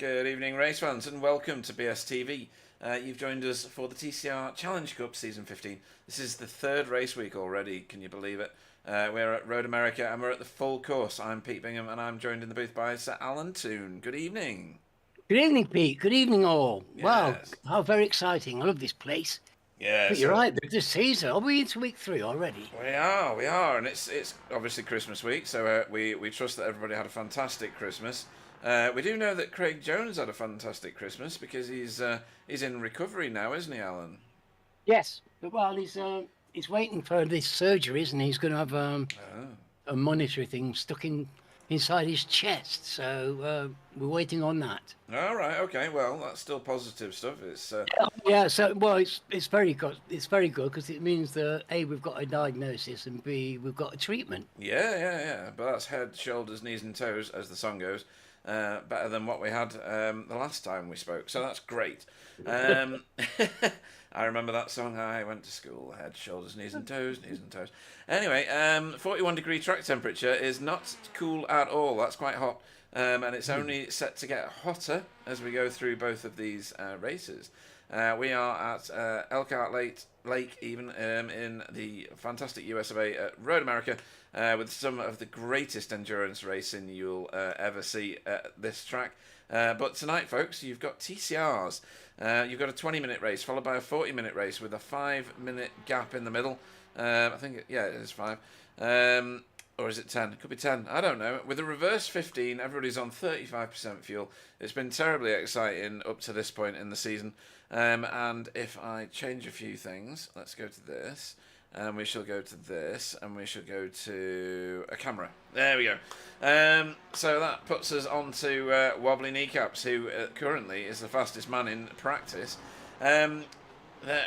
Good evening, race fans, and welcome to BSTV. You've joined us for the TCR Challenge Cup Season 15. This is the third race week already, can you believe it? We're at Road America and we're at the full course. I'm Pete Bingham and I'm joined in the booth by Sir Alan Toon. Good evening. Good evening, Pete. Good evening, all. Wow, Yes. how very exciting. I love this place. Yeah, But you're so right, the season. Are we into week 3 already? we are, and it's obviously Christmas week, so we trust that everybody had a fantastic Christmas. We do know that Craig Jones had a fantastic Christmas because he's in recovery now, isn't he, Alan? Yes. But well, he's waiting for this surgery, isn't he? He's going to have Oh. a monitoring thing stuck inside his chest. So we're waiting on that. All right. Okay. Well, that's still positive stuff. It's Yeah. So well, it's very good. It's very good because it means that A, we've got a diagnosis, and B, we've got a treatment. yeah. But that's head, shoulders, knees, and toes, as the song goes. Better than what we had the last time we spoke. So that's great. Um, I remember that song. I went to school. Head, shoulders, knees, and toes. Knees and toes. Anyway, 41-degree track temperature is not cool at all. That's quite hot. And it's only set to get hotter as we go through both of these races. We are at Elkhart Lake, even in the fantastic US of A at Road America, with some of the greatest endurance racing you'll ever see at this track. But tonight, folks, you've got TCRs. You've got a 20-minute race followed by a 40-minute race with a 5-minute gap in the middle. I think, yeah, it is 5. Or is it 10? It could be 10. I don't know. With a reverse 15, everybody's on 35% fuel. It's been terribly exciting up to this point in the season. And if I change a few things, let's go to this. And we shall go to this. And we shall go to a camera. There we go. So that puts us on to Wobbly Kneecaps, who currently is the fastest man in practice.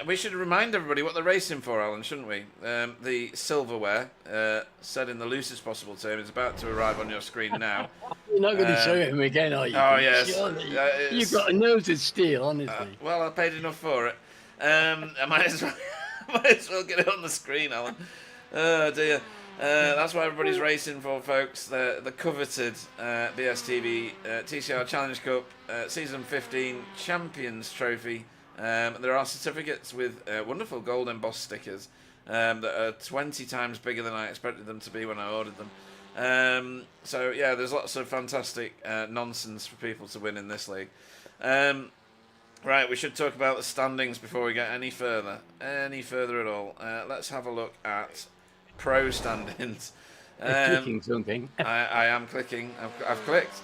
We should remind everybody what they're racing for, Alan, shouldn't we? The silverware, said in the loosest possible term, is about to arrive on your screen now. You're not going to show him again, are you? Oh, yes. You've got a nose of steel, honestly. Well, I paid enough for it. I might as well get it on the screen, Alan. Oh, dear. That's what everybody's racing for, folks. The coveted BSTV TCR Challenge Cup Season 15 Champions Trophy. There are certificates with wonderful gold embossed stickers that are 20 times bigger than I expected them to be when I ordered them. So yeah, there's lots of fantastic nonsense for people to win in this league. Right, we should talk about the standings before we get any further at all. Let's have a look at pro standings. Clicking something. I am clicking. I've clicked.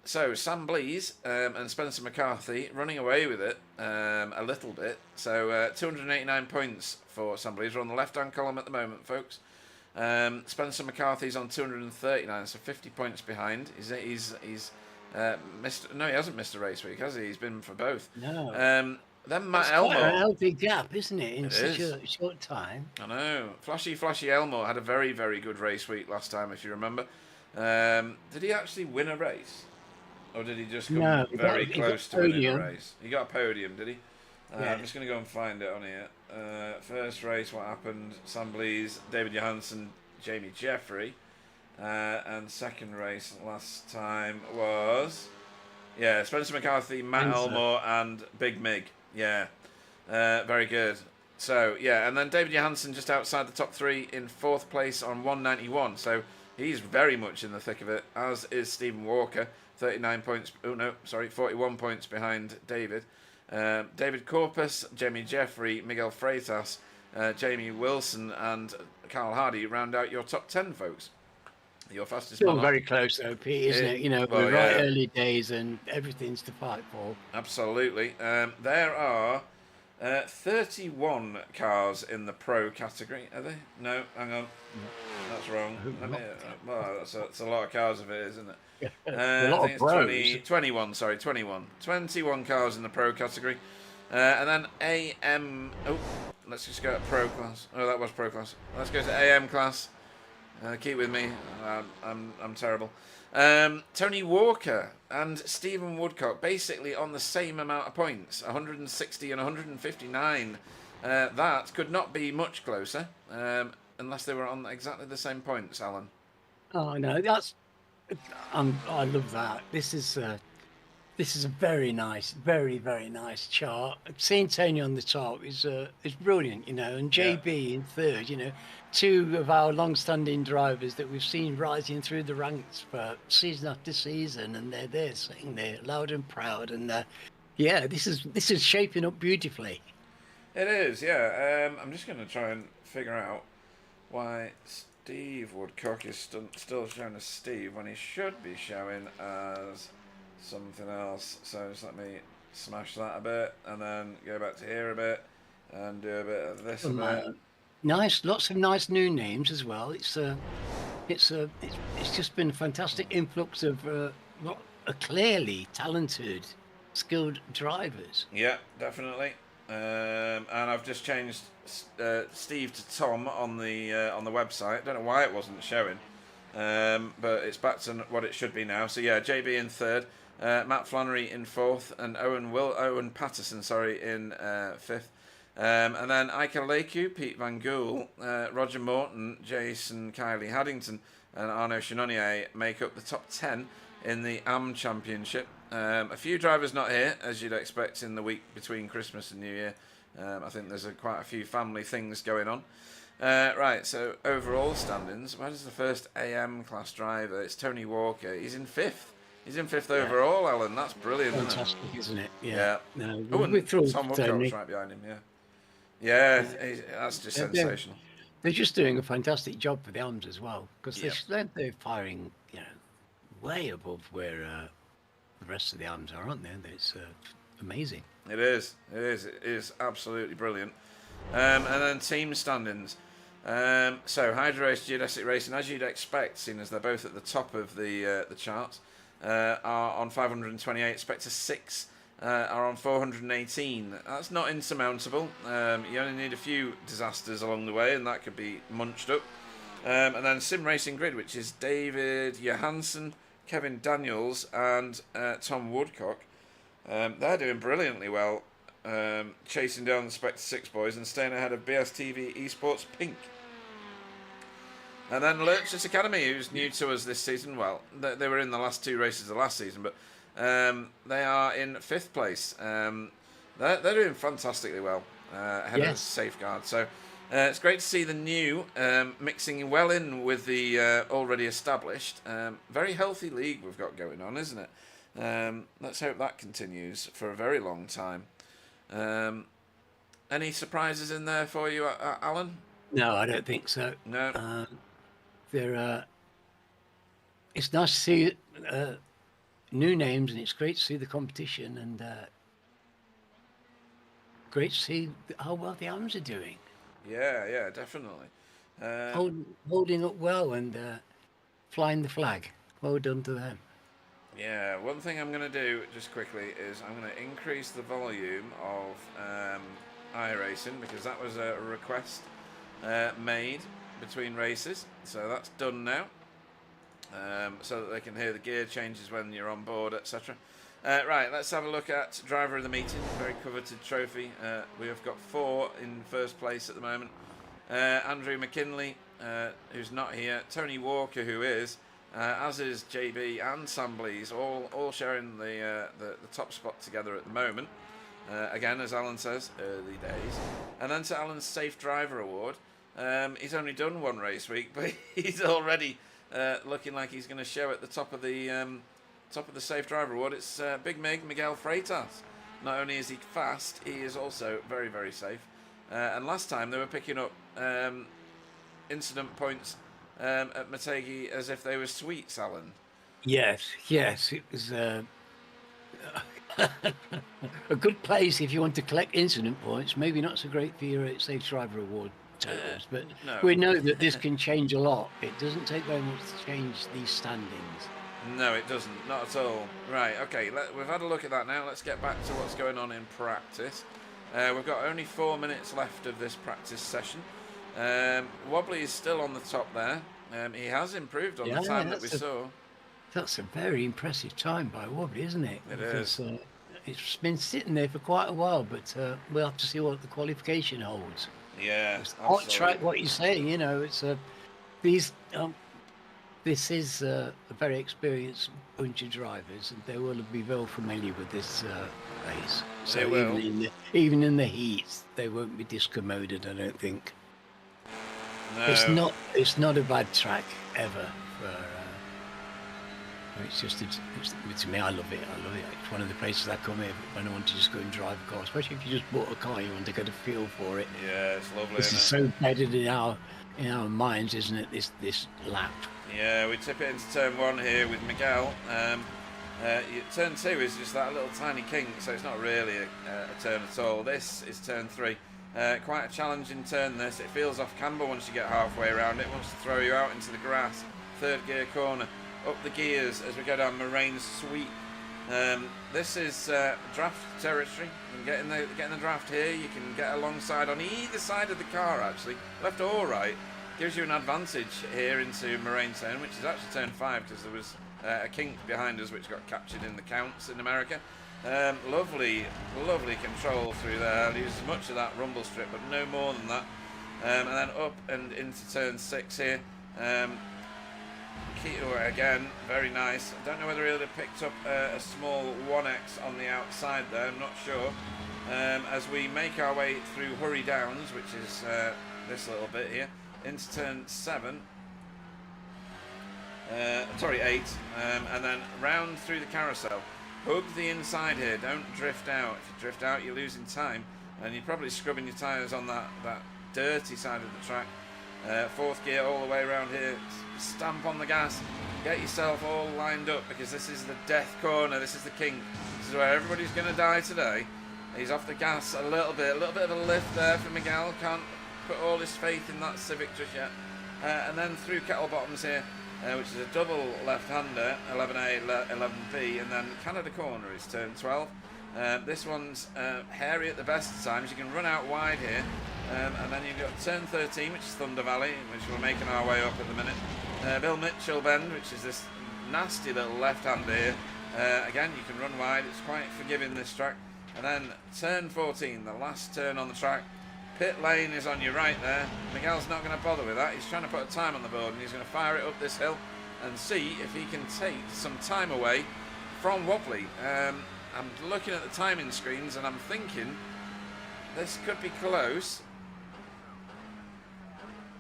So, Sam Blees and Spencer McCarthy running away with it a little bit. So, 289 points for Sam Blees. We're on the left-hand column at the moment, folks. Spencer McCarthy's on 239, so 50 points behind. He's missed. No, he hasn't missed a race week, has he? He's been for both. No. Then Matt It's Elmore. quite a healthy gap, isn't it, in It such is. a short time? I know. Flashy Elmore had a very, very good race week last time, if you remember. Did he actually win a race? Or did he just come very close to winning a race? He got a podium, did he? Yeah. I'm just going to go and find it on here. First race, what happened? Sam Blees, David Johansson, Jamie Jeffrey. And second race last time was... Yeah, Spencer McCarthy, Matt Elmore, and Big Mig. Yeah, very good. So, yeah, and then David Johansson just outside the top 3 in 4th place on 191. So he's very much in the thick of it, as is Stephen Walker. 39 points, 41 points behind David. David Corpus, Jamie Jeffrey, Miguel Freitas, Jamie Wilson, and Carl Hardy round out your top 10, folks. Your fastest Still man. very close, though, Pete, isn't it? You know, well, we're yeah. right early days and everything's to fight for. Absolutely. There are 31 cars in the pro category. Are they? No, hang on. That's wrong. Well, that's a lot of cars if it is, isn't it? A lot I think of pros. 21. 21 cars in the pro category. And then AM... Oh, let's just go to pro class. Oh, that was pro class. Let's go to AM class. Keep with me. I'm terrible. Tony Walker and Stephen Woodcock basically on the same amount of points, 160 and 159. That could not be much closer, unless they were on exactly the same points, Alan. Oh, no, I love that. This is This is a very nice, very, very nice chart. Seeing Tony on the top is brilliant, you know, and Yeah. JB in third, you know, two of our long-standing drivers that we've seen rising through the ranks for season after season, and they're there sitting there loud and proud, and yeah, this is shaping up beautifully. It is, yeah. I'm just going to try and figure out why Steve Woodcock is still showing as Steve when he should be showing as something else. So just let me smash that a bit and then go back to here a bit and do a bit of this a bit. Nice, lots of nice new names as well. It's just been a fantastic influx of clearly talented, skilled drivers. Yeah, definitely. And I've just changed Steve to Tom on the website. Don't know why it wasn't showing, but it's back to what it should be now. So yeah, JB in third, Matt Flannery in fourth, and Owen Patterson, sorry, in fifth. And then Ike Leku, Pete Van Gool, Roger Morton, Jason Kiley Haddington, and Arnaud Chenonnier make up the top 10 in the AM Championship. A few drivers not here, as you'd expect in the week between Christmas and New Year. I think there's quite a few family things going on. Right, so overall standings. Where does the first AM class driver? It's Tony Walker. He's in fifth. He's in fifth overall, Alan. That's brilliant, Fantastic, isn't it? Yeah. No, Oh, and we're thrilled, Tom Tony. Woodcock's right behind him, yeah. Yeah, that's just sensational. They're just doing a fantastic job for the AMs as well, because they're firing, you know, way above where the rest of the AMs are, aren't they? It's amazing. It is absolutely brilliant. And then team standings. So Hydro Race, Geodesic Racing, as you'd expect, seeing as they're both at the top of the charts, are on 528. Spectre 6 are on 418. That's not insurmountable. You only need a few disasters along the way, and that could be munched up. And then Sim Racing Grid, which is David Johansson, Kevin Daniels, and Tom Woodcock. They're doing brilliantly well, chasing down the Spectre 6 boys and staying ahead of BSTV Esports Pink. And then Lurchus Academy, who's new to us this season. Well, they were in the last two races of last season, but they are in fifth place. They're doing fantastically well ahead of Safeguard. So it's great to see the new mixing well in with the already established. Very healthy league we've got going on, isn't it? Let's hope that continues for a very long time. Any surprises in there for you, Alan? No, I don't think so. No. It's nice to see new names, and it's great to see the competition, and great to see how well the AMs are doing. Yeah, definitely. Holding up well and flying the flag. Well done to them. Yeah, one thing I'm going to do just quickly is I'm going to increase the volume of iRacing, because that was a request made between races. So that's done now, so that they can hear the gear changes when you're on board, etc. Right, let's have a look at driver of the meeting. Very coveted trophy. We have got 4 in first place at the moment. Andrew McKinley, who's not here. Tony Walker, who is. As is JB and Sam Blees, all sharing the top spot together at the moment. Again, as Alan says, early days. And then to Alan's Safe Driver Award. He's only done one race week, but he's already looking like he's going to show at the top of the Safe Driver Award. It's Big Miguel Freitas. Not only is he fast, he is also very, very safe. And last time they were picking up incident points at Mategi as if they were sweets, Alan. Yes, it was a good place if you want to collect incident points. Maybe not so great for your Safe Driver Award totals, but no. We know that this can change a lot. It doesn't take very much to change these standings. No, it doesn't. Not at all. Right, okay, we've had a look at that now. Let's get back to what's going on in practice. We've got only 4 minutes left of this practice session. Wobbly is still on the top there. He has improved on the time that we saw. That's a very impressive time by Wobbly, isn't it? It is. It's been sitting there for quite a while, but we'll have to see what the qualification holds. Yeah, hot track. What you're saying, you know, it's these this is a very experienced bunch of drivers, and they will be well familiar with this race. So They will. even in the heats, they won't be discommoded. I don't think. No. It's not a bad track ever. It's just to me. I love it. It's one of the places I come here when I want to just go and drive a car, especially if you just bought a car, you want to get a feel for it. Yeah, it's lovely. This is so embedded in our minds, isn't it? This lap. Yeah, we tip it into turn 1 here with Miguel. Turn 2 is just that little tiny kink, so it's not really a turn at all. This is turn 3. Quite a challenging turn, this. It feels off camber once you get halfway around. It wants to throw you out into the grass. Third gear corner. Up the gears as we go down Moraine's Sweep. This is draft territory. You can get in the draft here. You can get alongside on either side of the car, actually. Left or right. Gives you an advantage here into Moraine turn, which is actually turn 5 because there was a kink behind us which got captured in the counts in America. Lovely control through there. Use as much of that rumble strip, but no more than that. And then up and into turn 6 here. Keto again, very nice. I don't know whether he'll have picked up a small 1X on the outside there, I'm not sure. As we make our way through Hurry Downs, which is this little bit here, into turn 7. Sorry, 8. And then round through the carousel. Hug the inside here, don't drift out. If you drift out, you're losing time. And you're probably scrubbing your tyres on that dirty side of the track. 4th gear all the way around here. Stamp on the gas. Get yourself all lined up because this is the death corner. This is the kink. This is where everybody's going to die today. He's off the gas a little bit of a lift there for Miguel. Can't put all his faith in that Civic just yet. And then through Kettle Bottoms here, which is a double left-hander, 11A, 11B, and then Canada Corner is turn 12. This one's hairy at the best of times. You can run out wide here. And then you've got turn 13, which is Thunder Valley, which we're making our way up at the minute. Bill Mitchell Bend, which is this nasty little left-hand here. Again, you can run wide. It's quite forgiving, this track. And then turn 14, the last turn on the track. Pit lane is on your right there. Miguel's not going to bother with that. He's trying to put a time on the board, and he's going to fire it up this hill and see if he can take some time away from Wobbly. I'm looking at the timing screens, and I'm thinking this could be close.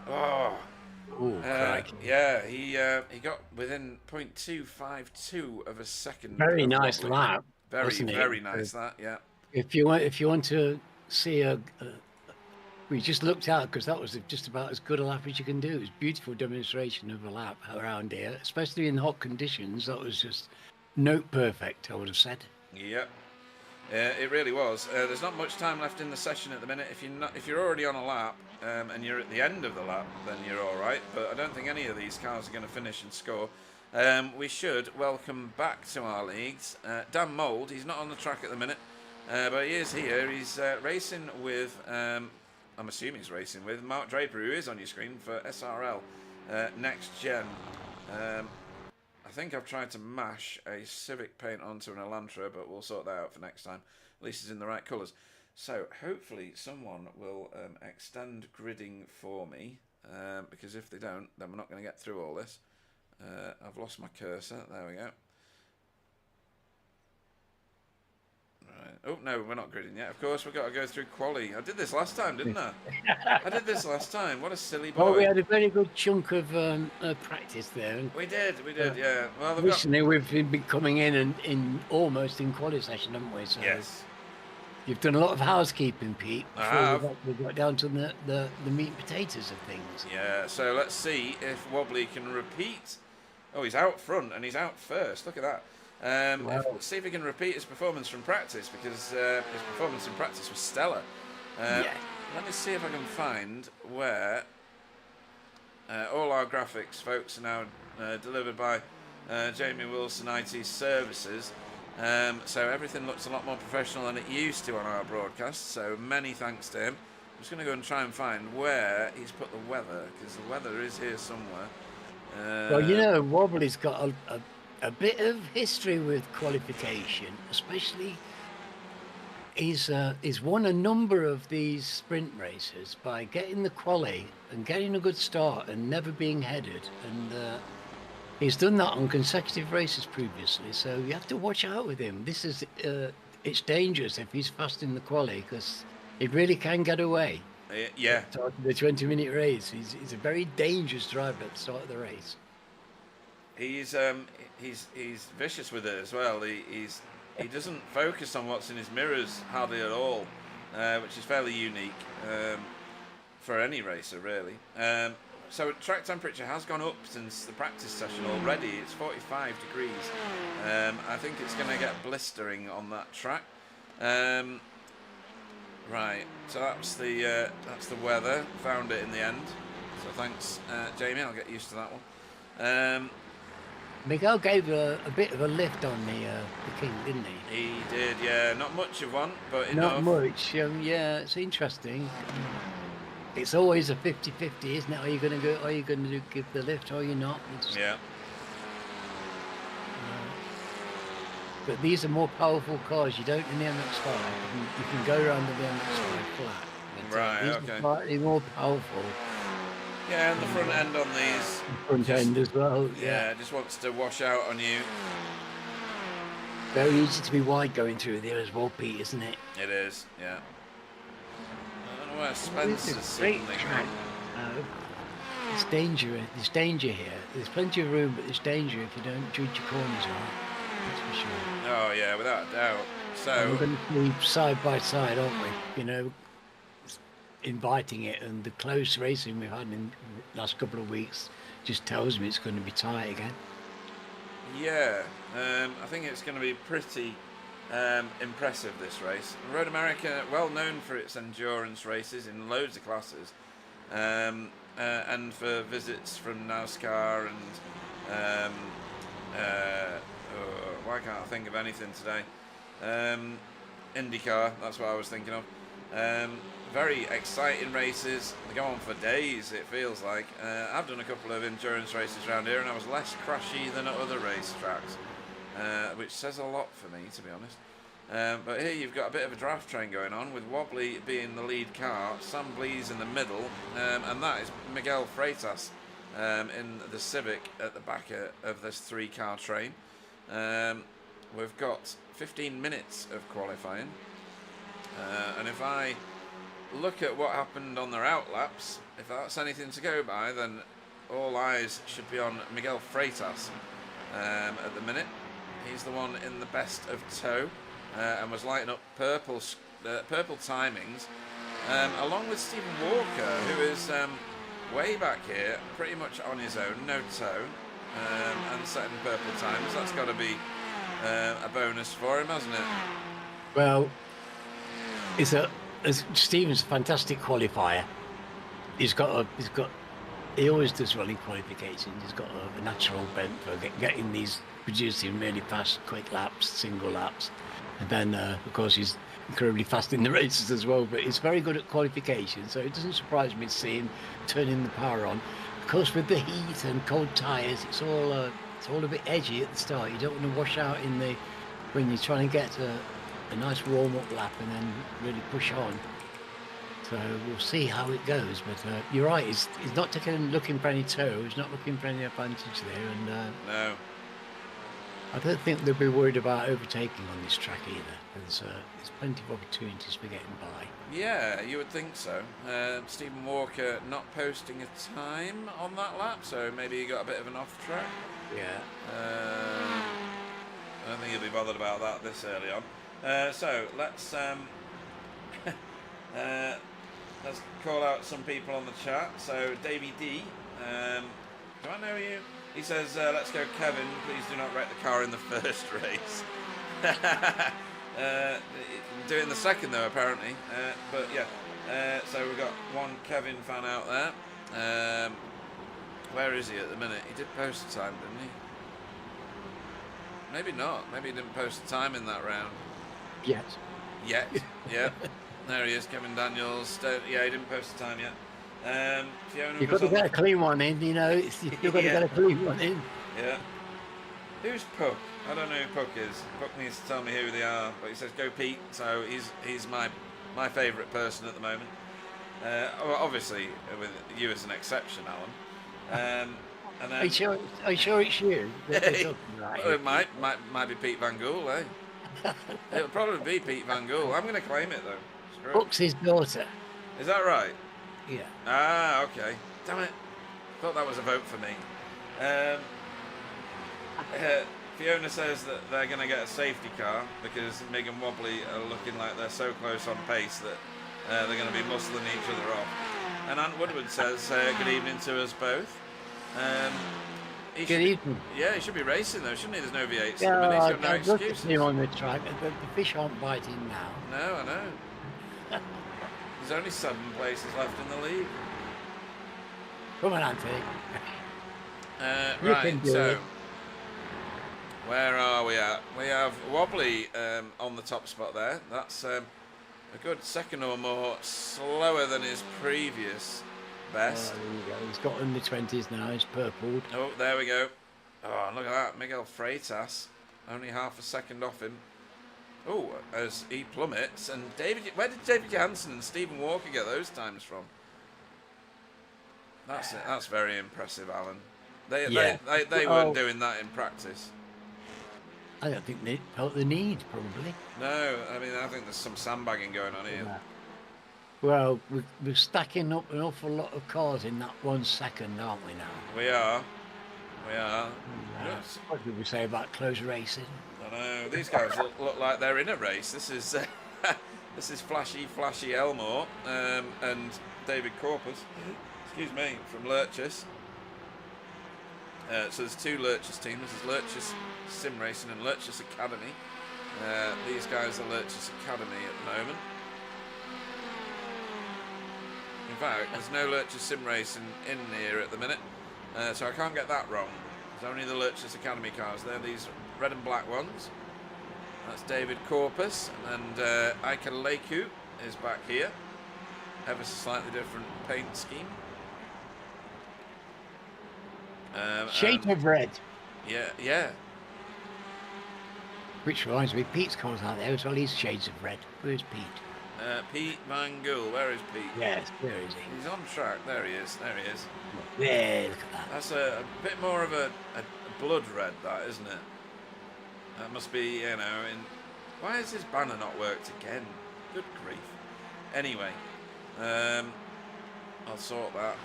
Oh, yeah, he got within 0.252 of a second. Very nice lap. Very nice that. Yeah. If you want to see we just looked out because that was just about as good a lap as you can do. It was a beautiful demonstration of a lap around here, especially in hot conditions. That was just note perfect, I would have said. Yep. It really was. There's not much time left in the session at the minute. If you're already on a lap and you're at the end of the lap, then you're all right. But I don't think any of these cars are going to finish and score. We should welcome back to our leagues Dan Mould. He's not on the track at the minute, but he is here. He's racing with, I'm assuming he's racing with Mark Draper, who is on your screen for SRL Next Gen. I think I've tried to mash a Civic paint onto an Elantra, but we'll sort that out for next time. At least it's in the right colours. So hopefully someone will extend gridding for me, because if they don't, then we're not going to get through all this. I've lost my cursor. There we go. Right. Oh, no, we're not gridding yet. Of course, we've got to go through quali. I did this last time, didn't I? I did this last time. What a silly boy. Well, we had a very good chunk of practice there. We did, yeah. Well, recently we've been coming in almost in quali session, haven't we? So yes. You've done a lot of housekeeping, Pete, before we got down to the meat and potatoes of things. Yeah, so let's see if Wobbly can repeat. Oh, he's out front and he's out first. Look at that. Let's see if he can repeat his performance from practice, because his performance in practice was stellar. Yeah. Let me see if I can find where all our graphics, folks, are now delivered by Jamie Wilson IT Services. So everything looks a lot more professional than it used to on our broadcast, so many thanks to him. I'm just going to go and try and find where he's put the weather, because the weather is here somewhere. Well, Wobbly's got a bit of history with qualification, especially he's won a number of these sprint races by getting the quali and getting a good start and never being headed. And He's done that on consecutive races previously, so you have to watch out with him. This is it's dangerous if he's fast in the quali, because he really can get away. Yeah. The 20-minute race. He's a very dangerous driver at the start of the race. He's vicious with it as well. He doesn't focus on what's in his mirrors hardly at all, which is fairly unique for any racer, really. So track temperature has gone up since the practice session already. It's 45 degrees. I think it's going to get blistering on that track. Right, so that's the weather. Found it in the end. So thanks, Jamie. I'll get used to that one. Miguel gave a bit of a lift on the King, didn't he? He did, yeah. Not much of one, but enough. Not much. Yeah, it's interesting. It's always a 50-50, isn't it? Are you going to go? Are you going to give the lift, or are you not? Yeah. But these are more powerful cars. You don't in the MX-5. You can go around the MX-5 flat. But, right. these Okay. are slightly more powerful. Yeah, and the front end on these. Front end as well. Yeah, just wants to wash out on you. Very easy to be wide going through there as well, Pete, isn't it? It is. Yeah. I don't know where Spencer's suddenly gone. It's dangerous. There's danger here. There's plenty of room, but there's danger if you don't judge your corners right. That's for sure. Oh yeah, without a doubt. So and we're going to be side by side, aren't we? You know, inviting it, and the close racing we've had in the last couple of weeks just tells me it's going to be tight again. Yeah, I think it's going to be pretty impressive, this race. Road America, well known for its endurance races in loads of classes, and for visits from NASCAR and why can't I think of anything today? IndyCar, that's what I was thinking of. Very exciting races. They go on for days, it feels like. I've done a couple of endurance races around here, and I was less crashy than at other racetracks, which says a lot for me, to be honest. But here you've got a bit of a draft train going on, with Wobbly being the lead car, Sam Blees in the middle, and that is Miguel Freitas in the Civic at the back of this 3-car train. We've got 15 minutes of qualifying, and if I look at what happened on their outlaps, if that's anything to go by, then all eyes should be on Miguel Freitas at the minute. He's the one in the best of tow, and was lighting up purple timings, along with Stephen Walker, who is way back here, pretty much on his own, no tow, and setting purple times. That's got to be a bonus for him, hasn't it? Well, Stephen's a fantastic qualifier. He always does well in qualifications. He's got a natural bent for producing really fast, quick laps, single laps. And then, of course, he's incredibly fast in the races as well, but he's very good at qualification, so it doesn't surprise me to see him turning the power on. Of course, with the heat and cold tyres, it's all a bit edgy at the start. You don't want to wash out when you're trying to get a nice warm-up lap and then really push on. So we'll see how it goes, but you're right, he's not looking for any tow, he's not looking for any advantage there, and no. I don't think they'll be worried about overtaking on this track either. There's plenty of opportunities for getting by. Yeah, you would think so. Stephen Walker not posting a time on that lap, so maybe he got a bit of an off track. Yeah. I don't think he'll be bothered about that this early on. So let's let's call out some people on the chat. So Davey D, do I know you? He says, let's go Kevin, please do not wreck the car in the first race. Doing the second though, apparently. But yeah, so we've got one Kevin fan out there. Where is he at the minute? He did post a time, didn't he? Maybe not. Maybe he didn't post a time in that round. Yet. Yeah. There he is, Kevin Daniels. Yeah, he didn't post a time yet. Fiona, you've got to get a clean one in, you know. You've got to get a clean one in. Yeah. Who's Puck? I don't know who Puck is. Puck needs to tell me who they are. But he says, go Pete. So he's my favourite person at the moment. Obviously, with you as an exception, Alan. And Are you then sure? Are you sure it's you that they're talking about? well, it might be Pete Van Gool, eh? It'll probably be Pete Van Gool. I'm going to claim it though. Screw it. Buck's his daughter. Is that right? Yeah. Ah, okay. Damn it. Thought that was a vote for me. Fiona says that they're going to get a safety car because Mig and Wobbly are looking like they're so close on pace that they're going to be muscling each other off. And Aunt Woodward says good evening to us both. Good evening. Yeah, he should be racing though, shouldn't he? There's no V8s. Yeah, I mean, he's I'd got no love to excuses. see him on the track. The fish aren't biting now. No, I know. There's only 7 places left in the league. Come on, Auntie. Right, so where are we at? We have Wobbly on the top spot there. That's a good second or more slower than his previous best. There you go. He's got in the 20s now. He's purpled. Oh, there we go. Oh, look at that. Miguel Freitas, only half a second off him. Oh, as he plummets. And where did David Johansen and Stephen Walker get those times from? That's very impressive, Alan. They weren't doing that in practice. I don't think they felt the need, probably. No, I mean, I think there's some sandbagging going on here. Yeah. Well, we're stacking up an awful lot of cars in that 1 second, aren't we now? We are. Yes. What did we say about close racing? I know, these guys look like they're in a race. This is this is flashy Elmore and David Corpus. Excuse me, from Lurchas. So there's 2 Lurchas teams. There's Lurchas Sim Racing and Lurchas Academy. These guys are Lurchas Academy at the moment. In fact, there's no Lurchas Sim Racing in here at the minute, so I can't get that wrong. There's only the Lurchas Academy cars. They're these red and black ones. That's David Corpus, and Ika Leiku is back here. Ever so slightly different paint scheme. Shade of red. Yeah. Which reminds me, Pete's cars out there as well. He's shades of red. Where's Pete? Pete Van Gool. Where is Pete? Yes, where is he? He's on track. There he is. Yeah, look at that. That's a bit more of a blood red, that, isn't it? That must be, why has his banner not worked again? Good grief. Anyway, I'll sort that.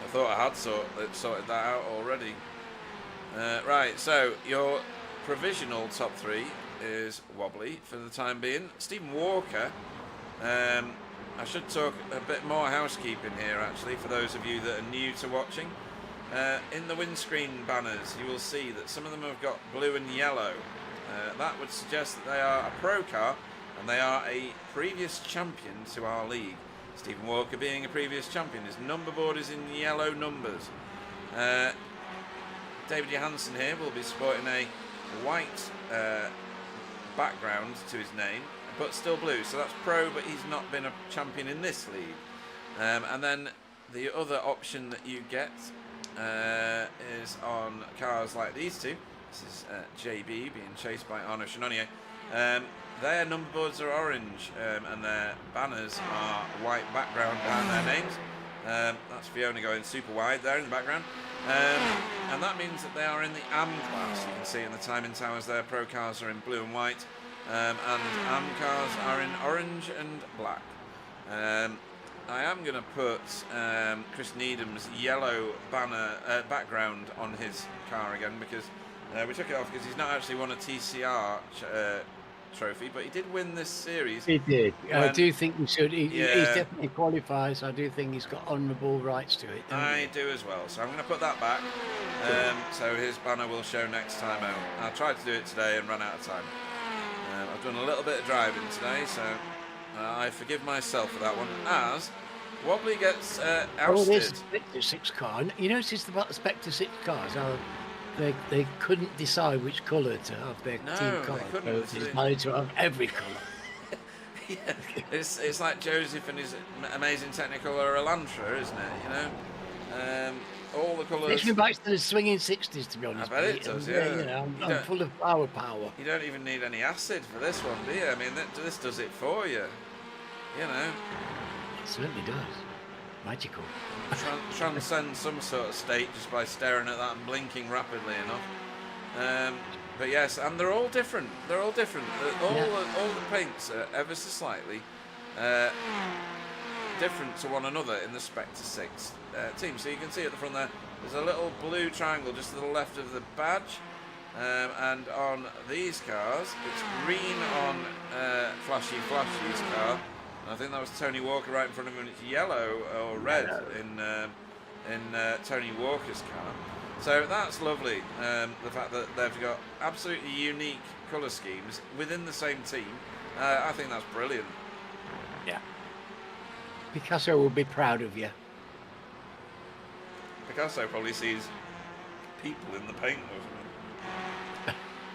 I thought I had sorted that out already. Right, so your provisional top 3 is Wobbly for the time being. Stephen Walker, I should talk a bit more housekeeping here actually for those of you that are new to watching. In the windscreen banners you will see that some of them have got blue and yellow. That would suggest that they are a pro car and they are a previous champion to our league. Stephen Walker being a previous champion, his number board is in yellow numbers. David Johansen here will be sporting a white background to his name, but still blue, so that's pro, but he's not been a champion in this league. And then the other option that you get is on cars like these two. This is JB being chased by Arnaud Chenonnier. Their number boards are orange and their banners are white background behind their names. That's Fiona going super wide there in the background. And that means that they are in the AM class. You can see in the timing towers their pro cars are in blue and white, and AM cars are in orange and black. I am going to put Chris Needham's yellow banner background on his car again because we took it off because he's not actually won a TCR trophy, but he did win this series. He did. I do think he should. He's definitely qualified, so I do think he's got honourable rights to it. I do as well, so I'm going to put that back. So his banner will show next time out. I tried to do it today and ran out of time. I've done a little bit of driving today, so I forgive myself for that one. As Wobbly gets ousted. Oh, there's a Spectre 6 car. You noticed about the Spectre 6 cars how they couldn't decide which colour to have their team car. They couldn't. So they decided to have every colour. Yeah, it's like Joseph and his amazing Technicolor Elantra, isn't it? All the colours. Takes me back to the swinging 60s, to be honest. I bet it does, yeah. I'm full of power. You don't even need any acid for this one, do you? I mean, this does it for you. It certainly does. magical. Transcend some sort of state just by staring at that and blinking rapidly enough. But yes, and they're all different. They're all different. All the paints are ever so slightly different to one another in the Spectre 6 team. So you can see at the front there's a little blue triangle just to the left of the badge. And on these cars, it's green on Flashy's car. And I think that was Tony Walker right in front of him. And it's yellow or red in Tony Walker's car. So that's lovely. The fact that they've got absolutely unique colour schemes within the same team. I think that's brilliant. Yeah. Picasso will be proud of you. Picasso probably sees people in the paint or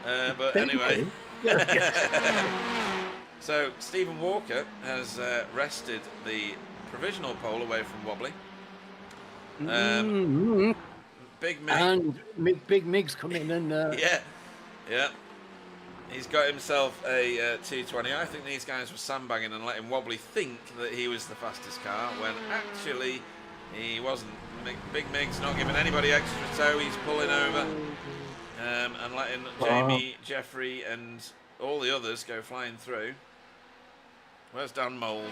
something. But anyway. So Stephen Walker has wrested the provisional pole away from Wobbly. Big Mig. And Big Mig's coming and... Yeah. He's got himself a 220. I think these guys were sandbagging and letting Wobbly think that he was the fastest car, when actually he wasn't. Big Mig's not giving anybody extra tow. He's pulling over and letting Jamie, Jeffrey and all the others go flying through. Where's Dan Mould?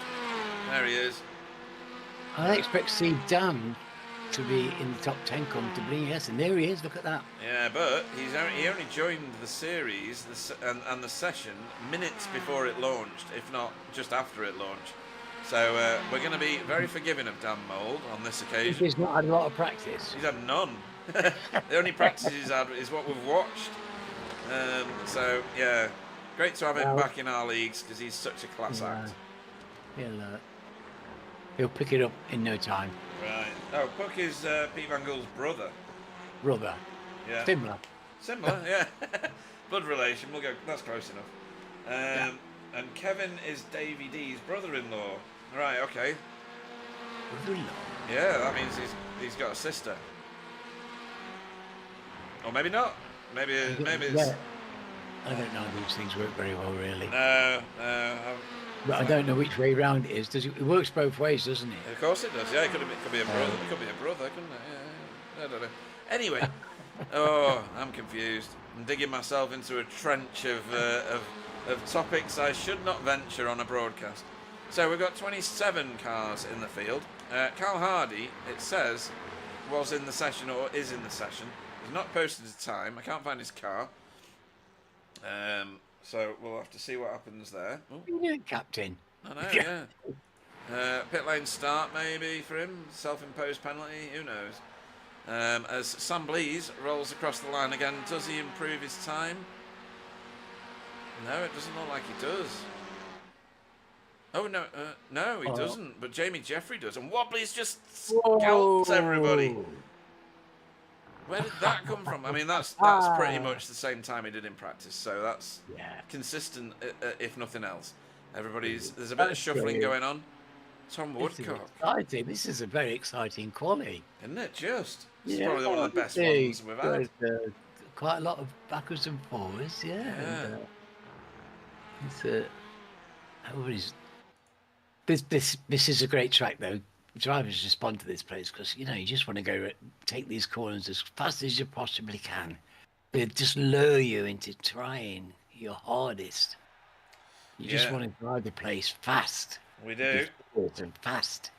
There he is. I expect to see Dan to be in the top 10 comfortably, yes, and there he is, look at that. Yeah, but he only joined the series and the session minutes before it launched, if not just after it launched. So we're going to be very forgiving of Dan Mould on this occasion. He's not had a lot of practice. He's had none. The only practice he's had is what we've watched. So, yeah, great to have him back in our leagues because he's such a class act. He'll pick it up in no time. Right. Oh, Puck is Pete Van Gul's brother. Brother. Yeah. Similar, yeah. Blood relation. We'll go. That's close enough. And Kevin is Davey D's brother-in-law. Right. Okay. Brother-in-law. Yeah, that means he's got a sister. Or maybe not. Maybe it's. Yeah. I don't know how these things work very well, really. No. But I don't know which way round it is. It works both ways, doesn't it? Of course it does. Yeah, it could be a brother. It could be a brother, couldn't it? Yeah. I don't know. Anyway, I'm confused. I'm digging myself into a trench of topics I should not venture on a broadcast. So we've got 27 cars in the field. Carl Hardy, it says, was in the session or is in the session. He's not posted a time. I can't find his car. So we'll have to see what happens there. What are you doing, Captain? I know, yeah. Pit lane start maybe for him. Self-imposed penalty. Who knows? As Sam Blease rolls across the line again, does he improve his time? No, it doesn't look like he does. Oh, no, he doesn't. But Jamie Jeffrey does. And Wobbly's just scalps everybody. Where did that come from? I mean, that's pretty much the same time he did in practice. So that's consistent, if nothing else. There's a bit of shuffling going on. Tom Woodcock. This is a very exciting quality. Isn't it just? This is probably one of the best ones we've had. Quite a lot of backwards and forwards, yeah. This is a great track, though. Drivers respond to this place because, you just want to go take these corners as fast as you possibly can. They just lure you into trying your hardest. You just want to drive the place fast. We do. And fast.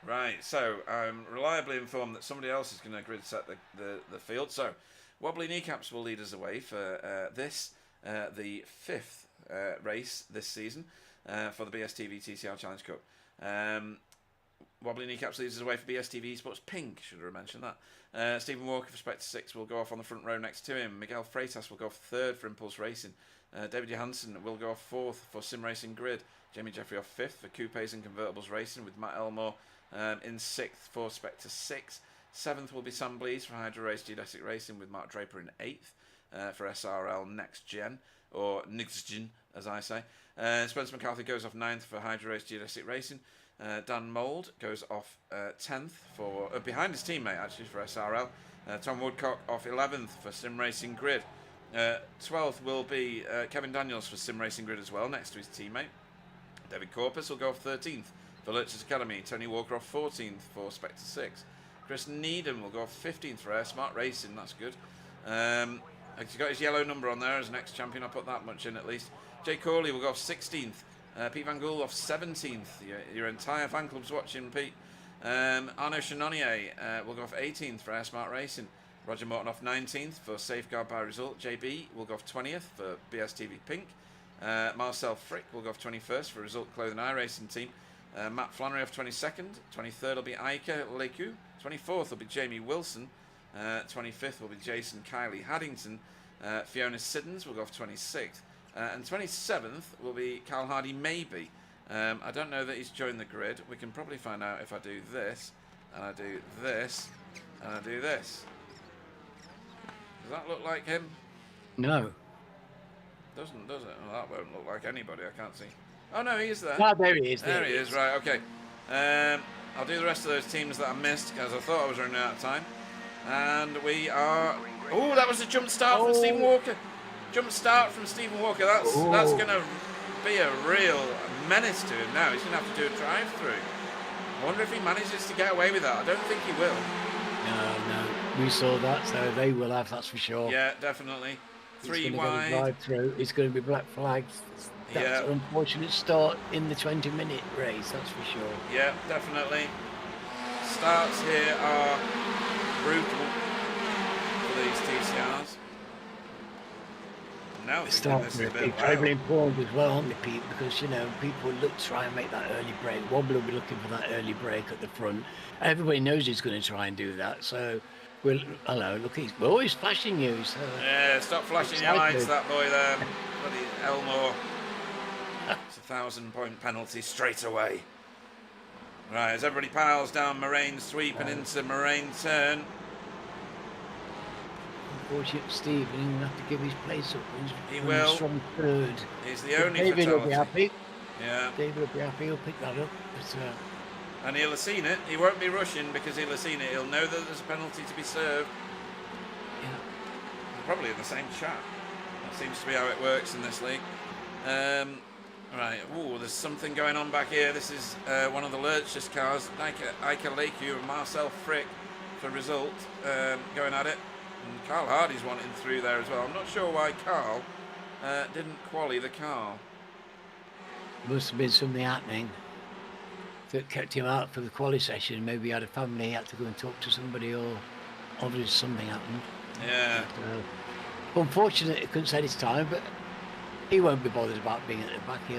Right, so I'm reliably informed that somebody else is going to grid set the field. So Wobbly Kneecaps will lead us away for the fifth race this season for the BSTV TCR Challenge Cup. Wobbly Kneecaps leads us away for BSTV Sports Pink, should have mentioned that. Stephen Walker for Spectre 6 will go off on the front row next to him. Miguel Freitas will go off third for Impulse Racing. David Johansson will go off fourth for Sim Racing Grid. Jamie Jeffrey off fifth for Coupes and Convertibles Racing, with Matt Elmore in sixth for Spectre 6. Seventh will be Sam Blease for Hydro Race Geodesic Racing, with Mark Draper in eighth for SRL Next Gen, or Next Gen as I say. Spencer McCarthy goes off ninth for Hydro Race Geodesic Racing. Dan Mould goes off 10th for behind his teammate actually for SRL. Tom Woodcock off 11th for Sim Racing Grid. 12th will be Kevin Daniels for Sim Racing Grid as well, next to his teammate. David Corpus will go off 13th for Lurch's Academy. Tony Walker off 14th for Spectre 6. Chris Needham will go off 15th for Air Smart Racing. That's good. He's got his yellow number on there as an ex-champion. I'll put that much in at least. Jay Corley will go off 16th. Pete Van Gool off 17th. Your entire fan club's watching, Pete. Arnaud Chenonnier will go off 18th for Air Smart Racing. Roger Morton off 19th for Safeguard by Result. JB will go off 20th for BSTV Pink. Marcel Frick will go off 21st for Result Clothing iRacing Team. Matt Flannery off 22nd. 23rd will be Aika Leku. 24th will be Jamie Wilson. 25th will be Jason Kiley Haddington. Fiona Siddons will go off 26th. And 27th will be Carl Hardy Maybe. I don't know that he's joined the grid. We can probably find out if I do this, and I do this, and I do this. Does that look like him? No. Doesn't, does it? Well, that won't look like anybody. I can't see. Oh, no, he is there. Ah, there he is. There he is. Right, okay. I'll do the rest of those teams that I missed, because I thought I was running out of time. And we are... Oh, that was a jump start from Stephen Walker. Jump start from Stephen Walker. That's going to be a real menace to him now. He's going to have to do a drive-through. I wonder if he manages to get away with that. I don't think he will. No. We saw that, so they will have, that's for sure. Yeah, definitely. Three it's wide. Drive-through. It's going to be black flags. That's an unfortunate start in the 20-minute race, that's for sure. Yeah, definitely. Starts here are brutal for these TCRs. Now the starts are incredibly important as well, aren't they, Pete? Because, you know, people look to try and make that early break. Wobbler will be looking for that early break at the front. Everybody knows he's going to try and do that. So, hello, look, he's always flashing you. So yeah, stop flashing your lights, that boy there. Bloody Elmore. It's a 1,000-point penalty straight away. Right, as everybody piles down Moraine sweep and into Moraine turn. Unfortunate Steve, and he'll have to give his place up. He will. Strong third. He's the only David fatality. Will be happy. Yeah. David will be happy. He'll pick that up. But, and he'll have seen it. He won't be rushing because he'll have seen it. He'll know that there's a penalty to be served. Yeah. Probably in the same chat. That seems to be how it works in this league. Right. Ooh, there's something going on back here. This is one of the Lurch's cars. Ika Leku and Marcel Frick for Result going at it. And Carl Hardy's wanting through there as well. I'm not sure why Carl didn't quali the car. Must have been something happening that kept him out for the quali session. Maybe he had a family, he had to go and talk to somebody, or obviously something happened. Yeah. But, unfortunately, he couldn't set his time, but he won't be bothered about being at the back. He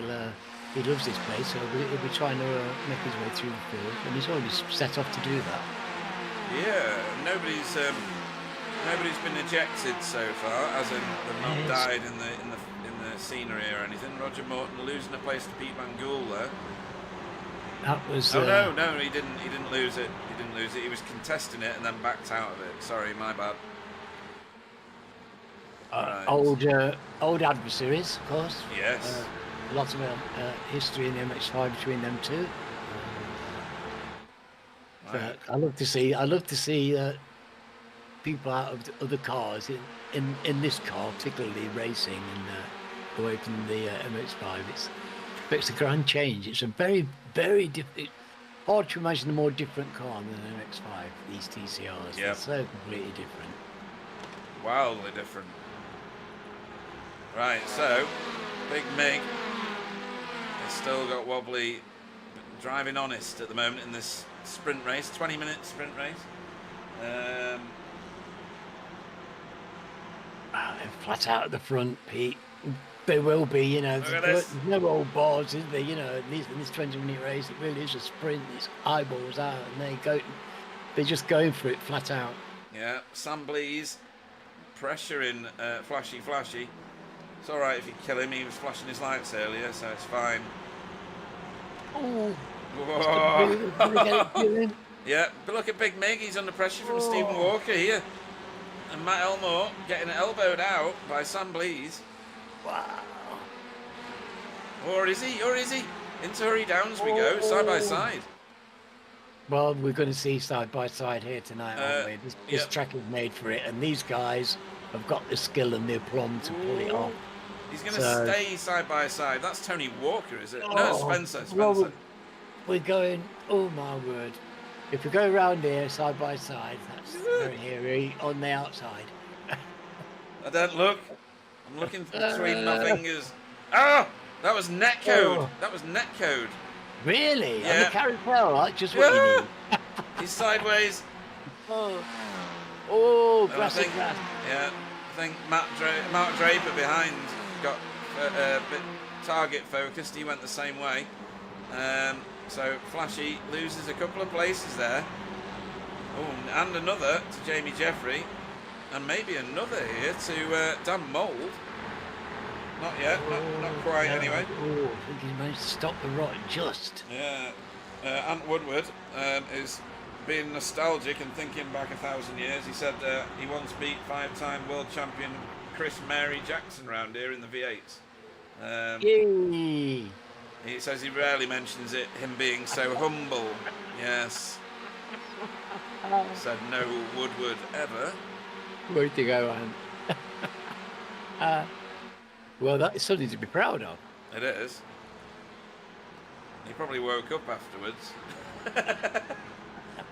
loves this place, so he'll be trying to make his way through the field, and he's already set off to do that. Yeah, nobody's been ejected so far, as in they've not died in the scenery or anything. Roger Morton losing a place to Pete Van Gool there. That was. Oh no, he didn't lose it. He didn't lose it. He was contesting it and then backed out of it. Sorry, my bad. Right. Old adversaries, of course. Yes. Lots of history in the MX5 between them two. Right. I love to see people out of the other cars in this car, particularly racing and away from the MX5. It's a grand change. It's a very, very different. Hard to imagine a more different car than an MX5. These TCRs, they're so completely different. Wildly different. Right, so Big Mig has still got Wobbly driving honest at the moment in this sprint race, 20-minute sprint race. Flat out at the front, Pete. They will be, you know. There's no old bars, is there? You know, in this 20-minute race, it really is a sprint. It's eyeballs out, and they're just going for it flat out. Yeah, Sam Blees pressuring Flashy. It's all right if you kill him. He was flashing his lights earlier, so it's fine. Oh. Yeah, but look at Big Mig. He's under pressure from Stephen Walker here. And Matt Elmore getting elbowed out by Sam Blees. Wow. Or is he? Into Hurry Downs we go, side by side. Well, we're going to see side by side here tonight, aren't we? This track is made for it, and these guys have got the skill and the aplomb to pull it off. He's going to stay side by side. That's Tony Walker, is it? Oh, no, Spencer. Well, we're going. Oh my word! If we go around here side by side, that's very hairy on the outside. I don't look. I'm looking between my Uh, fingers. Oh, that was netcode. oh, That was netcode. really? On the Yeah. carousel, right? Just what you Yeah. need. He's sideways. Oh, oh, And I grassy think, grass. yeah, I think Mark Draper behind got a bit target focused. He went the same way. So Flashy loses a couple of places there. Oh, and another to Jamie Jeffrey. And maybe another here to Dan Mould. Not yet, not quite No, anyway. oh, I think he managed to stop the rot just. Yeah. Ant Woodward is being nostalgic and thinking back 1,000 years. He said he once beat 5-time world champion Chris Mary Jackson round here in the V8s. Yay! He says he rarely mentions it, him being so humble. Yes. Said no Woodward ever. Way to go, Ant. Well, that is something to be proud of. It is. He probably woke up afterwards.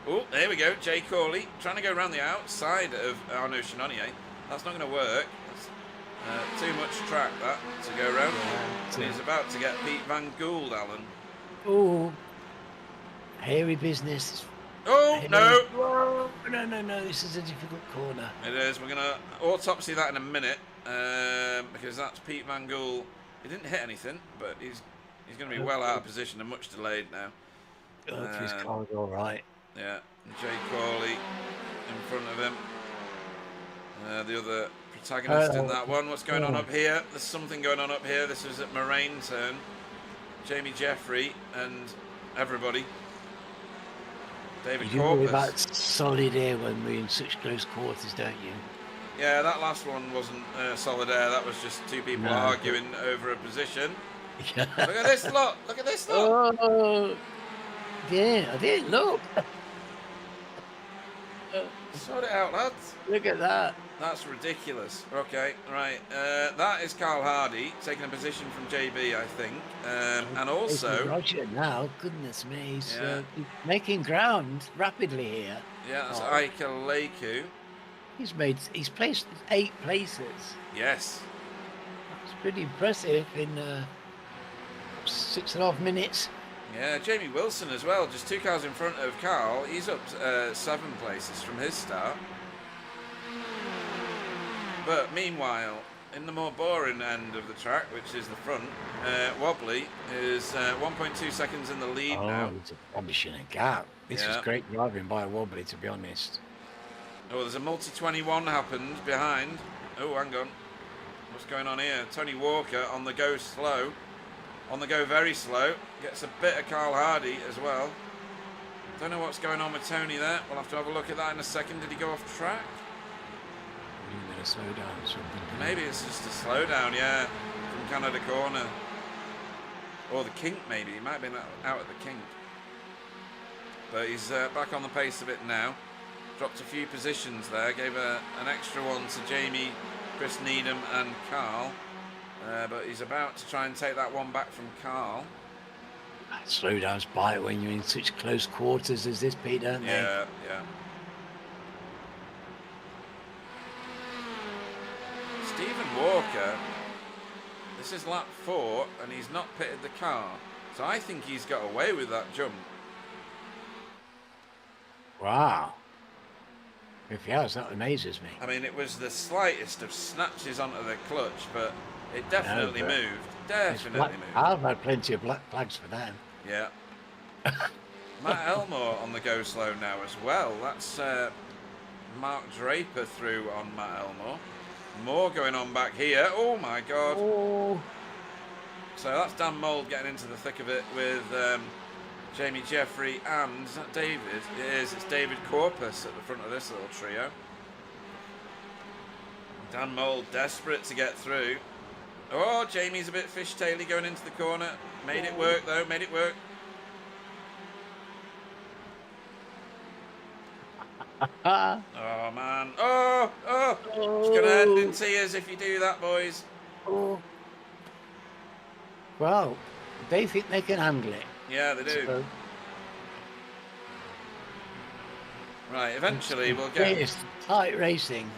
Oh, there we go. Jay Corley trying to go around the outside of Arnaud Chenonnier. That's not going to work. That's too much track, that, to go around. And he's about to get Pete Van Gould, Alan. Oh, hairy business. Oh, no. Whoa, no. This is a difficult corner. It is. We're going to autopsy that in a minute because that's Pete Van Gould. He didn't hit anything, but he's going to be well out of position and much delayed now. Hopefully his car's all right. Yeah, and Jay Corley in front of him. The other protagonist in that one. What's going on up here? There's something going on up here. This is at Moraine turn. Jamie Jeffrey and everybody. David You do worry Corpus. about solid air when we're in such close quarters, don't you? Yeah, that last one wasn't solid air. That was just two people arguing over a position. Yeah. Look at this lot. Look at this lot. Oh, yeah, I didn't look. Sort it out, lads. Look at that. That's ridiculous. Okay, right. That is Carl Hardy taking a position from JB, I think. And also... Roger now, goodness me, he's Yeah. making ground rapidly here. Yeah, that's Ika Leiku. He's placed 8 places. Yes. It's pretty impressive in 6.5 minutes. Yeah, Jamie Wilson as well, just 2 cars in front of Carl. He's up 7 places from his start. But meanwhile, in the more boring end of the track, which is the front, Wobbly is 1.2 seconds in the lead now. It's establishing a gap. This was great driving by Wobbly, to be honest. Oh, there's a multi-21 happened behind. Oh, hang on. What's going on here? Tony Walker on the go slow. On the go very slow. Gets a bit of Carl Hardy as well. Don't know what's going on with Tony there. We'll have to have a look at that in a second. Did he go off track? You better slow down or something. Maybe it's just a slowdown, yeah, from Canada Corner. Or the kink, maybe. He might have been out at the kink. But he's back on the pace of it now. Dropped a few positions there. Gave an extra one to Jamie, Chris Needham and Carl. But he's about to try and take that one back from Carl. Slowdowns bite when you're in such close quarters as this, Pete, don't they? Yeah. Stephen Walker, this is lap 4 and he's not pitted the car. So I think he's got away with that jump. Wow. If he has, that amazes me. I mean, it was the slightest of snatches onto the clutch, but it definitely moved. Definitely moved. I've had plenty of black flags for that. Yeah. Matt Elmore on the go slow now as well. That's Mark Draper through on Matt Elmore. More going on back here. Oh my God. Oh. So that's Dan Mould getting into the thick of it with Jamie Jeffrey and is that David? It is. It's David Corpus at the front of this little trio. Dan Mould desperate to get through. Oh, Jamie's a bit fishtaily going into the corner. Made it work though. Made it work. Oh man. Oh. It's going to end in tears if you do that, boys. Oh. Well, they think they can handle it. Yeah, they do. So, Right, eventually we'll get... it's tight racing.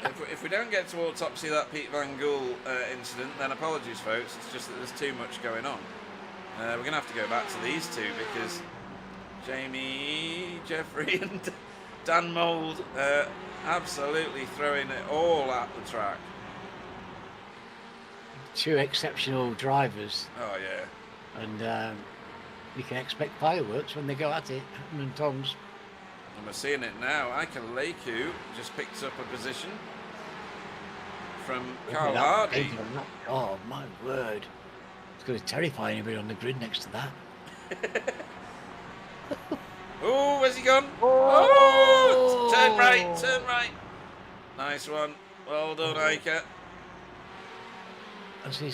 If we don't get towards Topsy that Pete Van Gool incident, then apologies, folks. It's just that there's too much going on. We're going to have to go back to these two because Jamie, Jeffrey and Dan Mould absolutely throwing it all at the track. Two exceptional drivers. Oh, yeah. And you can expect fireworks when they go at it, and Tom's. And we're seeing it now. Ika Leiku just picked up a position from Carl Hardy. Oh, my word. It's going to terrify anybody on the grid next to that. Oh, where's he gone? Oh! Turn right, turn right. Nice one. Well done, Ika. As he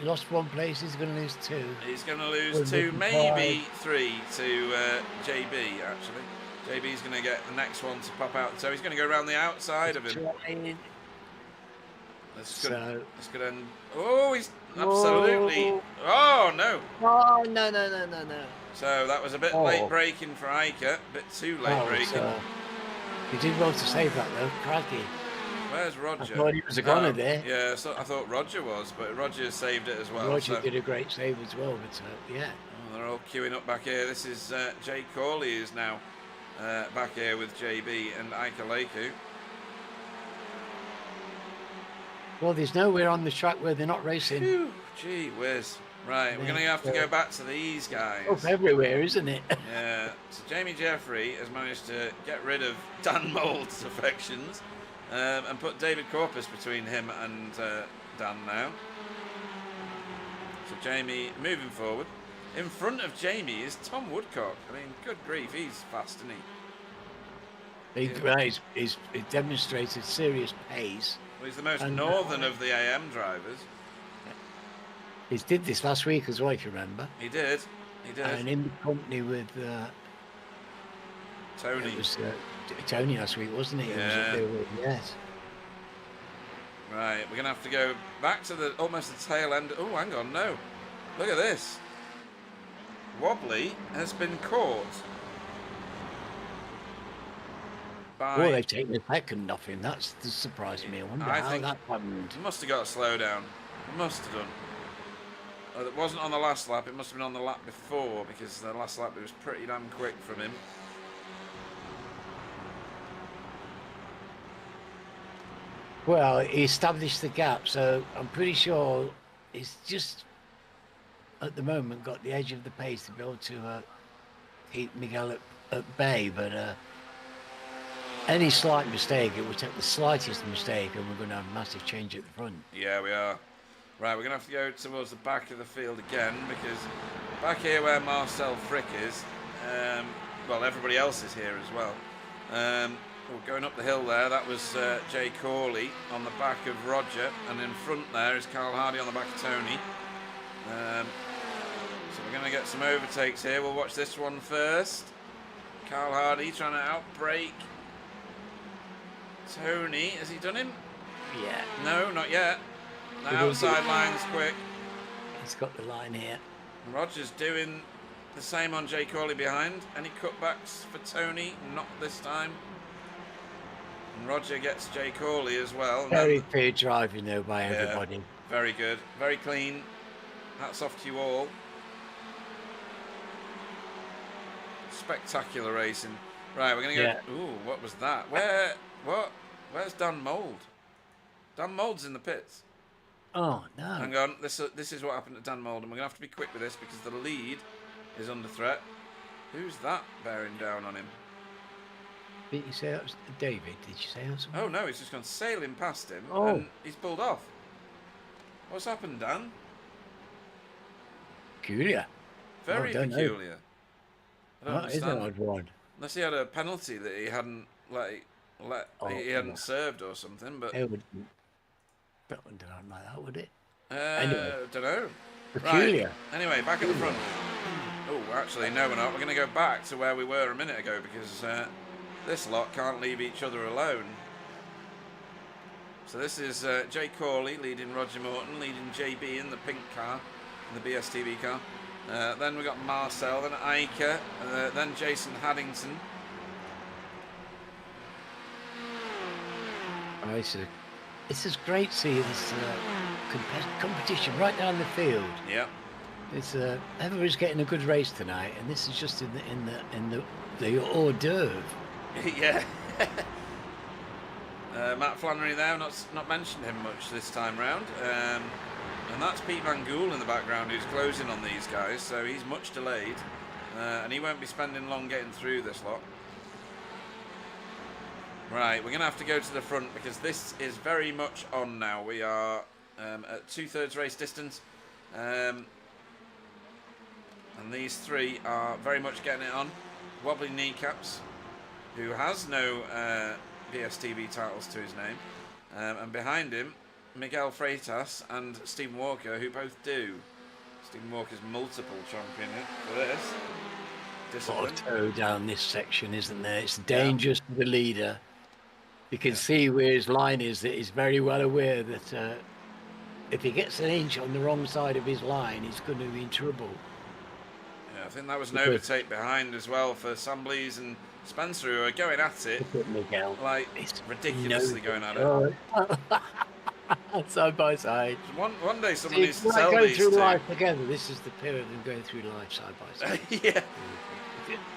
lost one place, he's going to lose two. He's going to lose two, maybe three to JB, actually. JB's going to get the next one to pop out. So he's going to go around the outside of him. That's good. And oh, he's absolutely... Oh, no. Oh, no. So that was a bit late braking for Ika. A bit too late braking. He did well to save that, though. Crikey. Where's Roger? I thought he was a goner there. Yeah, so I thought Roger was, but Roger saved it as well. Roger did a great save as well, but yeah. Oh, they're all queuing up back here. This is Jay Corley is now back here with JB and Ika Leiku. Well, there's nowhere on the track where they're not racing. Whew, gee whiz. Right, we're going to have to go back to these guys. Up everywhere, isn't it? Yeah. So Jamie Jeffrey has managed to get rid of Dan Mould's affections and put David Corpus between him and Dan now. So Jamie moving forward. In front of Jamie is Tom Woodcock. I mean, good grief, he's fast, isn't he? He's demonstrated serious pace. Well, he's the most northern of the AM drivers. He did this last week as well, if you remember. He did. And in the company with Tony. It was Tony last week, wasn't it? Yeah. Yes. Right, we're going to have to go back to almost the tail end. Oh, hang on, no. Look at this. Wobbly has been caught. Well, they've taken a second off him. That surprised me. I wonder how that happened. He must have got a slowdown. He must have done. Oh, it wasn't on the last lap. It must have been on the lap before, because the last lap it was pretty damn quick from him. Well, he established the gap, so I'm pretty sure he's just, at the moment, got the edge of the pace to be able to keep Miguel at bay, but any slight mistake, it will take the slightest mistake and we're going to have a massive change at the front. Yeah, we are. Right, we're going to have to go towards the back of the field again, because back here where Marcel Frick is, well, everybody else is here as well. Going up the hill there, that was Jay Corley on the back of Roger, and in front there is Carl Hardy on the back of Tony. So we're going to get some overtakes here. We'll watch this one first. Carl Hardy trying to outbrake Tony. Has he done him? Yeah. No, not yet. The outside line's quick. He's got the line here. Roger's doing the same on Jay Corley behind. Any cutbacks for Tony? Not this time. And Roger gets Jay Corley as well. Very fair driving though by everybody. Very good. Very clean. Hats off to you all. Spectacular racing. Right, we're going to go... Yeah. Ooh, what was that? Where's Dan Mould? Dan Mould's in the pits. Oh, no. Hang on. This is what happened to Dan Mould, and we're going to have to be quick with this because the lead is under threat. Who's that bearing down on him? Did you say that was David? Did you say that was... Oh, no, he's just gone sailing past him, and he's pulled off. What's happened, Dan? Peculiar. Very peculiar. I don't understand. That is an odd one. Unless he had a penalty that he hadn't he hadn't served or something, but it wouldn't on like that, would it? Anyway. Don't know. Peculiar. Right. Anyway, back at the front. Oh, actually, no, we're not. We're going to go back to where we were a minute ago because this lot can't leave each other alone. So this is Jay Corley leading Roger Morton, leading JB in the pink car, in the BSTV car. Then we got Marcel, then Iker, then Jason Haddington. Oh, this is great to see this competition right down the field. Yeah. It's everybody's getting a good race tonight, and this is just in the hors d'oeuvre. Yeah. Matt Flannery there, not mentioned him much this time round. And that's Pete Van Gool in the background who's closing on these guys, so he's much delayed. And he won't be spending long getting through this lot. Right, we're going to have to go to the front because this is very much on now. We are at 2/3 race distance. And these three are very much getting it on. Wobbly Kneecaps, who has no BSTV titles to his name. And behind him, Miguel Freitas and Stephen Walker, who both do. Stephen Walker's multiple champion for this. Discipline. A lot of toe down this section, isn't there? It's dangerous for the leader. You can see where his line is, that he's very well aware that if he gets an inch on the wrong side of his line, he's going to be in trouble. Yeah, I think that was an overtake behind as well for Samblees and Spencer, who are going at it. Miguel. Like, it's ridiculously going at it. Side by side. One day someone needs to tell going these through two. life together. This is the period of them going through life side by side. Yeah.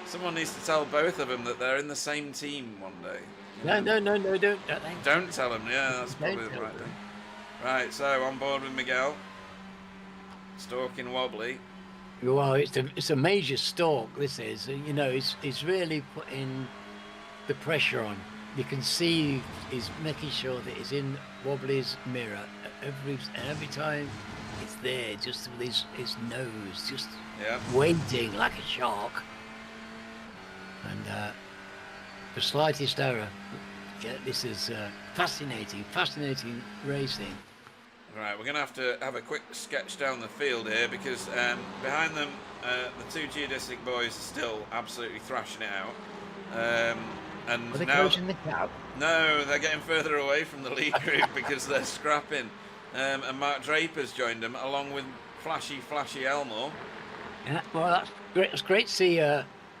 Someone needs to tell both of them that they're in the same team one day. No, don't. Don't tell them, yeah, that's probably the right thing. Right, so on board with Miguel. Stalking Wobbly. Well, it's a major stalk, this is. You know, it's really putting the pressure on. You can see he's making sure that he's in Wobbly's mirror every time it's there, just with his nose, just waiting like a shark. And the slightest error, this is fascinating racing. Right, we're going to have a quick sketch down the field here because behind them, the two geodesic boys are still absolutely thrashing it out. And are they now, closing the cab? No, they're getting further away from the lead group because they're scrapping. And Mark Draper's joined them along with Flashy Elmore. Yeah, well, that's great. It's great to see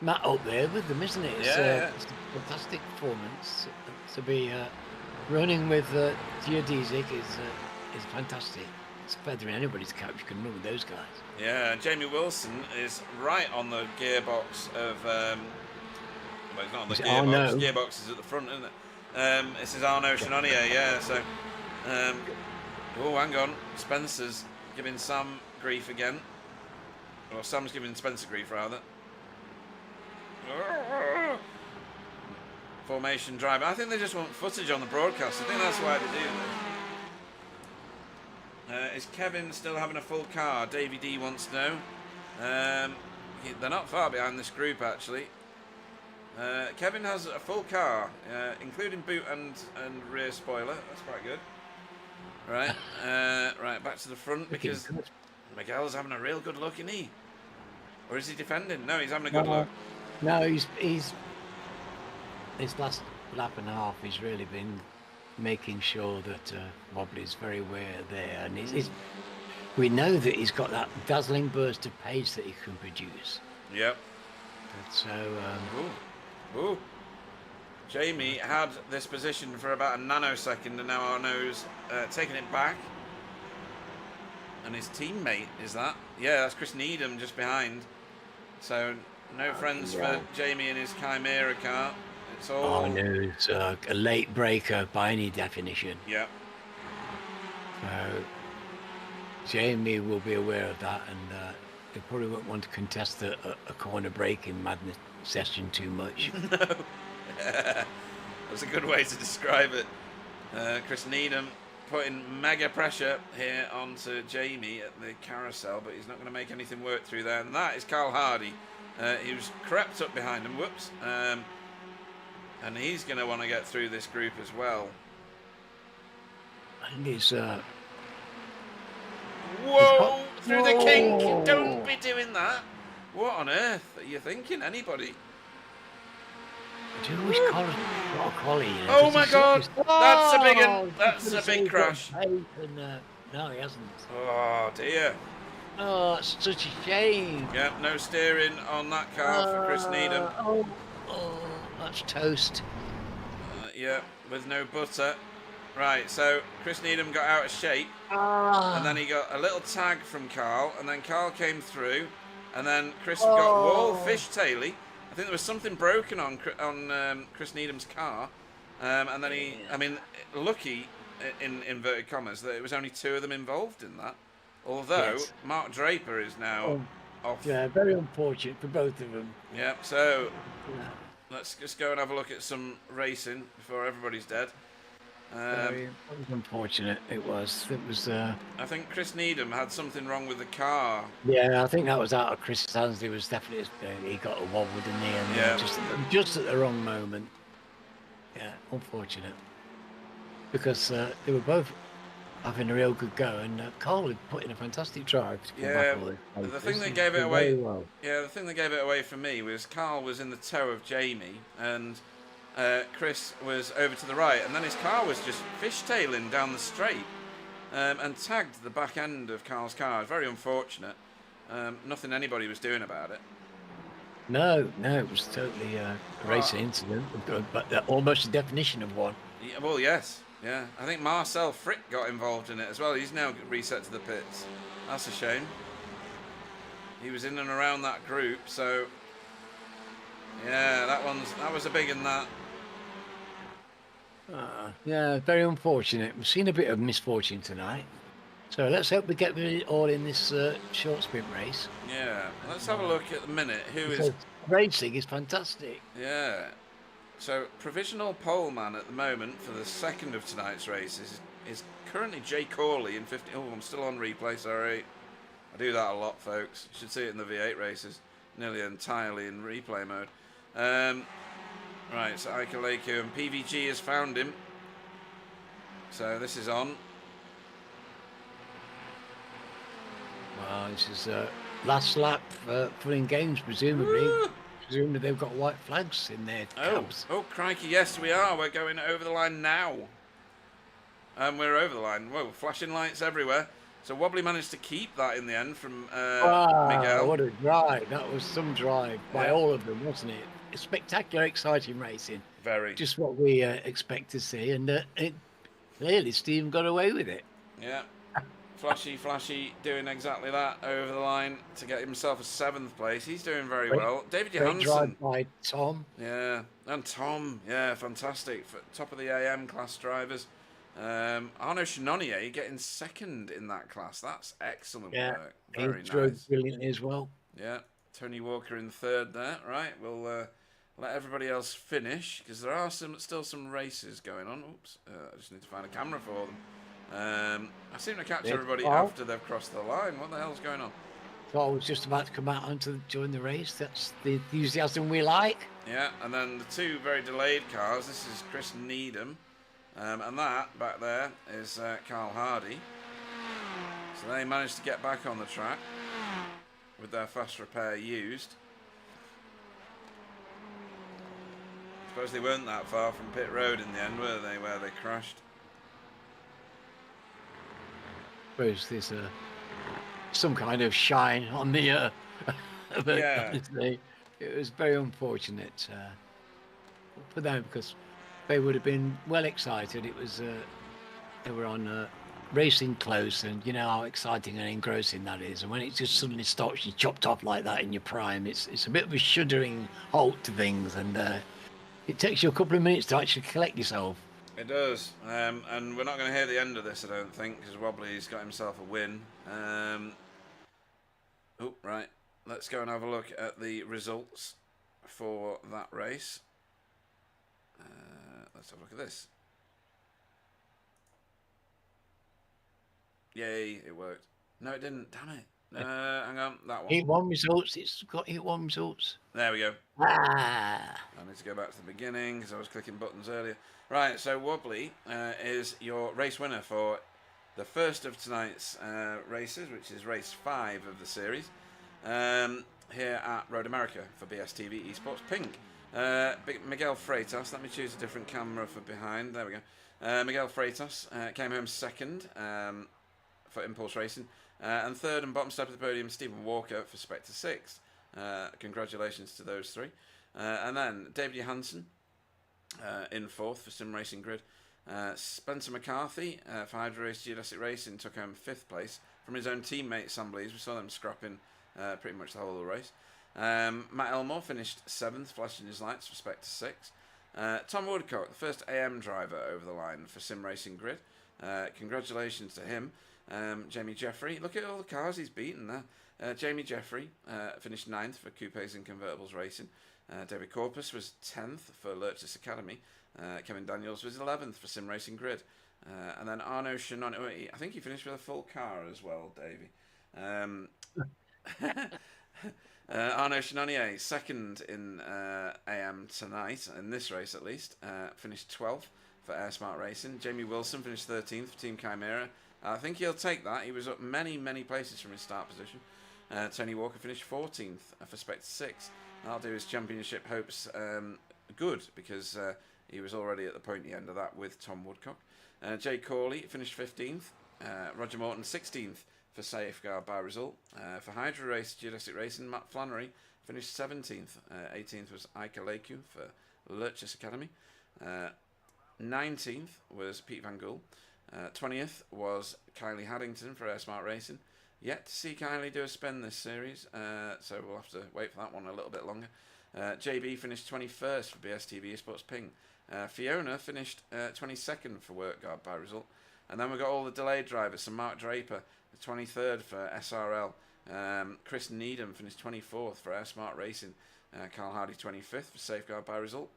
Matt up there with them, isn't it? It's a fantastic performance. To be running with geodesic is fantastic. It's feathering anybody's cap. You can run with those guys. Yeah, Jamie Wilson is right on the gearbox of. Well, it's not on the gearbox. Arnaud. Gearbox is at the front, isn't it? This is Arnaud Chenonnier, yeah. So, oh, hang on. Spencer's giving Sam grief again. Or Sam's giving Spencer grief, rather. Formation drive. I think they just want footage on the broadcast. I think that's why they do this. Is Kevin still having a full car? Davey D wants to know. They're not far behind this group, actually. Kevin has a full car, including boot and rear spoiler. That's quite good. Right, right, back to the front because Miguel's having a real good look, isn't he? Or is he defending? No, he's having a good look. No, he's this last lap and a half. He's really been making sure that Wobbly's very aware there, and we know that he's got that dazzling burst of pace that he can produce. Yep. But so. Ooh. Jamie had this position for about a nanosecond, and now Arnaud's taking it back. And his teammate is that? Yeah, that's Chris Needham just behind. So no friends for Jamie and his Chimera car. It's all. Arnaud's a late breaker by any definition. Yeah. So Jamie will be aware of that, and they probably won't want to contest a corner braking madness session too much. No. That's a good way to describe it. Chris Needham putting mega pressure here onto Jamie at the carousel, but he's not going to make anything work through there. And that is Carl Hardy. He was crept up behind him. Whoops. And he's going to want to get through this group as well. And he's whoa! Through the kink! Don't be doing that! What on earth are you thinking? Anybody? Do you always call it a collie? You know, oh my God! That's a big one. That's a big crash. No, he hasn't. Oh dear. Oh, it's such a shame. Yeah, no steering on that car for Chris Needham. That's toast. Yeah, with no butter. Right, so Chris Needham got out of shape, and then Ah, he got a little tag from Carl, and then Carl came through, and then Chris got wall oh, fishtaily. I think there was something broken on Chris Needham's car, and then I mean, lucky in inverted commas that it was only two of them involved in that. Although yes. Mark Draper is now Oh, off. yeah, very unfortunate for both of them. Yeah, so Yeah, let's just go and have a look at some racing before everybody's dead. very unfortunate. It was. It was. I think Chris Needham had something wrong with the car. Yeah, I think that was out of Chris's hands. He was definitely. He got a wobble, didn't he? And Yeah. just at the wrong moment. Yeah, unfortunate. Because they were both having a real good go, and Carl had put in a fantastic drive to come Yeah, back all this. the thing that He gave it did away. very well. Yeah, the thing that gave it away for me was Carl was in the toe of Jamie, and Chris was over to the right, and then his car was just fishtailing down the straight, and tagged the back end of Carl's car. Very unfortunate. Nothing anybody was doing about it. No, it was totally a racing incident, but almost the definition of one. Yeah, well, yes. Yeah, I think Marcel Frick got involved in it as well. He's now reset to the pits. That's a shame. He was in and around that group, so yeah, that was a big in that. Yeah, very unfortunate. We've seen a bit of misfortune tonight. So let's hope we get it all in this short sprint race. Yeah, let's have a look at the minute. Who is? Because racing is fantastic. Yeah. So provisional pole man at the moment for the second of tonight's races is currently Jay Corley in 50. Oh, I'm still on replay. Sorry, I do that a lot, folks. You should see it in the V8 races, nearly entirely in replay mode. Right, so Ika Leku and PVG has found him. So this is on. Well, this is last lap for fun and games, presumably. Woo! Presumably they've got white flags in their cabs. Oh, crikey, yes, we are. We're going over the line now. We're over the line. Whoa, flashing lights everywhere. So Wobbly managed to keep that in the end from Miguel. What a drive. That was some drive by Yeah. all of them, wasn't it? Spectacular, exciting racing. Very. Just what we expect to see. And clearly Steve got away with it. Yeah. Flashy, doing exactly that over the line to get himself a 7th place. He's doing very well. David Great Johansson. drive by Tom. Yeah, and Tom. Yeah, fantastic. Top of the AM class drivers. Arnaud Chenonnier getting 2nd in that class. That's excellent work. Very He drove nice. brilliantly as well. Yeah, Tony Walker in 3rd there. Right, we'll let everybody else finish because there are still some races going on. Oops, I just need to find a camera for them. I seem to catch everybody after they've crossed the line. What the hell's going on? So I was just about to come out and join the race. That's the enthusiasm we like. Yeah, and then the two very delayed cars. This is Chris Needham, and that back there is Carl Hardy. So they managed to get back on the track with their fast repair used. I suppose they weren't that far from pit road in the end, were they, where they crashed? Suppose there's some kind of shine on the but Yeah. honestly, it was very unfortunate for them because they would have been well excited. It was they were on racing close, and you know how exciting and engrossing that is. And when it just suddenly stops, you chopped off like that in your prime. It's a bit of a shuddering halt to things, and it takes you a couple of minutes to actually collect yourself. It does, and we're not going to hear the end of this, I don't think, because Wobbly's got himself a win. Oh, right. Let's go and have a look at the results for that race. Let's have a look at this. Yay, it worked. No, it didn't. Damn it. Hang on, that one. Heat 1 results. It's got Heat 1 results. There we go. Ah. I need to go back to the beginning because I was clicking buttons earlier. Right, so Wobbly is your race winner for the first of tonight's races, which is race 5 of the series, here at Road America for BSTV Esports Pink. Miguel Freitas, let me choose a different camera for behind. There we go. Miguel Freitas came home 2nd for Impulse Racing. And third and bottom step of the podium, Stephen Walker for Spectre 6. Congratulations to those three. And then David Johansson in fourth for Sim Racing Grid. Spencer McCarthy for Hydro Race Geodesic Racing took home fifth place from his own teammate Sam Blees. We saw them scrapping pretty much the whole of the race. Matt Elmore finished seventh, flashing his lights for Spectre 6. Tom Woodcock, the first AM driver over the line for Sim Racing Grid. Congratulations to him. Jamie Jeffrey, look at all the cars he's beaten there. Jamie Jeffrey finished ninth for Coupes and Convertibles Racing. David Corpus was 10th for Lurchis Academy. Kevin Daniels was 11th for Sim Racing Grid. And then Arno Shanoni, I think he finished with a full car as well, Davey. Arno Shanonier, second in AM tonight, in this race at least, finished 12th for Air Smart Racing. Jamie Wilson finished 13th for Team Chimera. I think he'll take that. He was up many, many places from his start position. Tony Walker finished 14th for Spectre 6. That'll do his championship hopes good, because he was already at the pointy end of that with Tom Woodcock. Jay Corley finished 15th. Roger Morton 16th for Safeguard by result. For Hydro Race Geodesic Racing, Matt Flannery finished 17th. 18th was Ike Aleku for Lurchis Academy. 19th was Pete Van Gool. 20th was Kylie Haddington for Air Smart Racing. Yet to see Kylie do a spin this series, so we'll have to wait for that one a little bit longer. JB finished 21st for BSTV Esports Ping. Fiona finished 22nd for Work Guard by result. And then we've got all the delayed drivers. So Mark Draper, 23rd for SRL. Chris Needham finished 24th for Air Smart Racing. Carl Hardy 25th for Safeguard by result.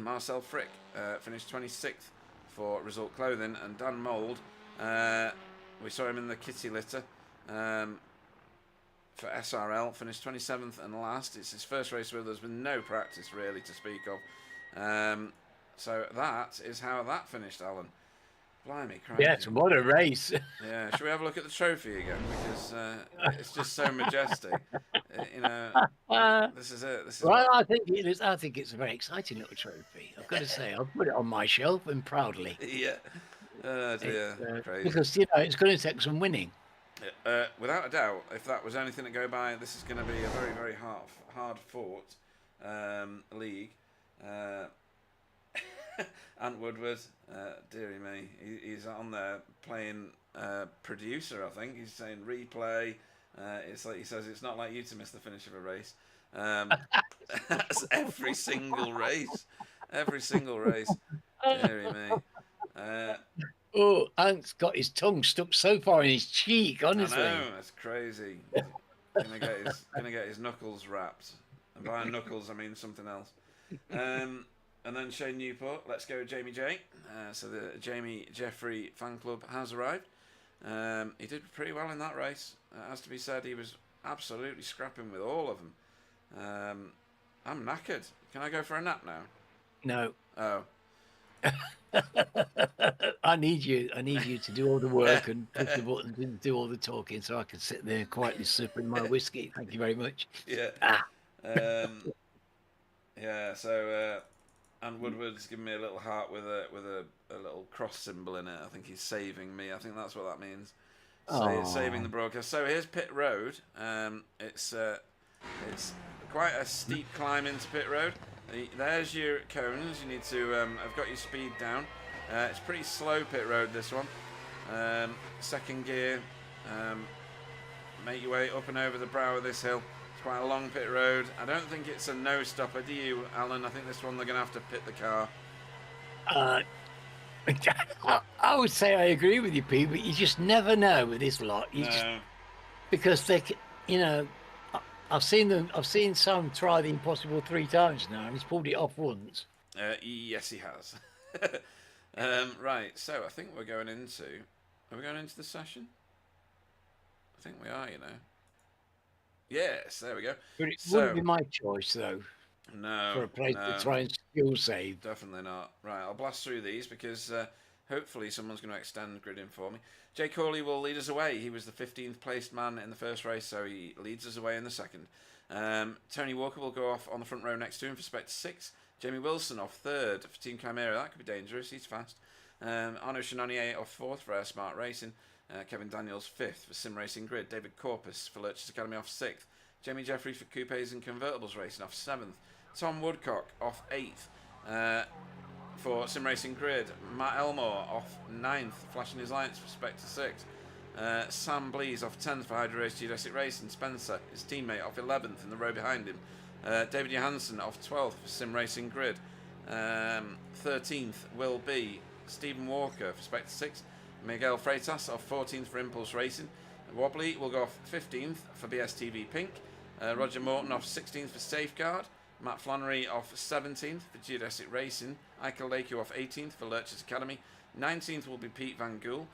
Marcel Frick finished 26th for Result Clothing. And Dan Mould, we saw him in the kitty litter for SRL, finished 27th and last. It's his first race with us with no practice really to speak of. So that is how that finished, Alan. Blimey, crikey. Yes, what a race. Yeah, should we have a look at the trophy again? Because it's just so majestic. This is it. This is well, I think it's a very exciting little trophy. I've got to say, I'll put it on my shelf and proudly. Yeah. Oh dear, crazy. Because it's going to take some winning. Without a doubt, if that was anything to go by, this is going to be a very, very hard fought league. Ant Woodward, dearie me, he's on there playing producer, I think. He's saying replay. It's like he says, it's not like you to miss the finish of a race. That's every single race. Every single race. Dearie me. Ant's got his tongue stuck so far in his cheek, honestly. I know, that's crazy. Gonna get his knuckles wrapped. And by knuckles, I mean something else. And then Shane Newport, let's go Jamie J. So the Jamie Jeffrey fan club has arrived. He did pretty well in that race. Has to be said, he was absolutely scrapping with all of them. I'm knackered. Can I go for a nap now? No. Oh. I need you to do all the work and push the buttons and do all the talking so I can sit there quietly sipping my whiskey. Thank you very much. Yeah. Yeah, so and Woodward's giving me a little heart with a little cross symbol in it. I think he's saving me. I think that's what that means. Saving the broadcast. So here's Pit Road. It's quite a steep climb into Pit Road. There's your cones. You need to have got your speed down. It's pretty slow Pit Road, this one. Second gear. Make your way up and over the brow of this hill. It's quite a long pit road. I don't think it's a no-stopper, do you, Alan? I think this one they're going to have to pit the car. I would say I agree with you, Pete, but you just never know with this lot. Because they, I've seen Sam try the impossible 3 times now, and he's pulled it off once. Yes, he has. Right, so I think we're going into... Are we going into the session? I think we are, Yes, there we go. But it wouldn't be my choice, though. No. For a place to try and skill save. Definitely not. Right, I'll blast through these because hopefully someone's going to extend gridding for me. Jay Corley will lead us away. He was the 15th placed man in the first race, so he leads us away in the second. Tony Walker will go off on the front row next to him for Spectre 6. Jamie Wilson off third for Team Chimera. That could be dangerous. He's fast. Arno Chenonier off fourth for Air Smart Racing. Kevin Daniels 5th for Sim Racing Grid. David Corpus for Lurch's Academy off 6th. Jamie Jeffrey for Coupes and Convertibles Racing off 7th. Tom Woodcock off 8th for Sim Racing Grid. Matt Elmore off 9th, flashing his lights for Spectre 6th. Sam Blees off 10th for Hydro Race Geodesic Racing. Spencer, his teammate, off 11th in the row behind him. David Johansson off 12th for Sim Racing Grid. 13th will be Stephen Walker for Spectre 6. Miguel Freitas off 14th for Impulse Racing. Wobbly will go off 15th for BSTV Pink. Roger Morton off 16th for Safeguard. Matt Flannery off 17th for Geodesic Racing. Eichel Lakey off 18th for Lurch's Academy. 19th will be Pete Van Gool.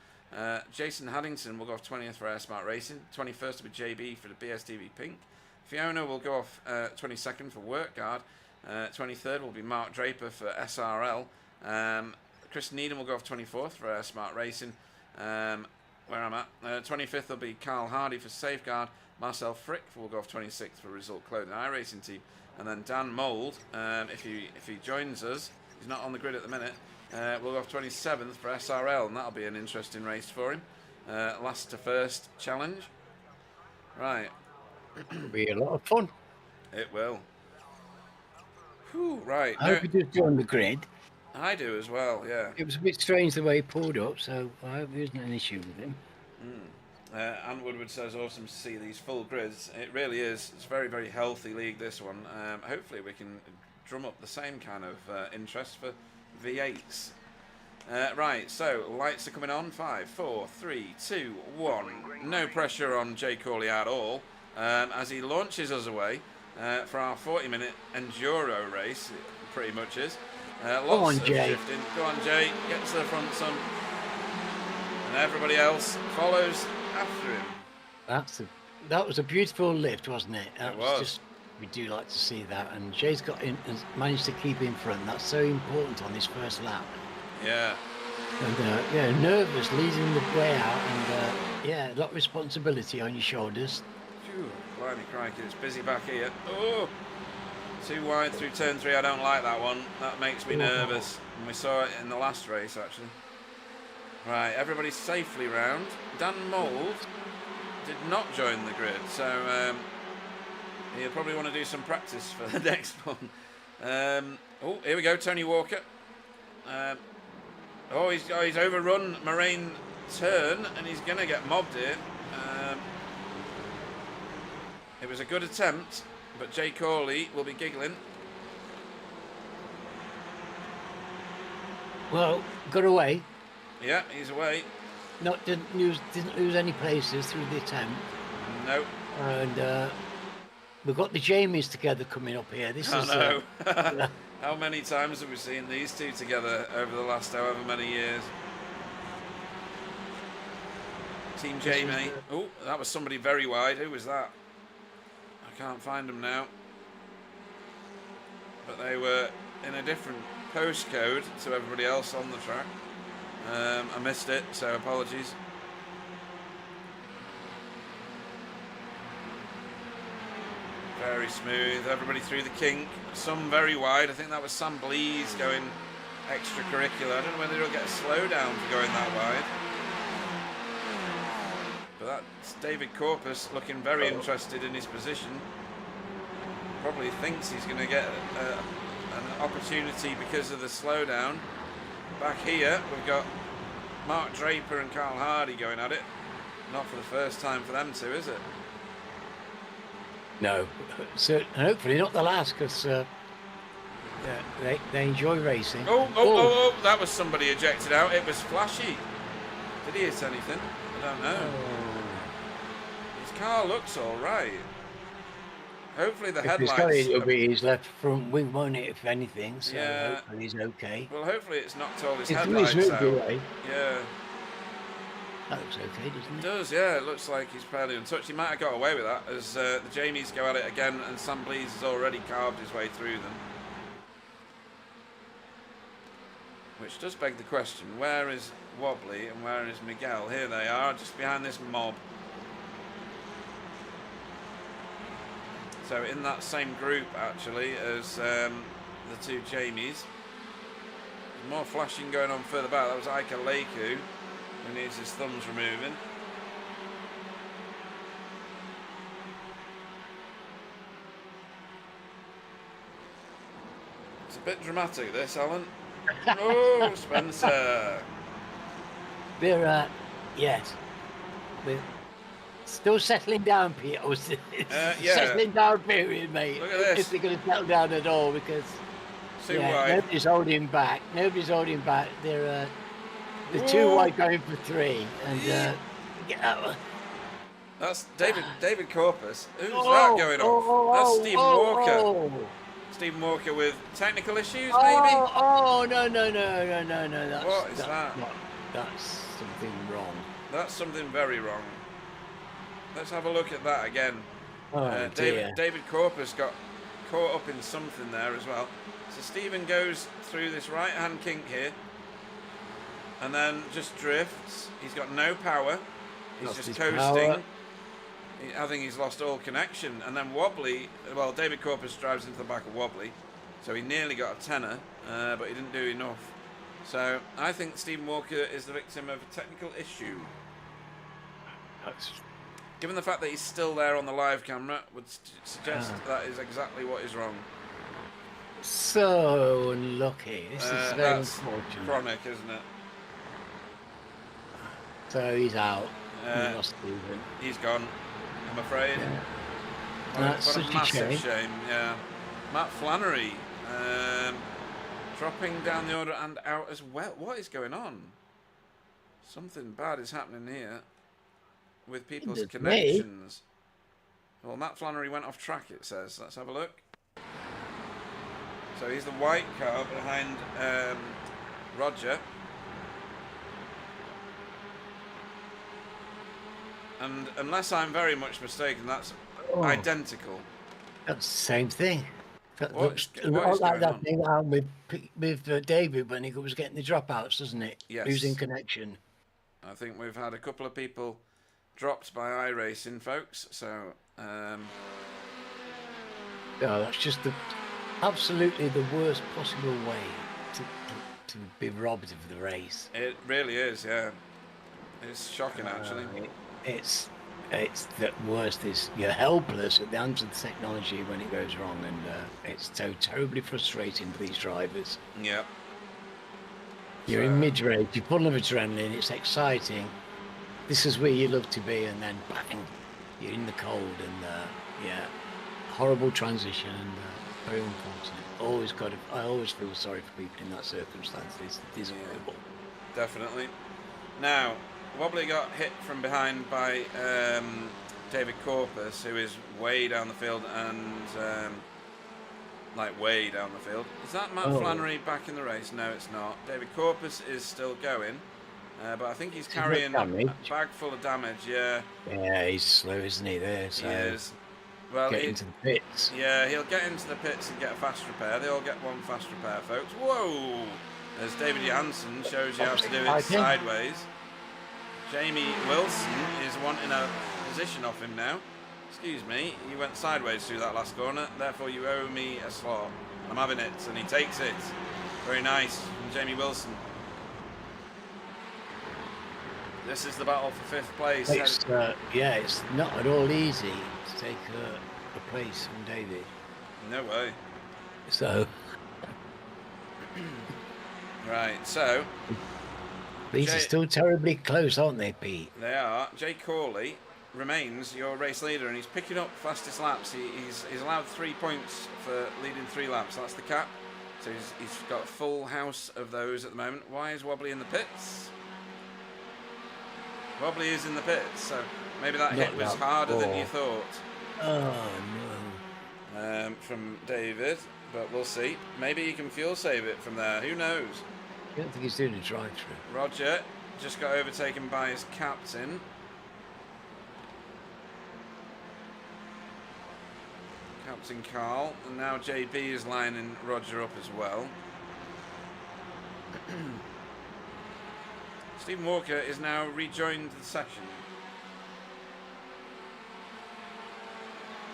Jason Haddington will go off 20th for Air Smart Racing. 21st will be JB for the BSTV Pink. Fiona will go off 22nd for Workguard. 23rd will be Mark Draper for SRL. Chris Needham will go off 24th for Air Smart Racing. Where I'm at. 25th will be Carl Hardy for Safeguard. Marcel Frick will go off 26th for Result Clothing iRacing Team. And then Dan Mould, if he joins us, he's not on the grid at the minute, will go off 27th for SRL, and that'll be an interesting race for him. Last to first challenge. Right. It'll be a lot of fun. It will. Whew, right. I hope he does join the grid. I do as well, yeah. It was a bit strange the way he pulled up, so I hope there isn't an issue with him. Ant Woodward says, awesome to see these full grids. It really is. It's a very, very healthy league, this one. Hopefully we can drum up the same kind of interest for V8s. Right, so lights are coming on. 5, 4, 3, 2, 1. No pressure on Jay Corley at all as he launches us away for our 40-minute enduro race. It pretty much is. Lots of shifting. Go on, Jay. Get to the front, son. And everybody else follows after him. That was a beautiful lift, wasn't it? It was. Just, we do like to see that, and Jay's got in and managed to keep in front. That's so important on his first lap. Yeah. And nervous leading the way out, and a lot of responsibility on your shoulders. Phew, blimey crikey, it's busy back here. Oh, too wide through turn 3. I don't like that one. That makes me nervous. And we saw it in the last race, actually. Right, everybody's safely round. Dan Mould did not join the grid, so he'll probably want to do some practice for the next one. Oh, here we go, Tony Walker. He's overrun Moraine Turn, and he's going to get mobbed here. It was a good attempt, but Jay Corley will be giggling. Well, got away. Yeah, he's away. Didn't lose any places through the attempt. No. And we've got the Jamies together coming up here. How many times have we seen these two together over the last however many years? Team Jamie. Oh, that was somebody very wide. Who was that? I can't find them now. But they were in a different postcode to everybody else on the track. I missed it, so apologies. Very smooth, everybody through the kink. Some very wide. I think that was Sam Blees going extracurricular. I don't know whether he'll get a slowdown for going that wide. But that's David Corpus looking very interested in his position. Probably thinks he's going to get an opportunity because of the slowdown. Back here, we've got Mark Draper and Carl Hardy going at it. Not for the first time for them two, is it? No, so hopefully not the last, because they enjoy racing. Oh, that was somebody ejected out. It was Flashy. Did he hit anything? I don't know. His car looks all right. Hopefully the headlights... It'll be his left front wing, won't it, if anything, so hopefully he's okay. Well, hopefully it's knocked all his headlights out. Away. Yeah. That looks okay, doesn't it? It does, yeah. It looks like he's fairly untouched. He might have got away with that as the Jamies go at it again, and Sam Blees has already carved his way through them. Which does beg the question, where is Wobbly and where is Miguel? Here they are, just behind this mob. So in that same group, actually, as the two Jamies. There's more flashing going on further back. That was Ika Leiku. Who needs his thumbs removing? It's a bit dramatic, this, Alan. Oh, Spencer. They're, yes. We're still settling down, Peter. Yeah. Settling down period, mate. Look at this. If they're going to settle down at all, because Too wide. nobody's holding back. Nobody's holding back. They're too wide going for 3. And that's David Corpus. Who's that going off? That's Stephen Walker. Stephen Walker with technical issues, maybe? No. What is that? That's something wrong. That's something very wrong. Let's have a look at that again. David Corpus got caught up in something there as well. So Stephen goes through this right-hand kink here, and then just drifts. He's got no power. He's just coasting. I think he's lost all connection. And then Wobbly, well, David Corpus drives into the back of Wobbly, so he nearly got a tenner, but he didn't do enough. So I think Stephen Walker is the victim of a technical issue. Given the fact that he's still there on the live camera, would suggest that is exactly what is wrong. So unlucky. This is very that's unfortunate. chronic, isn't it? So he's out. We lost Stephen. He's gone, I'm afraid. Yeah. What That's a such massive a shame. yeah. Matt Flannery dropping down the order and out as well. What is going on? Something bad is happening here with people's connections. Well, Matt Flannery went off track, it says. Let's have a look. So he's the white car behind Roger. And unless I'm very much mistaken, that's identical. That's the same thing. That What looks is a lot like going that on? thing that happened with David when he was getting the dropouts, doesn't it? Yes. Losing connection. I think we've had a couple of people dropped by iRacing, folks. So, That's just absolutely the worst possible way to be robbed of the race. it really is, yeah. It's shocking, actually. It's the worst. Is you're helpless at the hands of the technology when it goes wrong, and it's so terribly frustrating for these drivers. Yeah. You're in mid-race, you're full of adrenaline, it's exciting. This is where you love to be, and then bang, you're in the cold, and horrible transition, and very unfortunate. I always feel sorry for people in that circumstance. It is horrible. Definitely. Now, Wobbly got hit from behind by David Corpus, who is way down the field and way down the field. Is that Matt Flannery back in the race? No, it's not. David Corpus is still going, but I think he's carrying a bag full of damage. Yeah. Yeah, he's slow, isn't he? There, so he is. Well, get into the pits. Yeah, he'll get into the pits and get a fast repair. They all get one fast repair, folks. Whoa! As David Janssen shows you how to do it sideways. Jamie Wilson is wanting a position off him now. Excuse me, you went sideways through that last corner, therefore you owe me a slot. I'm having it, and he takes it. Very nice from Jamie Wilson. This is the battle for 5th place. It's not at all easy to take a place from David. No way. So. Right, so. These are still terribly close, aren't they, Pete? They are. Jay Corley remains your race leader, and he's picking up fastest laps. He's allowed 3 points for leading 3 laps. That's the cap. So he's got a full house of those at the moment. Why is Wobbly in the pits? Wobbly is in the pits, so maybe that hit was harder than you thought. Oh, no. From David, but we'll see. Maybe he can fuel save it from there. Who knows? I don't think he's doing a drive-through. Roger just got overtaken by his captain. Captain Carl. And now JB is lining Roger up as well. Stephen Walker is now rejoined the section.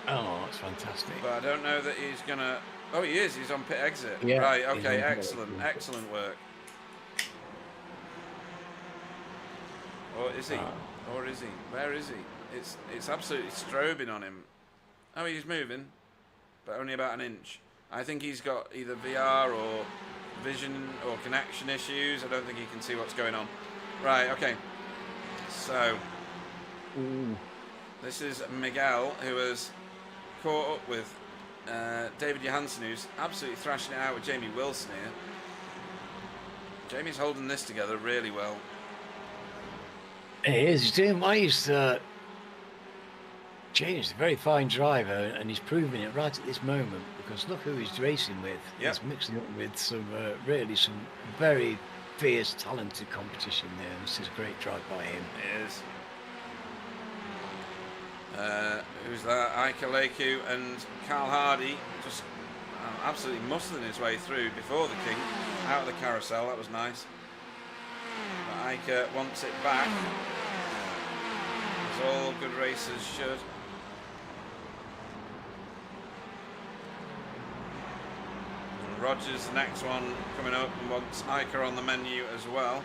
Oh, that's fantastic. But I don't know that he's going to... Oh, he is. He's on pit exit. Yeah, right, okay, excellent. Excellent work. Or is he? Or is he? Where is he? It's absolutely strobing on him. Oh, he's moving, but only about an inch. I think he's got either VR or vision or connection issues. I don't think he can see what's going on. Right, okay. So, this is Miguel, who has caught up with David Johansen, who's absolutely thrashing it out with Jamie Wilson here. Jamie's holding this together really well. He is. He's doing well. James is a very fine driver, and he's proving it right at this moment, because look who he's racing with. Yep. He's mixing up with some very fierce, talented competition there. This is a great drive by him. It is. Who's that? Ike Aleku and Carl Hardy just absolutely muscling his way through before the King out of the carousel. That was nice. But Ike wants it back, as all good racers should. And Rogers, the next one coming up, and wants Ike on the menu as well.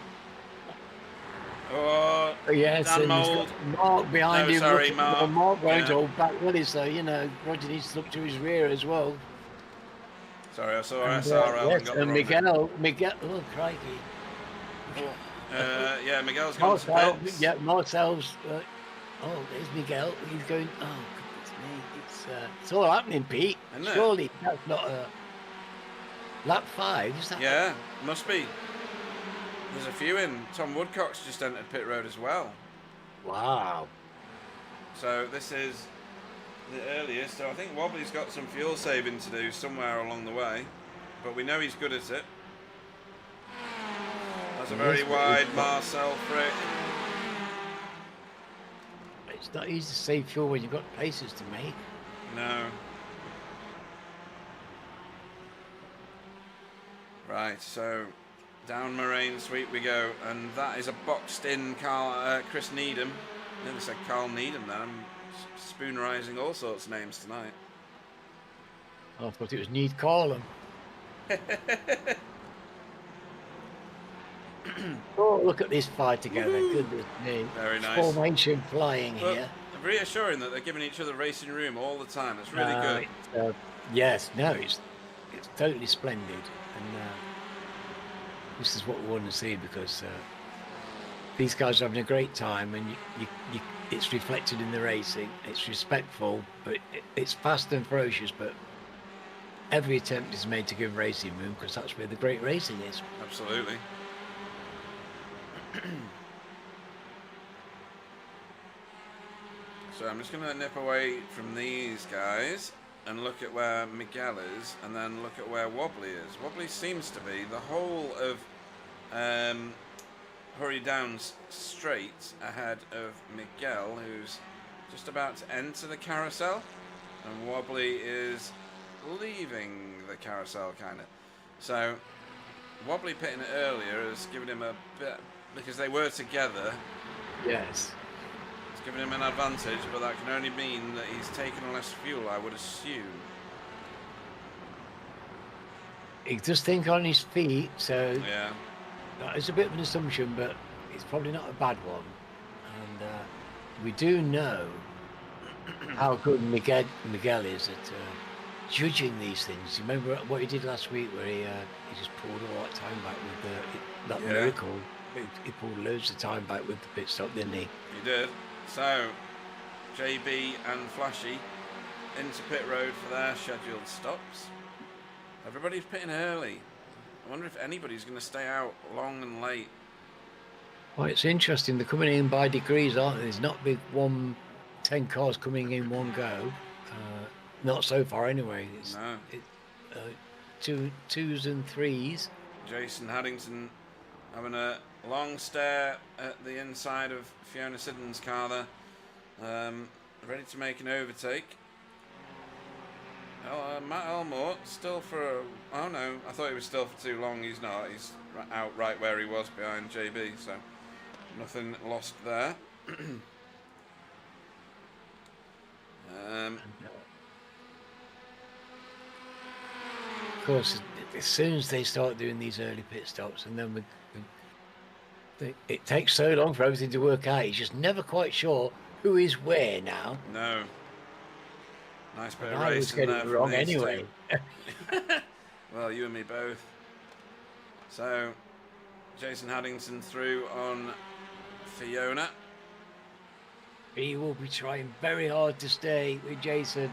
Oh, yes, Dan and Mould. Mark behind him. Sorry, Mark. Mark going to hold back Willie, so Roger needs to look to his rear as well. Sorry, I saw SRL and got the wrong Miguel, oh crikey. yeah, Miguel's gone to pits. Yeah, Marcel's. There's Miguel. He's going. Oh, goodness me! It's all happening, Pete. Isn't it? Surely that's not a lap 5, is that? Yeah, must be. There's a few in. Tom Woodcock's just entered pit road as well. Wow. So this is the earliest. So I think Wobbly's got some fuel saving to do somewhere along the way, but we know he's good at it. That's a very wide Marcel Frick. It's not easy to save fuel when you've got places to make. No. Right, so down Moraine Sweep we go, and that is a boxed-in Chris Needham. I nearly said Carl Needham then. I'm spoonerising all sorts of names tonight. I thought it was Need Carlin. Oh, look at this fight together. Goodness me. Very nice. Formation flying here. Reassuring that they're giving each other racing room all the time. It's really good. Yes, no, it's totally splendid. And this is what we want to see, because these guys are having a great time, and it's reflected in the racing. It's respectful, but it's fast and ferocious, but every attempt is made to give racing room, because that's where the great racing is. Absolutely. So I'm just going to nip away from these guys and look at where Miguel is, and then look at where Wobbly is. Wobbly seems to be the whole of Hurry Downs straight ahead of Miguel, who's just about to enter the carousel, and Wobbly is leaving the carousel, kind of. So Wobbly pitting it earlier has given him a bit, because they were together. Yes. It's given him an advantage, but that can only mean that he's taken less fuel, I would assume. He does think on his feet, so Yeah. that is a bit of an assumption, but it's probably not a bad one. And we do know how good Miguel is at judging these things. You remember what he did last week, where he just pulled all that time back with that miracle. He pulled loads of time back with the pit stop, didn't he? He did. So, JB and Flashy into pit road for their scheduled stops. Everybody's pitting early. I wonder if anybody's going to stay out long and late. Well, it's interesting. They're coming in by degrees, aren't they? There's not big 10 cars coming in one go. Not so far, anyway. It's, No. Twos and threes. Jason Haddington having a long stare at the inside of Fiona Siddon's car there. Ready to make an overtake. Matt Elmore still for oh no, I thought he was still for too long. He's not. He's out right where he was behind JB, so nothing lost there. Of course, as soon as they start doing these early pit stops, and then It takes so long for everything to work out. He's just never quite sure who is where now. No. Nice bit of I was racing getting there it from wrong these anyway. two. Well, you and me both. So, Jason Haddington through on Fiona. He will be trying very hard to stay with Jason.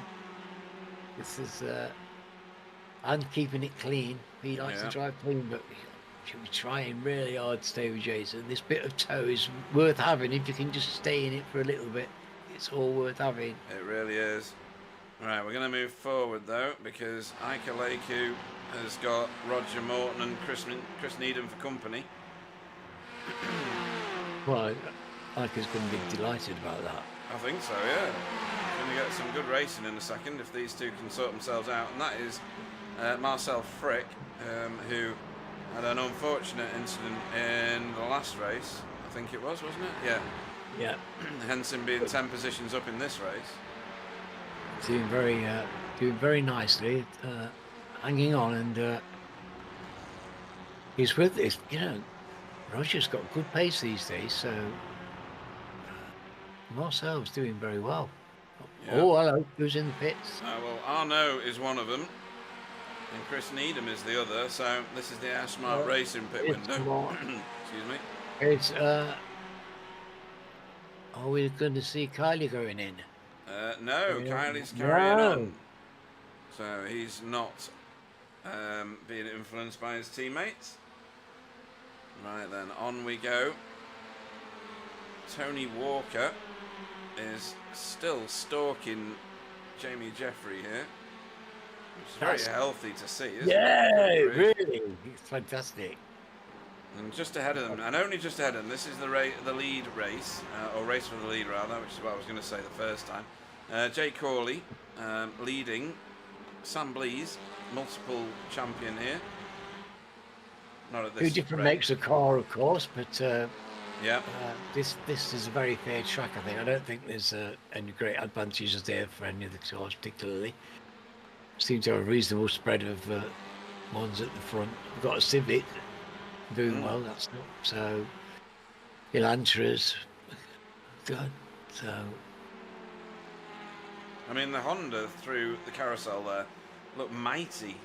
This is and keeping it clean. He likes to drive clean, but should be trying really hard to stay with Jason. This bit of toe is worth having if you can just stay in it for a little bit. It's all worth having. It really is. Right, we're going to move forward though, because Ika Leku has got Roger Morton and Chris Needham for company. Well, Ika's going to be delighted about that. I think so, yeah. Going to get some good racing in a second if these two can sort themselves out, and that is Marcel Frick, who had an unfortunate incident in the last race. I think it was, wasn't it? Yeah. Yeah. Hence him being 10 positions up in this race. Doing very nicely, hanging on, and he's with this. You know, Roger's got good pace these days, so Marcel's doing very well. Yeah. Oh, hello, who's in the pits? Well, Arnaud is one of them, and Chris Needham is the other. So this is the Air Smart Racing pit window. Excuse me. It's are we going to see Kylie going in? No, Kylie's carrying on. So he's not being influenced by his teammates. Right then, on we go. Tony Walker is still stalking Jamie Jeffrey here. Which is very healthy to see, isn't it? Really. It's fantastic. And just ahead of them, and only just ahead of them, this is the lead race, or race for the lead rather, which is what I was going to say the first time. Jay Corley leading. Sam Blease, multiple champion here. Not at this Two different makes of car, of course, but yeah. This is a very fair track, I think. I don't think there's any great advantages there for any of the cars, particularly. Seem to have a reasonable spread of ones at the front. We've got a Civic doing well, that's not. So, Elantra's good. So, I mean, the Honda through the carousel there looked mighty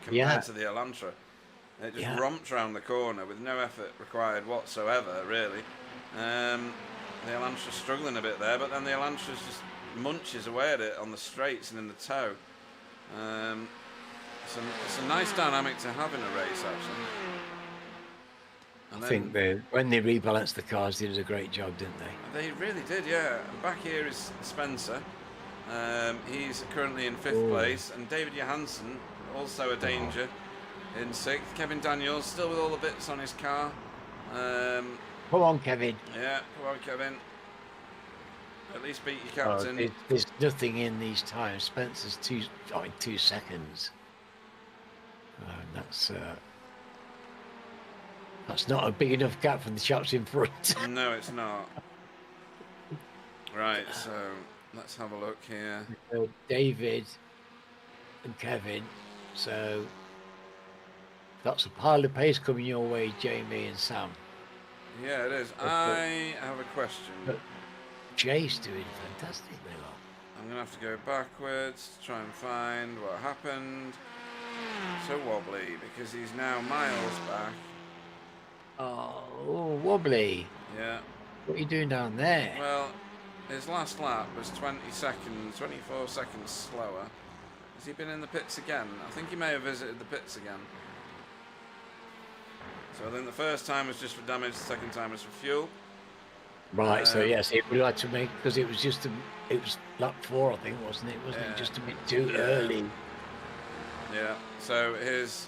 compared to the Elantra. It just romped around the corner with no effort required whatsoever, really. The Elantra's struggling a bit there, but then the Elantra's just munches away at it on the straights and in the toe. It's a nice dynamic to have in a race, actually. And I think when they rebalanced the cars, they did a great job, didn't they? They really did, yeah. And back here is Spencer. He's currently in 5th place, and David Johansson, also a danger, in 6th. Kevin Daniels still with all the bits on his car. Come on, Kevin. Yeah, come on, Kevin. At least beat your captain. There's nothing in these times. Spencer's 2 seconds. That's not a big enough gap from the chaps in front. No, it's not. Right, so let's have a look here. David and Kevin. So that's a pile of pace coming your way, Jamie and Sam. Yeah, it is. I have a question. Jay's doing fantastically well. I'm going to have to go backwards to try and find what happened. So wobbly, because he's now miles back. Oh, wobbly. Yeah. What are you doing down there? Well, his last lap was 24 seconds slower. Has he been in the pits again? I think he may have visited the pits again. So I think the first time was just for damage, the second time was for fuel. Right, so yes, he would like to make, because it was lap 4, I think, wasn't it? Wasn't it just a bit too early? Yeah, so his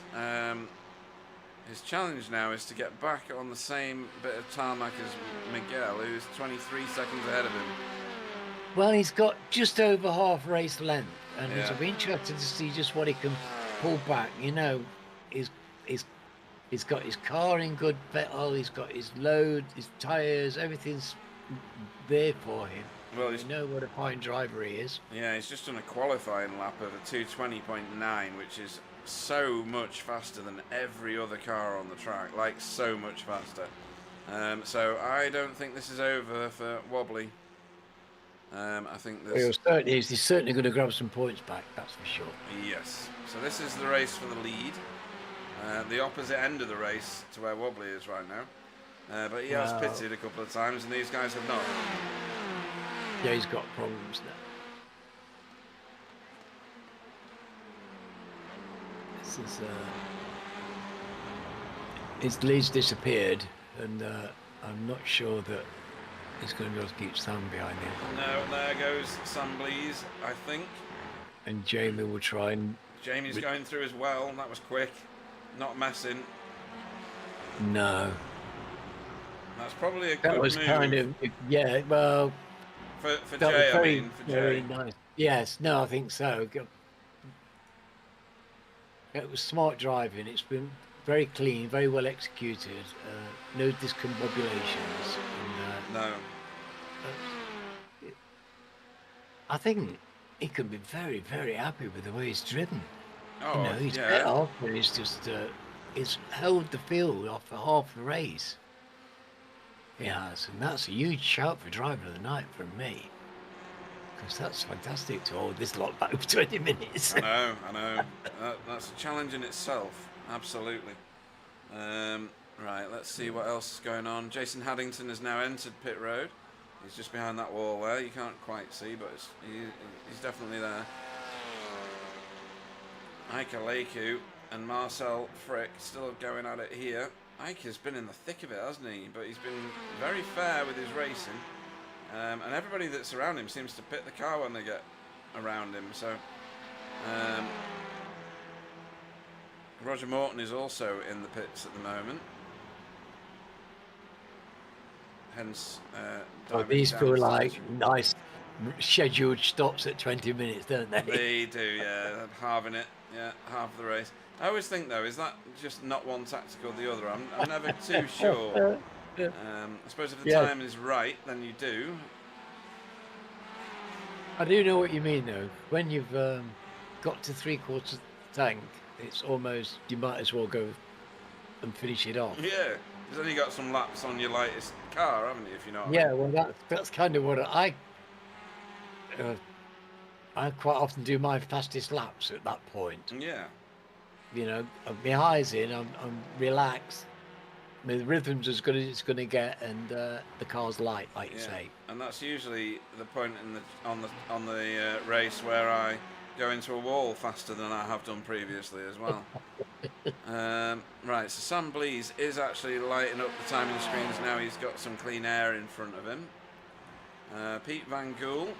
challenge now is to get back on the same bit of tarmac as Miguel, who's 23 seconds ahead of him. Well, he's got just over half race length, and it'll be interesting to see just what he can pull back. You know, he's got his car in good fettle, he's got his load, his tyres, everything's there for him. Well, you know what a fine driver he is. Yeah, he's just done a qualifying lap of a 2:20.9, which is so much faster than every other car on the track, like so much faster. So I don't think this is over for Wobbly. I think He's certainly going to grab some points back, that's for sure. Yes. So this is the race for the lead. The opposite end of the race to where Wobbly is right now. But he has pitted a couple of times, and these guys have not. Yeah, he's got problems now. This is his lead's disappeared, and I'm not sure that he's going to be able to keep Sam behind him. No, there goes Sam Blease, I think. And Jamie will try and... Jamie's going through as well. That was quick. Not messing. No. That's probably a good move. That was kind of... Yeah, well... For Jay, I mean. For very Jay. Nice. Yes, no, I think so. It was smart driving. It's been very clean, very well executed. No discombobulations. And, no. I think he can be very, very happy with the way he's driven. Oh, he's yeah. bet off, but he's just he's held the field off for half the race. He has, and that's a huge shout for driver of the night from me. Because that's fantastic to hold this lot back for 20 minutes. I know. That's a challenge in itself. Absolutely. Right, let's see what else is going on. Jason Haddington has now entered pit road. He's just behind that wall there. You can't quite see, but he's definitely there. Ike Aleku and Marcel Frick still going at it here. Ike has been in the thick of it, hasn't he? But he's been very fair with his racing. And everybody that's around him seems to pit the car when they get around him. So Roger Morton is also in the pits at the moment. Hence, these feel like nice scheduled stops at 20 minutes, don't they? They do, yeah. Halving it, yeah, half the race. I always think, though, is that just not one tactic or the other? I'm never too sure. I suppose if the time is right, then you do. I do know what you mean, though. When you've got to 3/4 tank, it's almost, you might as well go and finish it off. Yeah, you've only got some laps on your lightest car, haven't you, if you know what I mean? Well, that's kind of what I quite often do my fastest laps at that point. Yeah. My eyes in, I'm relaxed. The rhythm's as good as it's going to get, and the car's light, like you say. And that's usually the point on the race where I go into a wall faster than I have done previously as well. Right, so Sam Blease is actually lighting up the timing screens now. He's got some clean air in front of him. Pete Van Gool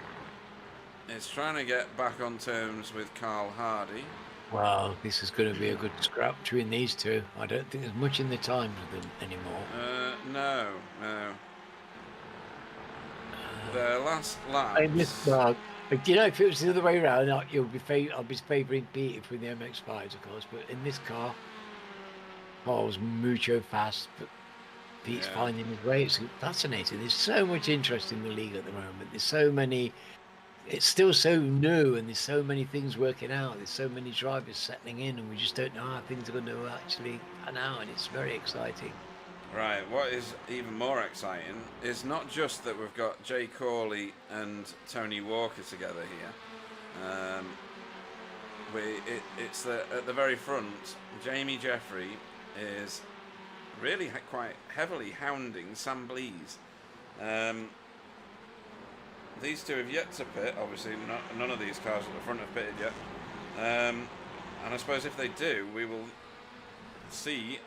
is trying to get back on terms with Carl Hardy. Wow, this is going to be a good scrap between these two. I don't think there's much in the times with them anymore. No. Their last lap. If it was the other way around, I'd be favouring Pete with the MX-5s, of course. But in this car, Paul's mucho fast, but Pete's finding his way. It's fascinating. There's so much interest in the league at the moment. There's so many. It's still so new, and there's so many things working out. There's so many drivers settling in, and we just don't know how things are going to actually pan out, and it's very exciting. Right, what is even more exciting is not just that we've got Jay Corley and Tony Walker together here. It's that at the very front, Jamie Jeffrey is really quite heavily hounding Sam Blease. These two have yet to pit. Obviously, none of these cars at the front have pitted yet. And I suppose if they do, we will see.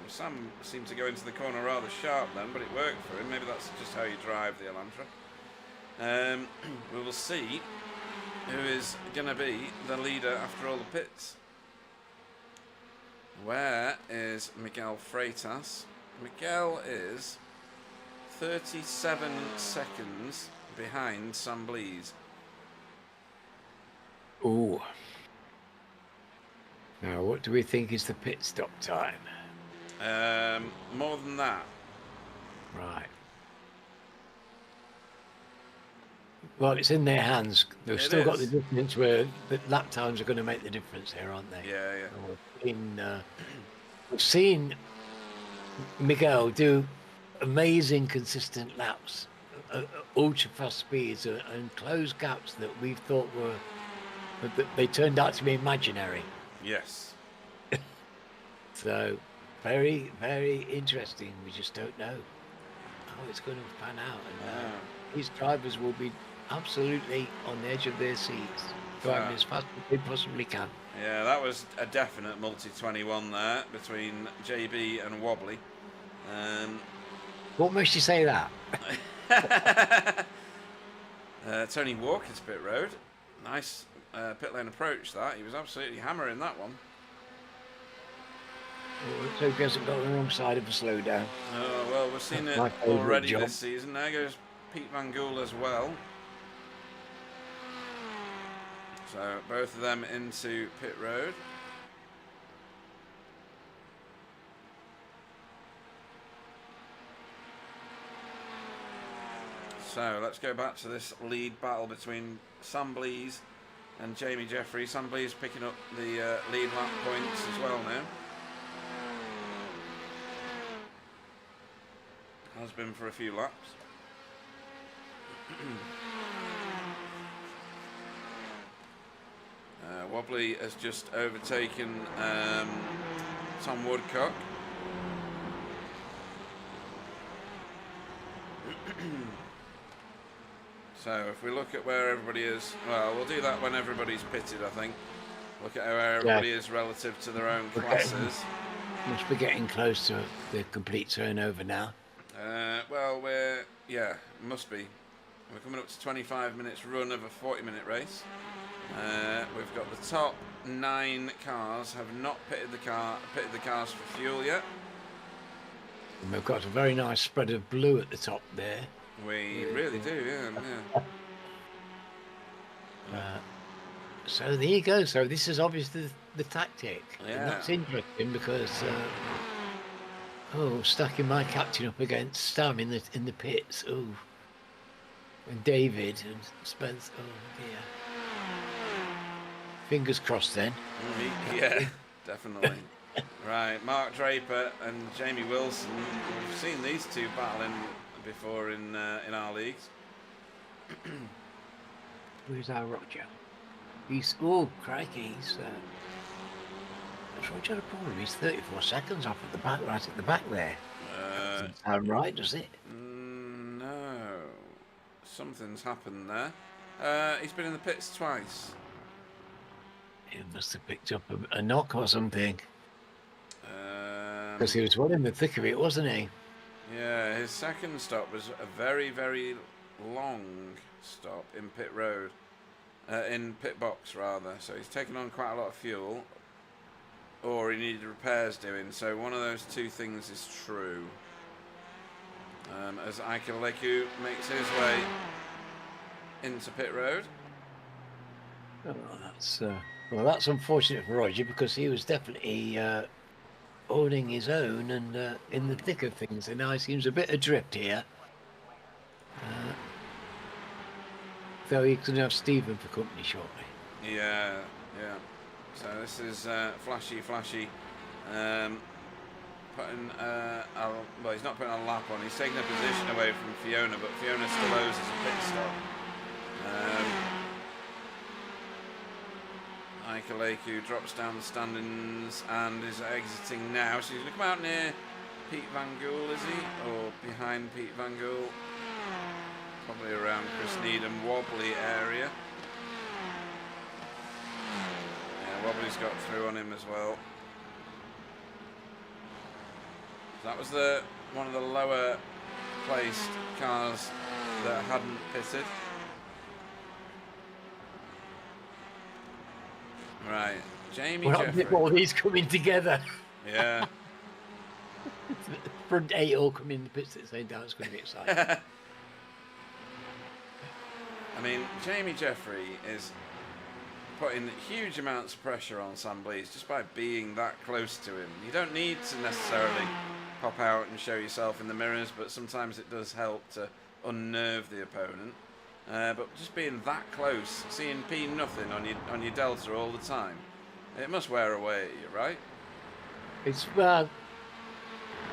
Sam seemed to go into the corner rather sharp then, but it worked for him. Maybe that's just how you drive the Elantra. We will see who is going to be the leader after all the pits. Where is Miguel Freitas? Miguel is 37 seconds behind Sam Blease. Ooh. Now, what do we think is the pit stop time? More than that. Right. Well, it's in their hands. They've still got the difference where the lap times are going to make the difference here, aren't they? Yeah. We've seen Miguel do amazing consistent laps, ultra fast speeds, and closed gaps that we thought were, that they turned out to be imaginary. Yes. So very, very interesting. We just don't know how it's going to pan out, and these drivers will be absolutely on the edge of their seats, driving as fast as they possibly can. Yeah, that was a definite multi-21 there between JB and Wobbly. What makes you say that? Tony Walker's pit road. Nice pit lane approach that. He was absolutely hammering that one. Let's hope he hasn't got the wrong side of a slowdown. Oh, well, we've seen it already this season. There goes Pete Van Gool as well. So both of them into pit road. So let's go back to this lead battle between Sam Blease and Jamie Jeffrey. Sam Blease picking up the lead lap points as well now. Has been for a few laps. Wobbly has just overtaken Tom Woodcock. So if we look at where everybody is, well, we'll do that when everybody's pitted, I think. Look at where everybody is relative to their own classes. Must be getting close to the complete turnover now. Well, must be. We're coming up to 25 minutes run of a 40-minute race. We've got the top 9 cars have not pitted the cars for fuel yet. And we've got a very nice spread of blue at the top there. We really do, yeah. So there you go. So this is obviously the tactic. Yeah. And that's interesting because stacking my captain up against Stam in the pits. Oh, and David and Spence. Oh dear. Fingers crossed then. Yeah, definitely. Right, Mark Draper and Jamie Wilson. We've seen these two battling before in our leagues. Where's our Roger? Crikey, has Roger had a problem? He's 34 seconds off at the back, right at the back there. Doesn't sound right, does it? No, something's happened there. He's been in the pits twice. He must have picked up a knock or something. Because he was well in the thick of it, wasn't he? Yeah, his second stop was a very, very long stop in pit road. In pit box, rather. So he's taken on quite a lot of fuel. Or he needed repairs doing. So one of those two things is true. As Ike Leku makes his way into pit road. Oh, that's unfortunate for Roger because he was definitely holding his own and in the thick of things. And now he seems a bit adrift here. Though he's going to have Stephen for company shortly. Yeah. So this is flashy. Putting well, he's not putting a lap on. He's taking a position away from Fiona, but Fiona still owes us a pit stop. Ike Leku drops down the standings and is exiting now. So he's going to come out near Pete Van Gool, is he? Or behind Pete Van Gool? Probably around Chris Needham Wobbly area. Yeah, Wobbly's got through on him as well. That was one of the lower placed cars that hadn't pitted. Right, Jamie Jeffrey. All these coming together. Yeah. Front 8 all come in the pits at the same time. It's going to be exciting. I mean, Jamie Jeffrey is putting huge amounts of pressure on Sam Blease just by being that close to him. You don't need to necessarily pop out and show yourself in the mirrors, but sometimes it does help to unnerve the opponent. But just being that close, seeing P nothing on your delta all the time, it must wear away at you, right? It's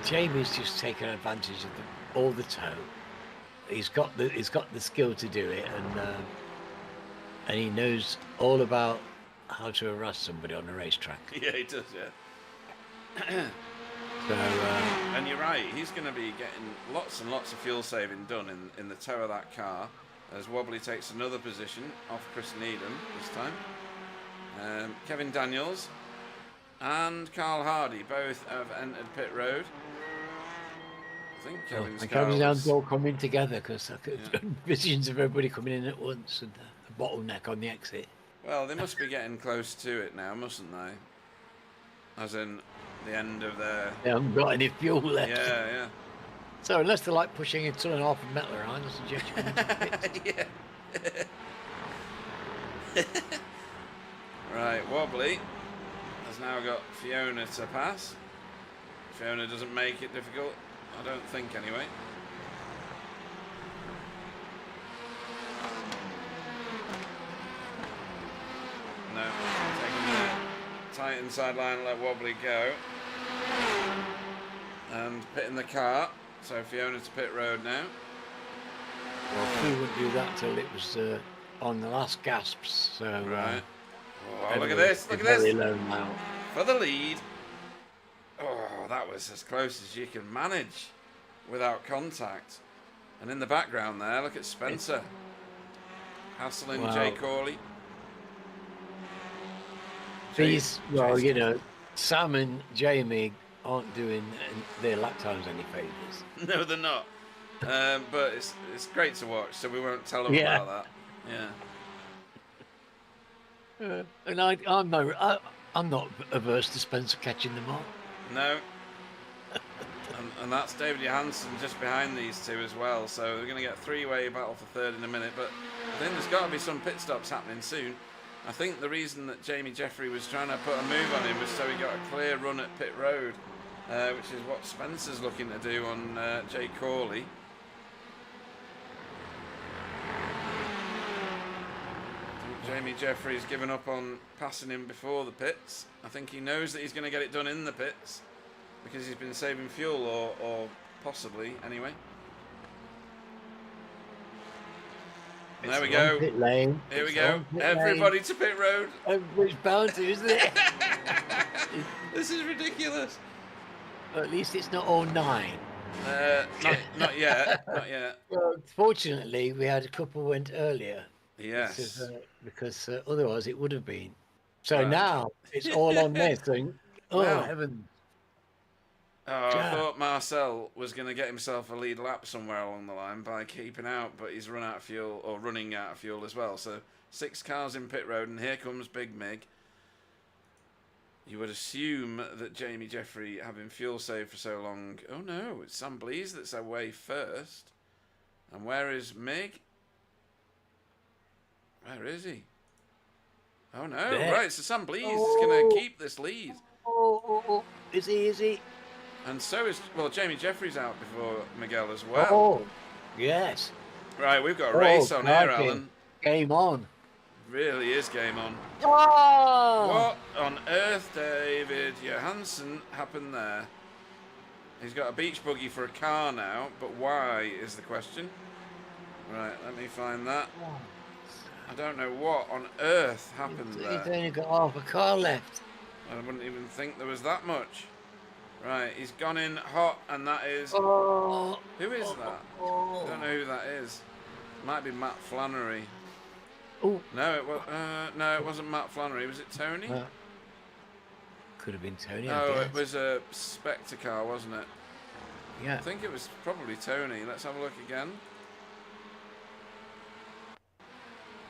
Jamie's just taken advantage of all the tow. He's got the skill to do it, and he knows all about how to harass somebody on a racetrack. Yeah, he does. Yeah. So And you're right. He's going to be getting lots and lots of fuel saving done in the tow of that car. As Wobbly takes another position off Chris Needham this time. Kevin Daniels and Carl Hardy both have entered pit road. I think Kevin's car Kevin's all coming together because I could visions of everybody coming in at once and the bottleneck on the exit. Well, they must be getting close to it now, mustn't they? As in the end of their... They haven't got any fuel left. Yeah, yeah. So unless they're like pushing a ton and a half of metal around, I suggest you come into the pits. Yeah. Right, Wobbly has now got Fiona to pass. Fiona doesn't make it difficult, I don't think anyway. No, taking the tight inside line and let Wobbly go. And pitting the car, so Fiona to pit road now. Well, we wouldn't do that till it was on the last gasps. So right. Oh, look at this! Look at this! Very low now. For the lead. Oh, that was as close as you can manage without contact. And in the background there, look at Spencer hassling Jay Corley. These, well, you know, Sam and Jamie aren't doing their lap times any favours. No, they're not. But it's great to watch, so we won't tell them about that. Yeah. And I'm not averse to Spencer catching them all. No. and that's David Johansson just behind these two as well. So we're going to get a three-way battle for third in a minute. But I think there's got to be some pit stops happening soon. I think the reason that Jamie Jeffrey was trying to put a move on him was so he got a clear run at pit road, which is what Spencer's looking to do on Jay Corley. Jamie Jeffrey's given up on passing him before the pits. I think he knows that he's going to get it done in the pits because he's been saving fuel, or possibly anyway. There we go. Pit lane. Here we go. Everybody to pit road. Everybody's bound to, isn't it? This is ridiculous. At least it's not all 9. Not yet. Not yet. Well, fortunately, we had a couple went earlier. Yes. Because otherwise it would have been. So now it's all on this thing. Oh, heaven. Oh, I thought Marcel was going to get himself a lead lap somewhere along the line by keeping out, but he's run out of fuel, or running out of fuel as well. So 6 cars in pit road, and here comes Big Mig. You would assume that Jamie Jeffrey, having fuel saved for so long... Oh no, it's Sam Blease that's away first. And where is Mig? Where is he? Oh no, right, so Sam Blease is going to keep this lead. Is he? And so is, well, Jamie Jeffrey's out before Miguel as well. Oh, yes. Right, we've got a race on here, Alan. Game on. Really is game on. Oh! What on earth, David Johansson, happened there? He's got a beach buggy for a car now, but why is the question. Right, let me find that. I don't know what on earth happened there. He's only got half a car left. I wouldn't even think there was that much. Right, he's gone in hot, and that is... Oh. Who is that? I don't know who that is. Might be Matt Flannery. Oh. No, it wasn't Matt Flannery. Was it Tony? Could have been Tony. No, it was a Spectre car, wasn't it? Yeah. I think it was probably Tony. Let's have a look again.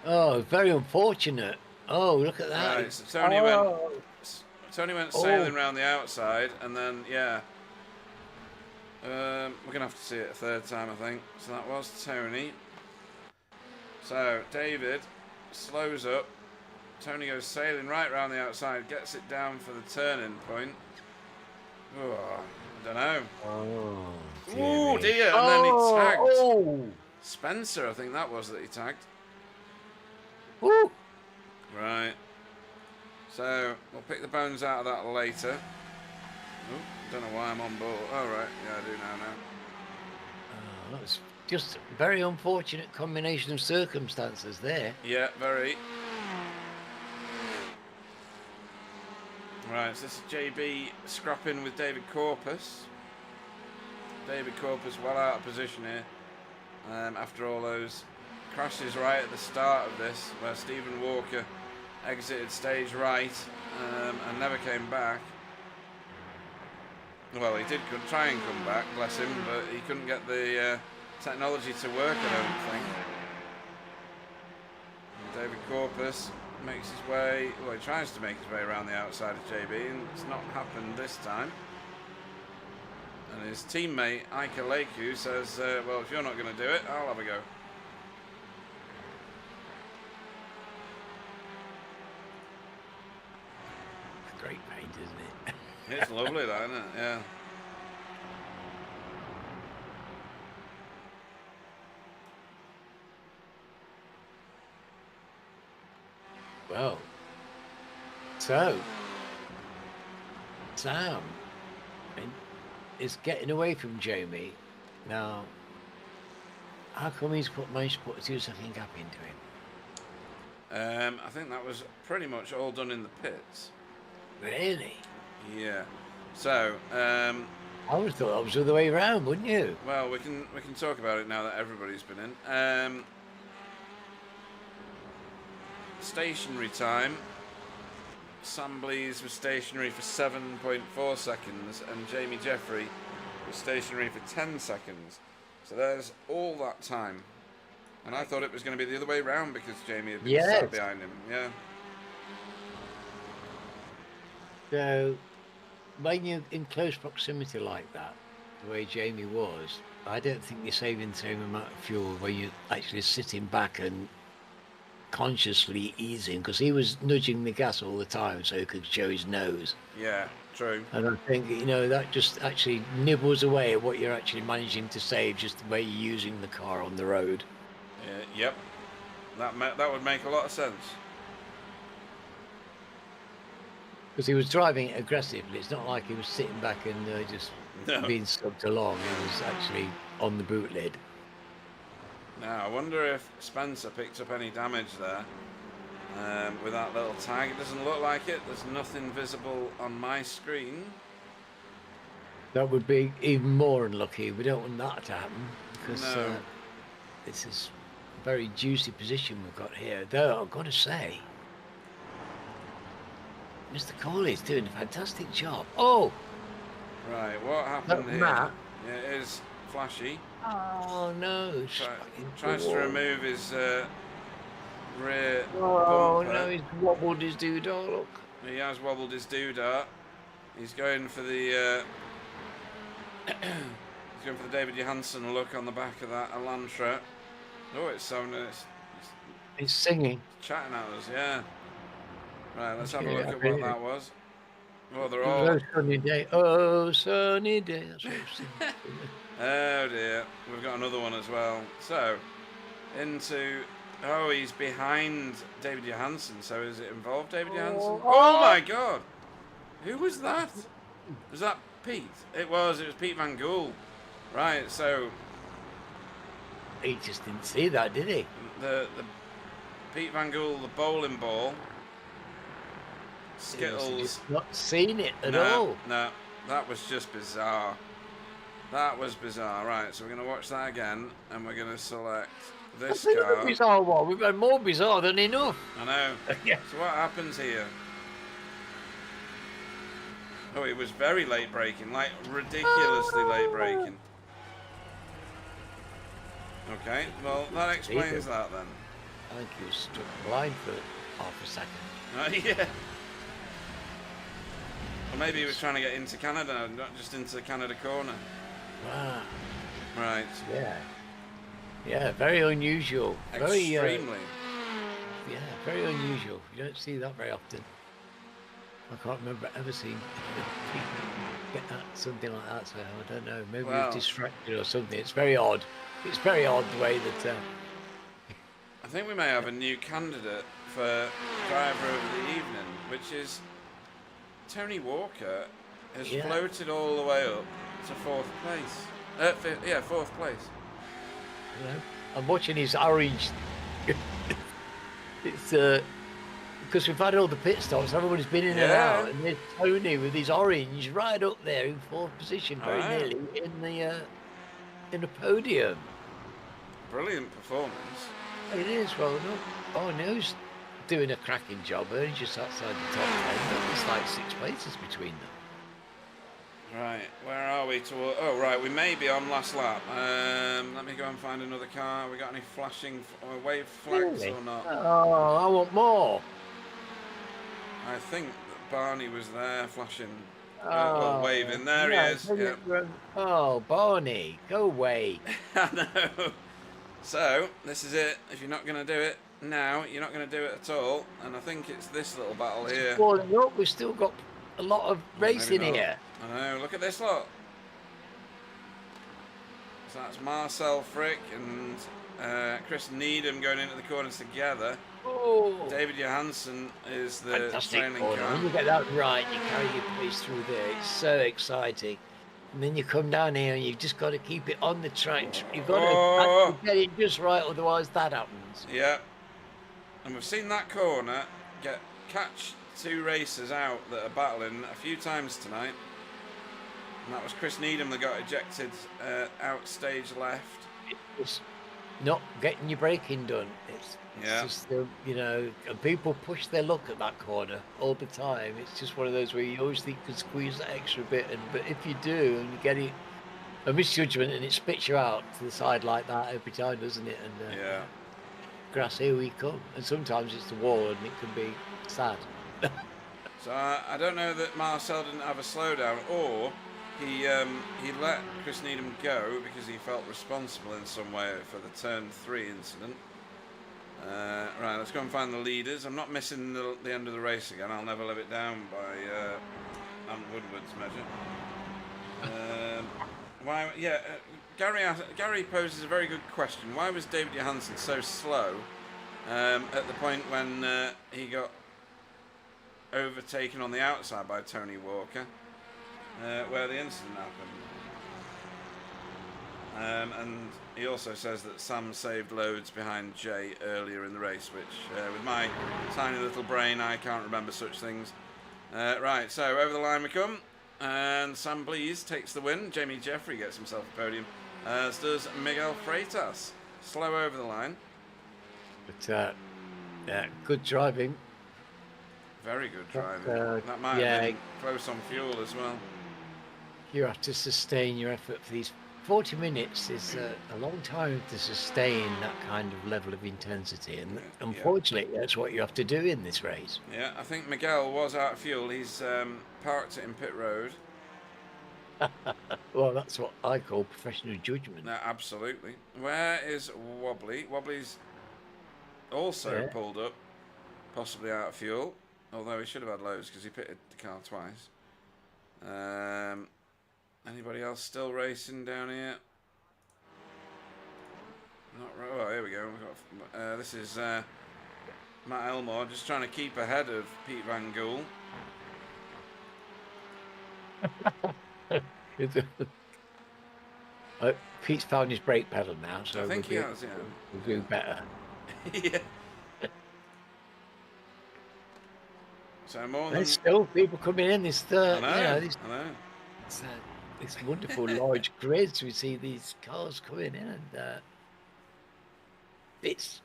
Oh, very unfortunate. Oh, look at that. Right, so Tony went sailing around the outside, and then, we're going to have to see it a third time, I think. So that was Tony. So, David slows up. Tony goes sailing right around the outside, gets it down for the turning point. Oh, I don't know. Oh, dear. And then he tagged Spencer, I think that was that he tagged. Ooh. Right. So, we'll pick the bones out of that later. Oh, Don't know why I'm on board. Oh, right. Yeah, I do now. That was just a very unfortunate combination of circumstances there. Yeah, very. Right, so this is JB scrapping with David Corpus. David Corpus well out of position here after all those crashes right at the start of this, where Stephen Walker exited stage right and never came back. Well, he did try and come back, bless him, but he couldn't get the technology to work, I don't think. And David Corpus makes his way, well, he tries to make his way around the outside of JB, and it's not happened this time. And his teammate, Ika Leku, says, well, if you're not going to do it, I'll have a go. Great paint, isn't it? It's lovely, that, isn't it? Yeah. Well, so Sam is getting away from Jamie now. How come he's managed to put a 2-second gap into him? I think that was pretty much all done in the pits. Really? Yeah. So, I would have thought that was the other way around, wouldn't you? well, we can talk about it now that everybody's been in. Stationary time. Sam Blees was stationary for 7.4 seconds, and Jamie Jeffrey was stationary for 10 seconds. So there's all that time. And I thought it was going to be the other way around because Jamie had been sat behind him. Yeah. So, when you're in close proximity like that, the way Jamie was, I don't think you're saving the same amount of fuel when you're actually sitting back and consciously easing, because he was nudging the gas all the time so he could show his nose. Yeah, true. And I think, that just actually nibbles away at what you're actually managing to save, just the way you're using the car on the road. Yep. That would make a lot of sense. Because he was driving it aggressively. It's not like he was sitting back and just being sucked along. He was actually on the boot lid. Now, I wonder if Spencer picked up any damage there with that little tag. It doesn't look like it. There's nothing visible on my screen. That would be even more unlucky. We don't want that to happen, because this is a very juicy position we've got here. Though, I've got to say, Mr. Corley's doing a fantastic job. Oh! Right, what happened here? Matt. Yeah, it is flashy. Oh, no. Tries to remove his rear Oh, bumper. no, he's wobbled his doodah, look. He has wobbled his doodah. He's going for the he's going for the David Johansen look on the back of that Elantra. Oh, it's sounding. He's singing. It's chatting at us, yeah. Right, let's have a look at what that was. Oh, they're all. Oh, sunny day. Oh, sunny day. That's what I'm saying. Oh dear, we've got another one as well. So, into. Oh, he's behind David Johansen. So, is it involved David Johansen? Oh my God! Who was that? Was that Pete? It was Pete Van Gool. Right, so. He just didn't see that, did he? The Pete Van Gool, the bowling ball. Skittles. Not seen it at all. No, that was just bizarre. That was bizarre. Right, so we're going to watch that again, and we're going to select this car. Bizarre one. We've had more bizarre than enough. I know. Yeah. So what happens here? Oh, it was very late braking, like ridiculously late braking. Okay, well that explains that then. I think he was struck blind for half a second. Yeah. Or maybe he was trying to get into Canada, not just into the Canada corner. Wow. Right. Yeah. Yeah, very unusual. Very, Extremely. yeah, very unusual. You don't see that very often. I can't remember ever seeing get that, something like that, so I don't know. Maybe Well, he's distracted or something. It's very odd. It's very odd the way that... I think we may have a new candidate for driver of the evening, which is Tony Walker. has Yeah. floated all the way up to fourth place. Fourth place. You know, I'm watching his orange. It's because we've had all the pit stops, everybody's been in and Yeah. out, and there's Tony with his orange right up there in fourth position, very Wow. nearly in the podium. Brilliant performance. It is. Well, no, oh no, he's doing a cracking job. Only just outside the top 10, but it's like 6 places between them. Right, where are we? Oh, right, we may be on last lap. Let me go and find another car. We got any flashing wave flags Really? or not? Oh, I want more. I think that Barney was there flashing, waving. There yeah, he is. Yeah. Oh, Barney, go away. I know. So, this is it. If you're not going to do it now, you're not going to do it at all. And I think it's this little battle here. Falling up, we've still got a lot of racing here. I know, look at this lot. So that's Marcel Frick and Chris Needham going into the corners together. Oh, David Johansson is the fantastic trailing corner. car. When you get that right, you carry your pace through there. It's so exciting. And then you come down here and you've just got to keep it on the track. You've got to get it just right, otherwise that happens. Yeah. And we've seen that corner catch two racers out that are battling a few times tonight. And that was Chris Needham that got ejected out stage left. It's not getting your braking done. It's just, and people push their luck at that corner all the time. It's just one of those where you always think you can squeeze that extra bit. But if you do, and you get it, a misjudgment, and it spits you out to the side like that every time, doesn't it? And grass, here we come. And sometimes it's the wall, and it can be sad. So I don't know that Marcel didn't have a slowdown, or he let Chris Needham go because he felt responsible in some way for the turn 3 incident. Right, let's go and find the leaders. I'm not missing the end of the race again. I'll never live it down by Ant Woodward's measure. Gary poses a very good question. Why was David Johansson so slow at the point when he got overtaken on the outside by Tony Walker, where the incident happened? And he also says that Sam saved loads behind Jay earlier in the race, which with my tiny little brain I can't remember such things. Right, so over the line we come, and Sam Blease takes the win. Jamie Jeffrey gets himself a podium, as does Miguel Freitas. Slow over the line. But good driving. Very good driving. That might have been close on fuel as well. You have to sustain your effort for these 40 minutes. Is a long time to sustain that kind of level of intensity, and unfortunately, that's what you have to do in this race. Yeah, I think Miguel was out of fuel. He's parked it in pit road. Well, that's what I call professional judgment. No, absolutely. Where is Wobbly? Wobbly's also pulled up, possibly out of fuel. Although he should have had loads because he pitted the car twice. Anybody else still racing down here? Not right. Oh, here we go. This is Matt Elmore just trying to keep ahead of Pete Van Gool. Pete's found his brake pedal now, so I think he has. Yeah, we'll do better. Yeah. So more than... There's still people coming in this third. I know. It's wonderful large grids. We see these cars coming in, and it's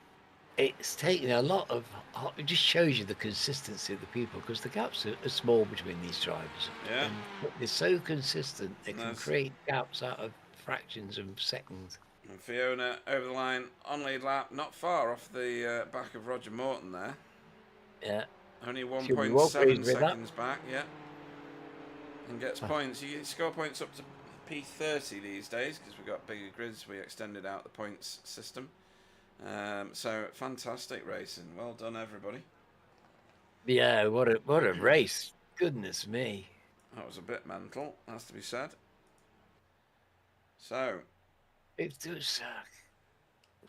taking a lot of. It just shows you the consistency of the people, because the gaps are small between these drivers. Yeah. And they're so consistent. They can create gaps out of fractions of seconds. And Fiona over the line on lead lap, not far off the back of Roger Morton there. Yeah. Only 1.7 seconds back, and gets points. You score points up to P30 these days because we've got bigger grids. We extended out the points system. So fantastic racing. Well done, everybody. Yeah, what a race. Goodness me. That was a bit mental, has to be said. So It was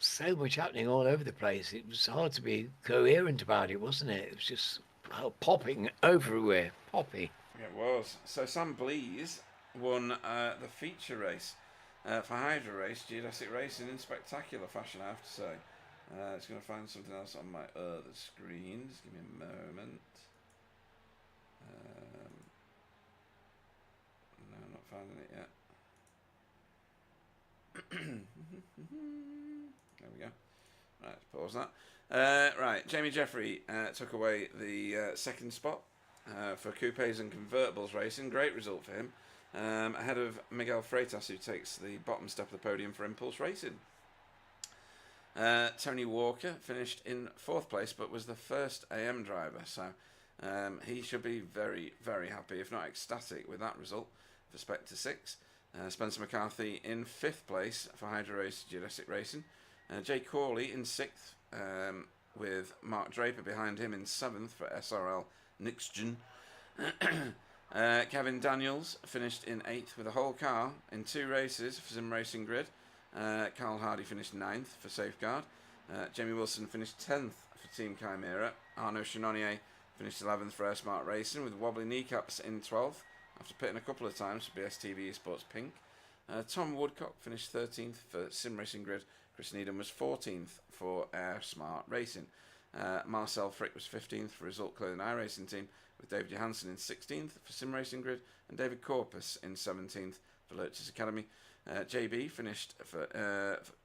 so much happening all over the place. It was hard to be coherent about it, wasn't it? It was just popping everywhere. Poppy. It was. So Sam Blease won the feature race for Hydra Race, Geodesic Racing in spectacular fashion, I have to say. It's going to find something else on my other screen. Just give me a moment. No, I'm not finding it yet. There we go. Right, let's pause that. Right, Jamie Jeffrey took away the second spot for coupes and convertibles racing. Great result for him. Ahead of Miguel Freitas, who takes the bottom step of the podium for Impulse Racing. Tony Walker finished in 4th place, but was the first AM driver, so he should be very, very happy, if not ecstatic, with that result for Spectre 6. Spencer McCarthy in 5th place for Hydra Race Geodesic Racing. Jay Corley in 6th, with Mark Draper behind him in 7th for SRL Nixgen. Kevin Daniels finished in 8th with a whole car in 2 races for Sim Racing Grid. Carl Hardy finished 9th for Safeguard. Jamie Wilson finished 10th for Team Chimera. Arnaud Chenonnier finished 11th for Air Smart Racing with wobbly kneecaps in 12th after pitting a couple of times for BSTV Esports Pink. Tom Woodcock finished 13th for Sim Racing Grid. Chris Needham was 14th for Air Smart Racing. Marcel Frick was 15th for Result Clothing iRacing Team, with David Johansson in 16th for Sim Racing Grid and David Corpus in 17th for Lurch's Academy. JB finished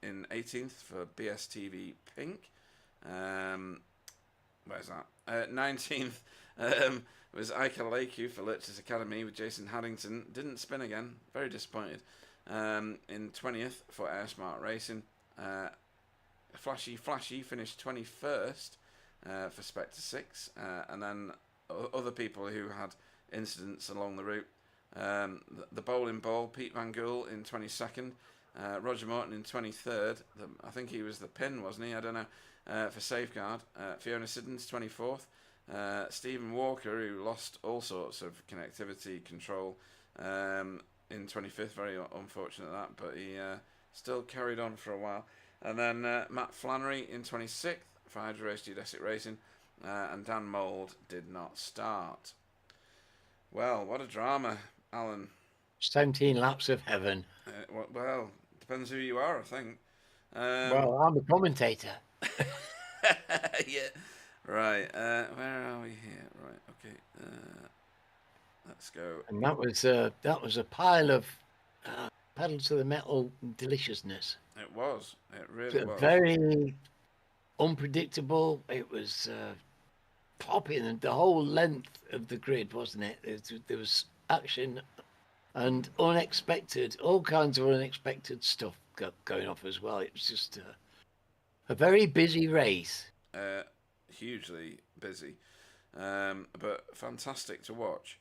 in 18th for BSTV Pink. Where's that? 19th was Ike Leku for Lurch's Academy with Jason Haddington. Didn't spin again. Very disappointed. In 20th for Air Smart Racing. Flashy finished 21st for Spectre 6. And then other people who had incidents along the route. The bowling ball, Pete Van Gool in 22nd. Roger Morton in 23rd. I think he was the pin, wasn't he? I don't know. For Safeguard. Fiona Siddons 24th. Stephen Walker, who lost all sorts of connectivity control in 25th. Very unfortunate that, but he still carried on for a while. And then Matt Flannery in 26th for Hydra Race Geodesic Racing. And Dan Mould did not start. Well, what a drama, Alan. 17 laps of heaven. Well, depends who you are, I think. Well, I'm a commentator. Yeah. Right. Where are we here? Right. Okay. Let's go. And that was a pile of pedal to the metal deliciousness. It was. It really was. Very unpredictable. It was popping the whole length of the grid, wasn't it? There was action and unexpected, all kinds of unexpected stuff going off as well. It was just a very busy race. Hugely busy, but fantastic to watch.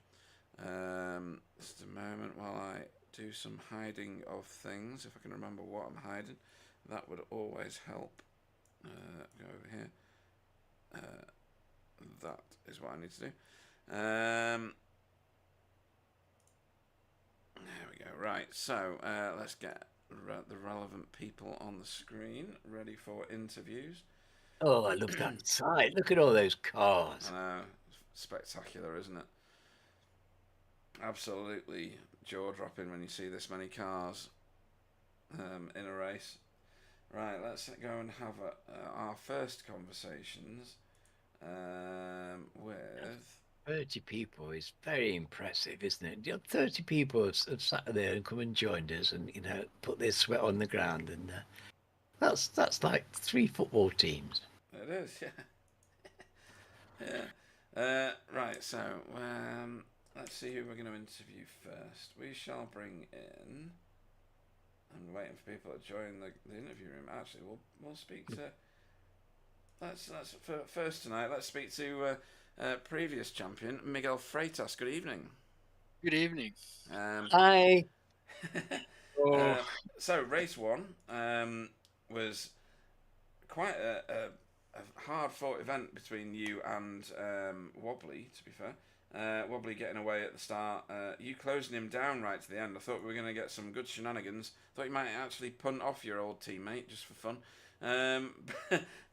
Just a moment while I do some hiding of things. If I can remember what I'm hiding, that would always help. Go over here. That is what I need to do. There we go. Right, so let's get the relevant people on the screen ready for interviews. Oh, I love that side. Look at all those cars. I know. Spectacular, isn't it? Absolutely jaw-dropping when you see this many cars in a race. Right, let's go and have our first conversations with... 30 people is very impressive, isn't it? 30 people have sat there and come and joined us and, put their sweat on the ground. And that's like 3 football teams. It is, yeah. Yeah. Right, so let's see who we're going to interview first. We shall bring in... I'm waiting for people to join the interview room. Actually, we'll speak to... First tonight, let's speak to previous champion, Miguel Freitas. Good evening. Good evening. Hi. So, race 1 was quite a hard-fought event between you and Wobbly, to be fair. Wobbly getting away at the start. You closing him down right to the end. I thought we were going to get some good shenanigans. Thought you might actually punt off your old teammate just for fun.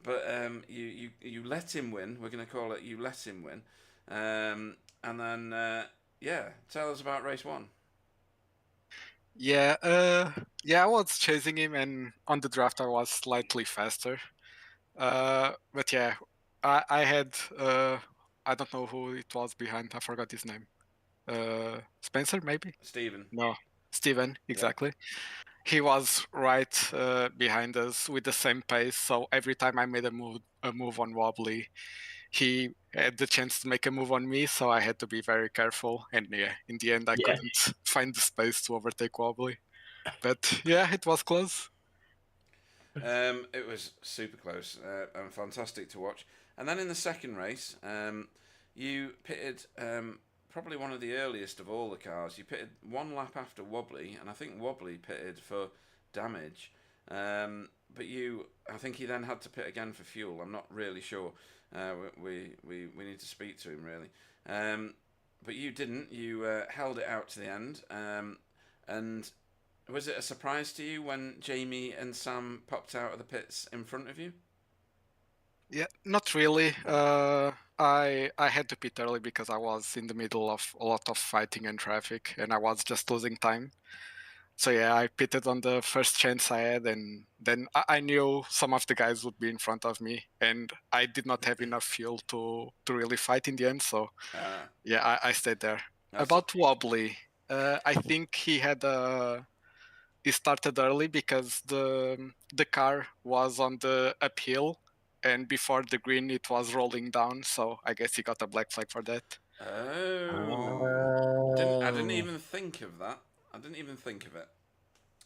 But you let him win. We're going to call it you let him win. And then yeah, tell us about race one. Yeah, I was chasing him, and on the draft I was slightly faster. But yeah, I had I don't know who it was behind. I forgot his name. Spencer, maybe? Stephen. No, Steven, Yeah. exactly. He was right behind us with the same pace. So every time I made a move on Wobbly, he had the chance to make a move on me. So I had to be very careful. And yeah, in the end, I Yeah. couldn't find the space to overtake Wobbly. But yeah, it was close. It was super close and fantastic to watch. And then in the second race, you pitted probably one of the earliest of all the cars. You pitted one lap after Wobbly, and I think Wobbly pitted for damage. But I think he then had to pit again for fuel. I'm not really sure. We need to speak to him really. But you didn't. You held it out to the end. And was it a surprise to you when Jamie and Sam popped out of the pits in front of you? Yeah, not really. I had to pit early because I was in the middle of a lot of fighting and traffic, and I was just losing time. So yeah, I pitted on the first chance I had, and then I knew some of the guys would be in front of me, and I did not have enough fuel to really fight in the end. So Uh, yeah, I stayed there. that's About Wobbly, I think he started early because the car was on the uphill, and before the green it was rolling down. So I guess he got a black flag for that. oh, I didn't Oh, even think of that. I didn't even think of it.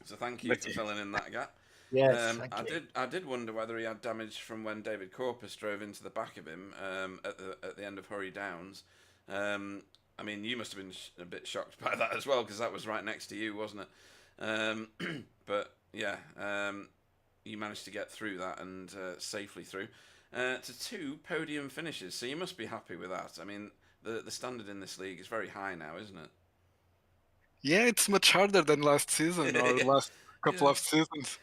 So thank you But for filling in that gap. yes, thank you. I did wonder whether he had damage from when David Corpus drove into the back of him at the end of Hurry Downs. Um, I mean, you must have been a bit shocked by that as well because that was right next to you, wasn't it? But yeah, you managed to get through that and safely through to two podium finishes. So you must be happy with that. I mean, the standard in this league is very high now, isn't yeah, it's much harder than last season or it? last couple Yeah. of seasons.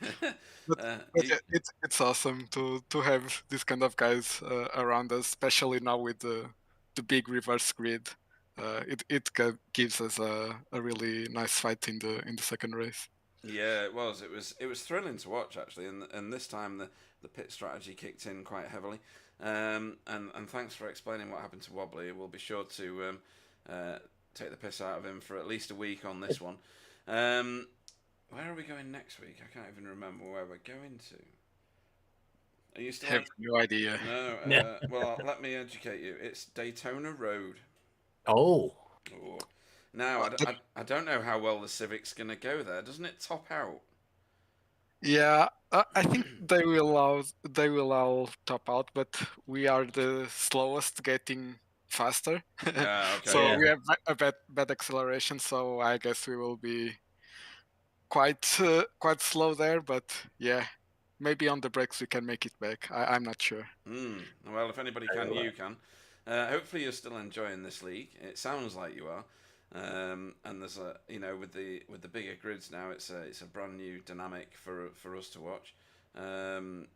But, but You, yeah, it's awesome to have these kind of guys around us, especially now with the big reverse grid. Gives us a really nice fight in the second race. Yeah, it was. It was thrilling to watch actually, and this time the pit strategy kicked in quite heavily. And thanks for explaining what happened to Wobbly. We'll be sure to take the piss out of him for at least a week on this one. Um, where are we going next week? I can't even remember where we're going to. Are you still Have on? no idea. No. Yeah. Well, let me educate you. It's Daytona Road. Oh, Oh. Now, That I don't know how well the Civic's going to go there. Doesn't it top out? Yeah, I think they will all top out, but we are the slowest getting faster. Ah, okay, So yeah. yeah. we have a bad acceleration, so I guess we will be quite slow there, but yeah, maybe on the brakes we can make it back. I'm not sure. Well, if anybody Very can, well. you can. Hopefully, you're still enjoying this league. It sounds like you are. And there's with the bigger grids now, it's a brand new dynamic for us to watch. Um,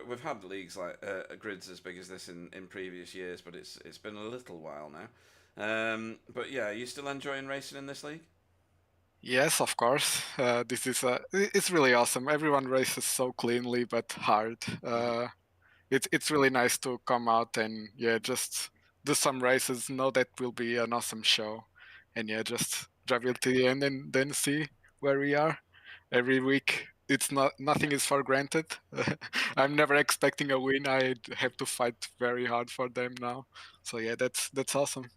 we've had leagues like grids as big as this in previous years, but it's been a little while now. But yeah, are you still enjoying racing in this league? Yes, of course. This is it's really awesome. Everyone races so cleanly but hard. It's really nice to come out and yeah, just do some races. Know that will be an awesome show, and yeah, just drive it to the end and then see where we are every week. It's not nothing is for granted. I'm never expecting a win. I have to fight very hard for them now. So yeah, that's awesome.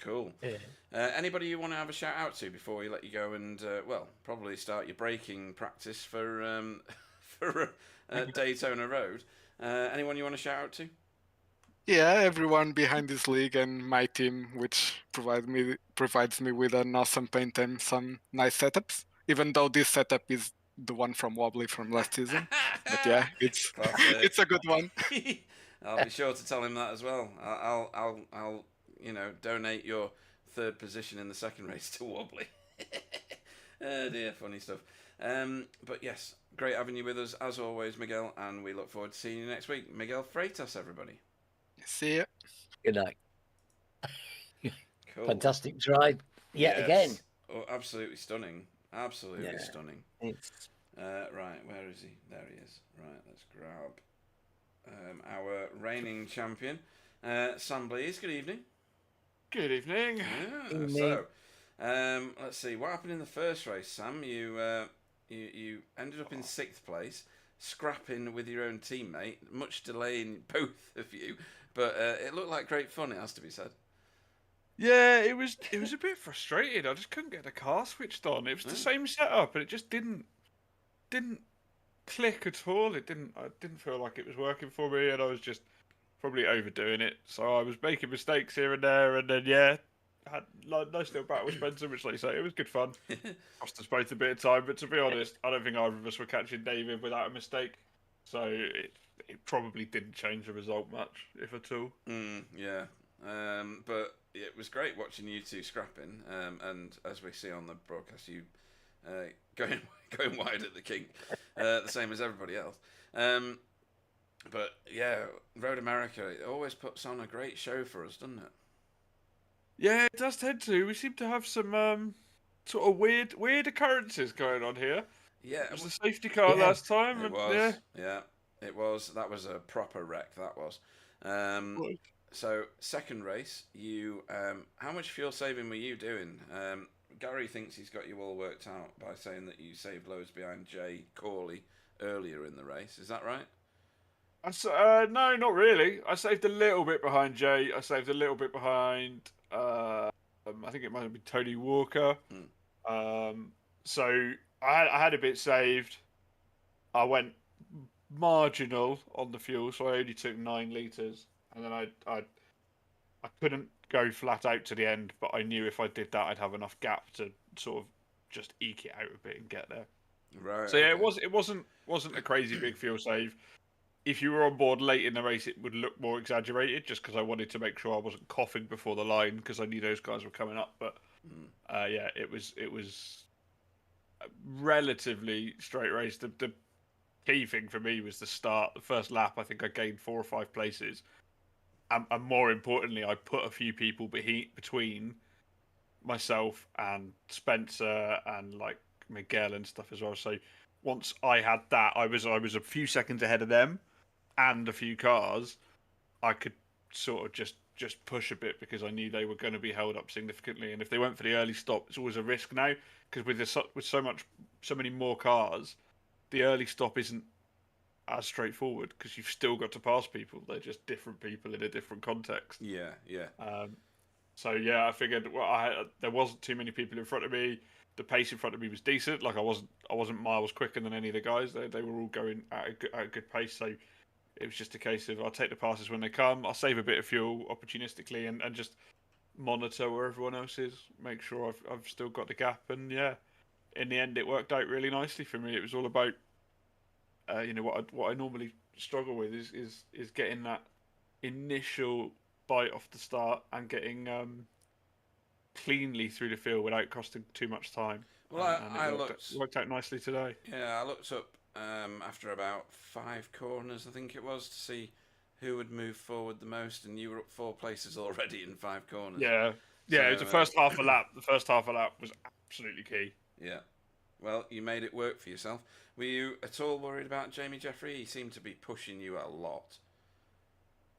Cool. Yeah. Anybody you want to have a shout out to before we let you go and probably start your braking practice for for Daytona Road? Anyone you want to shout out to? Yeah, everyone behind this league and my team, which provides me with an awesome paint and some nice setups. Even though this setup is the one from Wobbly from last season, but yeah, it's Classic. it's a good one. I'll be sure to tell him that as well. I'll donate your third position in the second race to Wobbly. Oh dear, funny stuff. But yes, great having you with us as always, Miguel, and we look forward to seeing you next week. Miguel Freitas, everybody. See ya. Good night. Cool. Cool. Fantastic drive yet again. Oh, absolutely stunning. Absolutely stunning. It's... Right, where is he? There he is. Right, let's grab our reigning champion, Sam Blease. Good evening. Good evening. Yeah, so, let's see. What happened in the first race, Sam? You ended up in 6th place, scrapping with your own teammate. Much delay in both of you, but it looked like great fun. It has to be said. Yeah, it was a bit frustrating. I just couldn't get the car switched on. It was the same setup, and it just didn't click at all. I didn't feel like it was working for me, and I was just probably overdoing it. So I was making mistakes here and there, and then I had nice little battle with Spencer, which, like you say, it was good fun. Cost us both a bit of time, but to be honest, I don't think either of us were catching David without a mistake. So it probably didn't change the result much, if at all. Yeah. But it was great watching you two scrapping, and as we see on the broadcast, you going wide at the kink, the same as everybody else. But yeah, Road America, it always puts on a great show for us, doesn't it? Yeah, it does tend to. We seem to have some sort of weird occurrences going on here. Yeah, It was the safety car last time. it was. Yeah, it was. That was a proper wreck. That was. So second race, you how much fuel saving were you doing? Gary thinks he's got you all worked out by saying that you saved loads behind Jay Corley earlier in the race. Is that right? No, not really. I saved a little bit behind Jay. I saved a little bit behind. I think it might have been Tony Walker. So I had a bit saved. I went marginal on the fuel, so I only took 9 litres, and then I couldn't go flat out to the end, but I knew if I did that, I'd have enough gap to sort of just eke it out a bit and get there. Right. So yeah, it wasn't a crazy big fuel save. If you were on board late in the race, it would look more exaggerated, just because I wanted to make sure I wasn't coughing before the line, because I knew those guys were coming up. But yeah, it was a relatively straight race. The key thing for me was the start. The first lap, I think I gained 4 or 5 places, and more importantly, I put a few people between myself and Spencer and like Miguel and stuff as well. So once I had that, I was a few seconds ahead of them and a few cars. I could sort of just push a bit because I knew they were going to be held up significantly. And if they went for the early stop, it's always a risk now, because with so many more cars, the early stop isn't as straightforward, because you've still got to pass people. They're just different people in a different context. Yeah. So yeah, I figured there wasn't too many people in front of me. The pace in front of me was decent. Like I wasn't miles quicker than any of the guys. They were all going at a good pace. So it was just a case of I'll take the passes when they come. I'll save a bit of fuel opportunistically and just monitor where everyone else is. Make sure I've still got the gap. And yeah, in the end, it worked out really nicely for me. It was all about what I normally struggle with is getting that initial bite off the start and getting cleanly through the field without costing too much time. Well, it worked out nicely today. Yeah, I looked up after about 5 corners, I think it was, to see who would move forward the most, and you were up 4 places already in 5 corners. Yeah, so, it was the first half a lap. The first half a lap was absolutely key. Yeah. Well, you made it work for yourself. Were you at all worried about Jamie Jeffrey? He seemed to be pushing you a lot.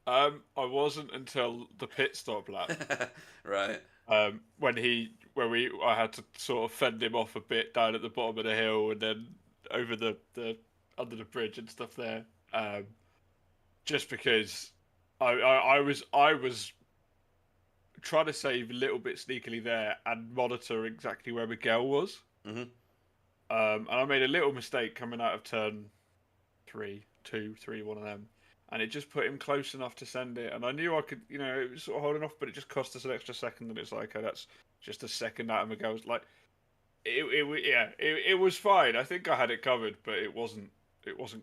I wasn't until the pit stop lap. Right. When I had to sort of fend him off a bit down at the bottom of the hill and then over the under the bridge and stuff there. Just because I was trying to save a little bit sneakily there and monitor exactly where Miguel was. Mm-hmm. And I made a little mistake coming out of turn 3, 2, 3, one of them. And it just put him close enough to send it. And I knew I could, it was sort of holding off, but it just cost us an extra second. And it's like, okay, that's just a second out of Miguel's. Like, it was fine. I think I had it covered, but it wasn't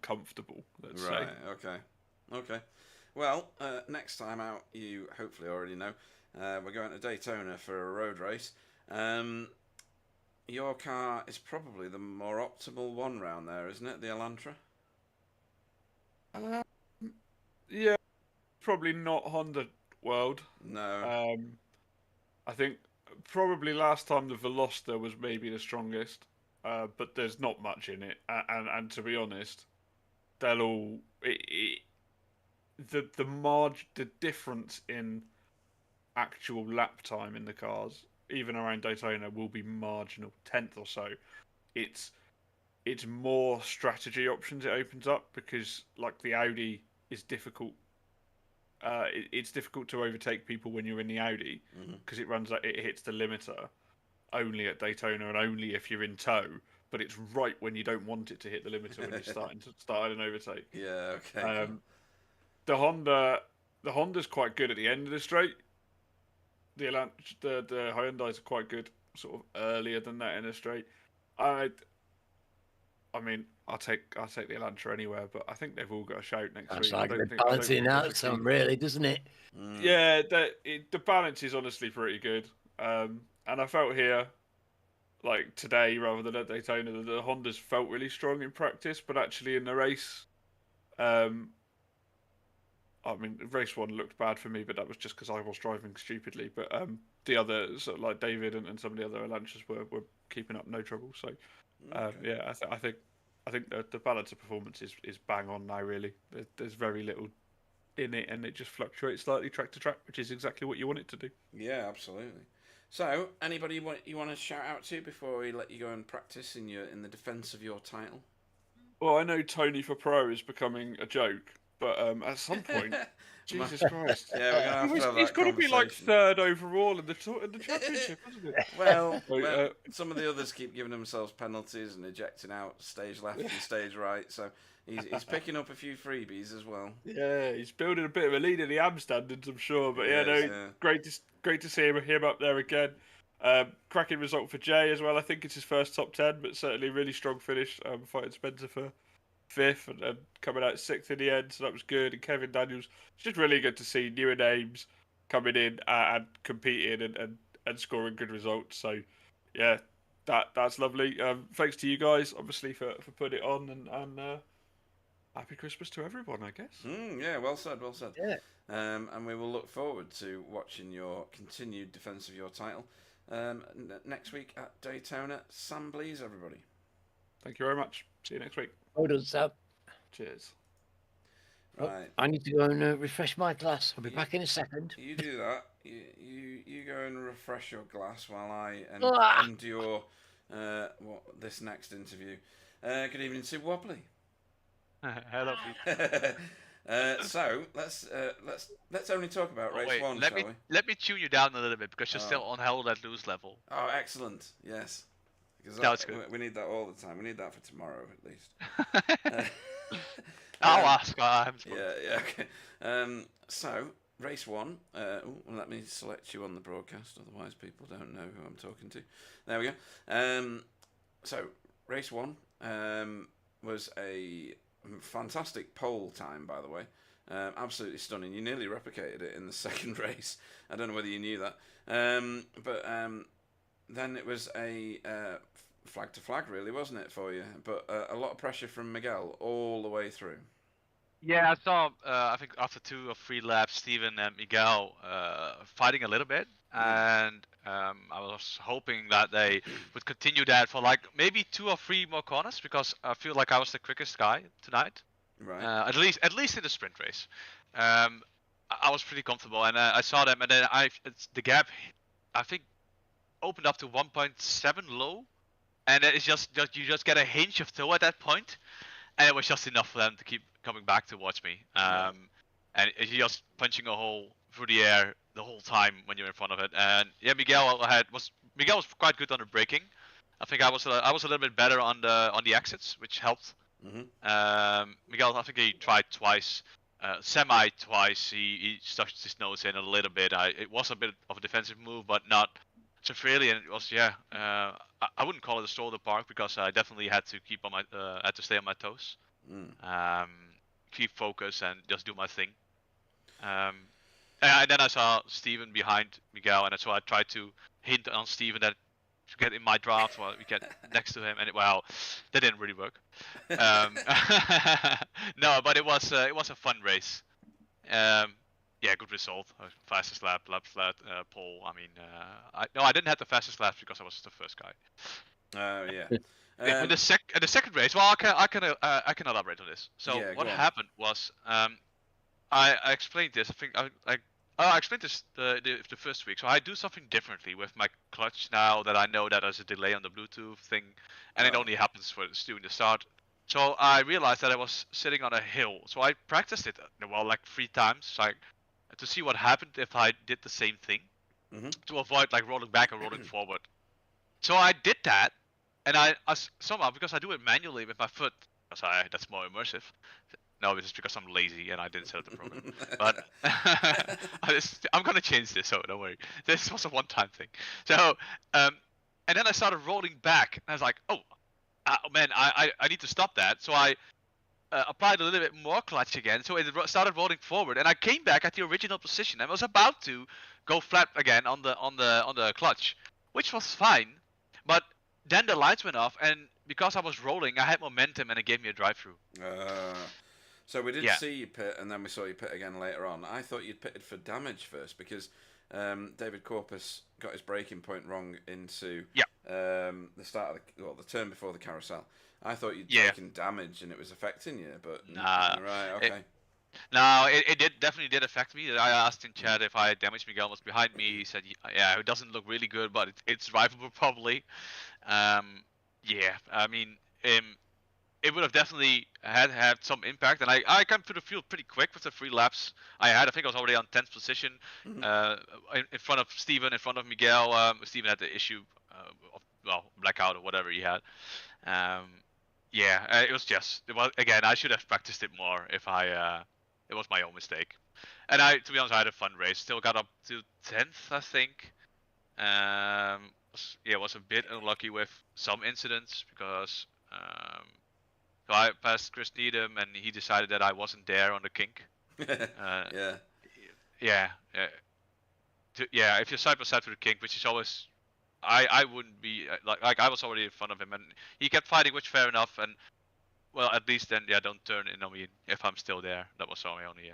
comfortable, let's say. Right, okay. Well, next time out, you hopefully already know, we're going to Daytona for a road race. Your car is probably the more optimal one round there, isn't it? The Elantra? Yeah, probably not Honda World. No. I think probably last time the Veloster was maybe the strongest, but there's not much in it. And to be honest, they'll all the difference in actual lap time in the cars, even around Daytona, will be marginal, tenth or so. It's more strategy options it opens up, because like the Audi is difficult. It's difficult to overtake people when you're in the Audi, because it hits the limiter only at Daytona and only if you're in tow. But it's right when you don't want it to hit the limiter when you're starting an overtake. Yeah. Okay. The Honda's quite good at the end of the straight. The Hyundais are quite good sort of earlier than that in the straight. I mean, I'll take the Elantra anywhere, but I think they've all got a shout next That's week. like they're balancing out some, really, doesn't it? Yeah, the balance is honestly pretty good. And I felt here, like today rather than at Daytona, the Hondas felt really strong in practice, but actually in the race, I mean, race one looked bad for me, but that was just because I was driving stupidly. But the others, sort of like David and some of the other Elantras, were keeping up no trouble. So yeah, I think the balance of performance is bang on now. Really, there's very little in it, and it just fluctuates slightly track to track, which is exactly what you want it to do. Yeah, absolutely. So, anybody you want to shout out to before we let you go and practice in the defence of your title? Well, I know Tony for Pro is becoming a joke, but at some point, Jesus Christ, Yeah, we're gonna have to have he's that got to be like conversation. third overall in the championship, hasn't it? Well, some of the others keep giving themselves penalties and ejecting out stage left and stage right, so he's picking up a few freebies as well. Yeah, he's building a bit of a lead in the AM standards, I'm sure. But great to see him up there again. Cracking result for Jay as well. I think it's his first top 10, but certainly a really strong finish. Fighting Spencer for 5th and coming out 6th in the end, so that was good. And Kevin Daniels, it's just really good to see newer names coming in and competing and scoring good results. So yeah, that's lovely. Thanks to you guys, obviously, for putting it on, and happy Christmas to everyone, I guess. Yeah, well said, well said. Yeah. And we will look forward to watching your continued defence of your title next week at Daytona. Sam, please, everybody. Thank you very much. See you next week. Well done, Sam. Cheers. Right. I need to go and refresh my glass. I'll be back in a second. You do that. You go and refresh your glass while I endure this next interview. Good evening to Wobbly. Hello, Pete. So let's only talk about race one, shall we? Let me tune you down a little bit because you're still on hell let loose level. Oh, excellent! Yes, because that's good. We need that all the time. We need that for tomorrow at least. I'll ask. Yeah. Okay. So race one. Let me select you on the broadcast, otherwise people don't know who I'm talking to. There we go. So race one was a fantastic pole time, by the way. Absolutely stunning. You nearly replicated it in the second race. I don't know whether you knew that. But then it was a flag to flag, really, wasn't it, for you? But a lot of pressure from Miguel all the way through. Yeah, I saw, I think after 2 or 3 laps, Steven and Miguel fighting a little bit. And I was hoping that they would continue that for like maybe 2 or 3 more corners, because I feel like I was the quickest guy tonight. Right. At least in the sprint race. I was pretty comfortable, and I saw them, and then the gap, I think, opened up to 1.7 low, and it's just you just get a hinge of toe at that point, and it was just enough for them to keep coming back towards me. And you're just punching a hole through the air the whole time when you're in front of it. And yeah, Miguel was quite good on the braking. I think I was a little bit better on the exits, which helped. Mm-hmm. Miguel, I think he tried twice, twice. He stuck his nose in a little bit. It was a bit of a defensive move, but not severely. And it was I wouldn't call it a stroll to park, because I definitely had to keep on had to stay on my toes, keep focus, and just do my thing. And then I saw Steven behind Miguel, and so I tried to hint on Steven that to get in my draft while we get next to him, and that didn't really work. No, but it was a fun race. yeah, good result. Fastest lap, flat, pole. I mean, I didn't have the fastest lap because I was the first guy. Oh yeah. Yeah, in the second race, well, I can elaborate on this. So Yeah, what go on. happened was, I explained this. I think I explained this the first week. So I do something differently with my clutch now that I know that there's a delay on the Bluetooth thing, and it Right. only happens for during the start. So I realized that I was sitting on a hill. So I practiced it well like 3 times, like to see what happened if I did the same thing Mhm. to avoid like rolling back or rolling forward. So I did that, and I somehow, because I do it manually with my foot, because that's more immersive. No, it's just because I'm lazy and I didn't set up the program. But I'm gonna change this, so don't worry. This was a one-time thing. So, and then I started rolling back, and I was like, oh, man, I need to stop that. So I applied a little bit more clutch again, so it started rolling forward, and I came back at the original position. I was about to go flat again on the clutch, which was fine, but then the lights went off, and because I was rolling, I had momentum, and it gave me a drive-through. So we did Yeah. see you pit, and then we saw you pit again later on. I thought you'd pitted for damage first because David Corpus got his braking point wrong into the start of the turn before the carousel. I thought you'd taken damage and it was affecting you, but Nah. right, okay. It definitely did affect me. I asked in chat if I damaged Miguel was behind me. He said, yeah, it doesn't look really good, but it's drivable probably. Yeah, I mean, it would have definitely had some impact, and I came through the field pretty quick with the 3 laps I had. I think I was already on 10th position, in front of Steven, in front of Miguel. Steven had the issue of blackout or whatever he had. Yeah, it was again, I should have practiced it more if it was my own mistake. And to be honest, I had a fun race. Still got up to 10th, I think. Was a bit unlucky with some incidents because so I passed Chris Needham and he decided that I wasn't there on the kink. Yeah. Yeah. If you're side by side with the kink, which is always, I wouldn't be like I was already in front of him and he kept fighting, which fair enough. And well, at least then don't turn in on me if I'm still there. That was my only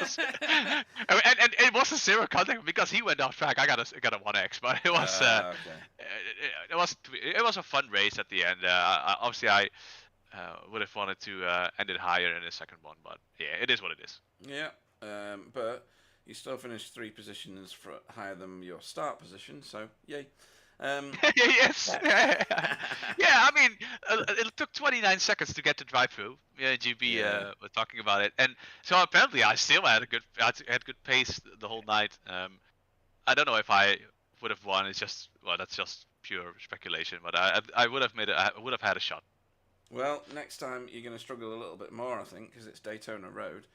and it was a 0 contact because he went off track. I got a 1x, but it was it was a fun race at the end. Obviously I would have wanted to end it higher in the second one, but yeah, it is what it is. Yeah, but you still finished 3 positions higher than your start position, so yay. Yes. I mean, it took 29 seconds to get to drive-through. GB was talking about it, and so apparently I still had had good pace the whole night. I don't know if I would have won. It's just that's just pure speculation, but I would have had a shot. Well, next time you're going to struggle a little bit more, I think, because it's Daytona Road.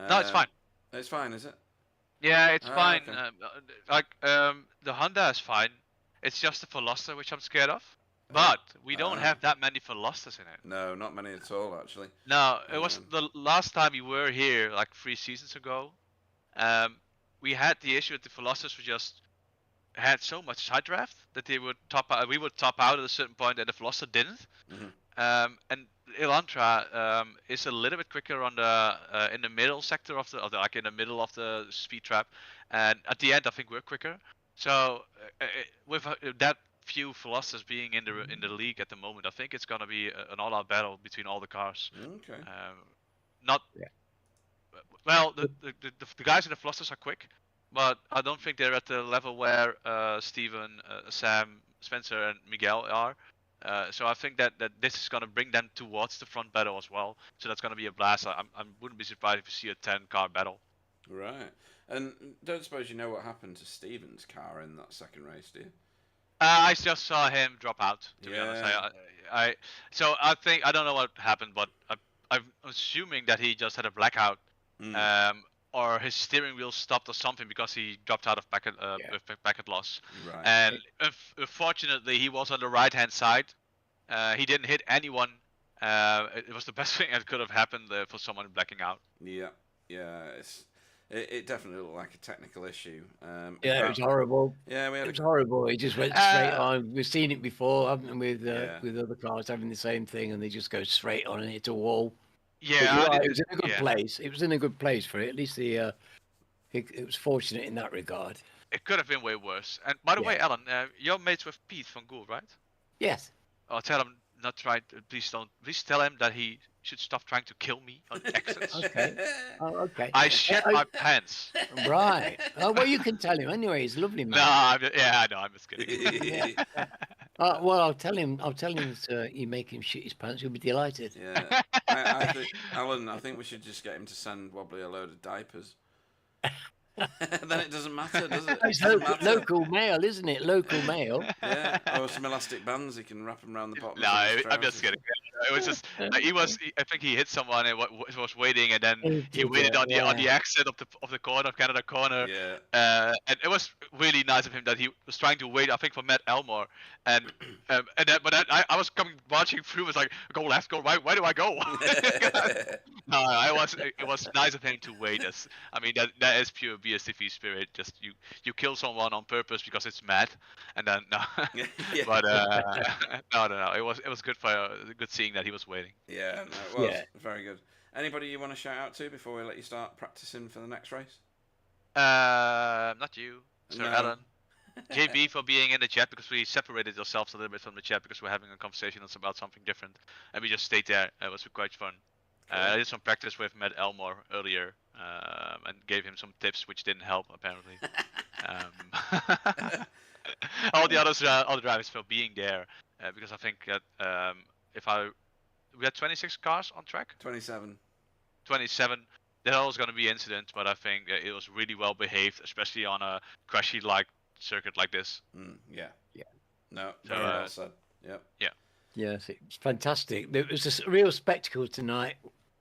No, it's fine. It's fine, is it? Yeah, it's fine. Okay. The Honda is fine. It's just the Veloster which I'm scared of. But we don't have that many Velosters in it. No, not many at all, actually. No, it was the last time we were here, like 3 seasons ago. We had the issue that the Velosters just had so much side draft that they would top out. We would top out at a certain point, and the Veloster didn't. And Elantra is a little bit quicker on the in the middle sector of the like in the middle of the speed trap, and at the end I think we're quicker. So with that few Velosters being in the league at the moment, I think it's gonna be an all-out battle between all the cars. Okay. Well, the guys in the Velosters are quick, but I don't think they're at the level where Steven, Sam, Spencer, and Miguel are. So I think that this is going to bring them towards the front battle as well. So that's going to be a blast. I wouldn't be surprised if you see a 10-car battle. Right. And don't suppose you know what happened to Steven's car in that second race, do you? I just saw him drop out, to be honest. So I don't know what happened, but I'm assuming that he just had a blackout. Or his steering wheel stopped or something because he dropped out of packet loss. Right. And unfortunately, he was on the right-hand side. He didn't hit anyone. It was the best thing that could have happened for someone blacking out. Yeah. It definitely looked like a technical issue. It was horrible. Yeah, it was horrible. It just went straight on. We've seen it before, haven't we, with other cars having the same thing, and they just go straight on and hit a wall. Yeah, You're I right, did- it was in a good yeah. place. It was in a good place for it. At least it was fortunate in that regard. It could have been way worse. And by the Yeah. way, Alan, you're mates with Pete from Ghoul, right? Yes. I'll tell him not try. Please don't. Please tell him that he should stop trying to kill me on accidents. Okay. Oh, okay. I shit my pants. Right. Oh, well, you can tell him anyway. He's a lovely man. No, I know. I'm just kidding. Yeah. Well, I'll tell him that you make him shit his pants. He'll be delighted. Yeah, I think, Alan, I think we should just get him to send Wobbly a load of diapers. Then it doesn't matter, does it? It's Doesn't matter. local mail, isn't it? Local mail. Yeah, or some elastic bands he can wrap them around the bottom. No, of his I'm just trousers. kidding. It was just I think he hit someone and was waiting, and then He he did waited it, on the yeah. exit of the corner, Canada corner. Yeah. And it was really nice of him that he was trying to wait. I think for Matt Elmore, and then I was marching through. Was like, go left, go right. Where do I go? No, it was nice of him to wait. I mean, that is pure BSTV spirit. Just you kill someone on purpose because it's mad, and then no. Yeah. But no. It was good good seeing that he was waiting. Yeah, no, it was Yeah. very good. Anybody you want to shout out to before we let you start practicing for the next race? Not you, Sir No. Alan. JB for being in the chat, because we separated ourselves a little bit from the chat because we're having a conversation about something different, and we just stayed there. It was quite fun. I did some practice with Matt Elmore earlier, and gave him some tips, which didn't help apparently. All the drivers for being there, because I think that we had 26 cars on track, 27. 27. There's always going to be incidents, but I think it was really well behaved, especially on a crashy like circuit like this. Yeah. Yeah. No, So, very well said. Yep. Yes, it was fantastic. It was a real spectacle tonight.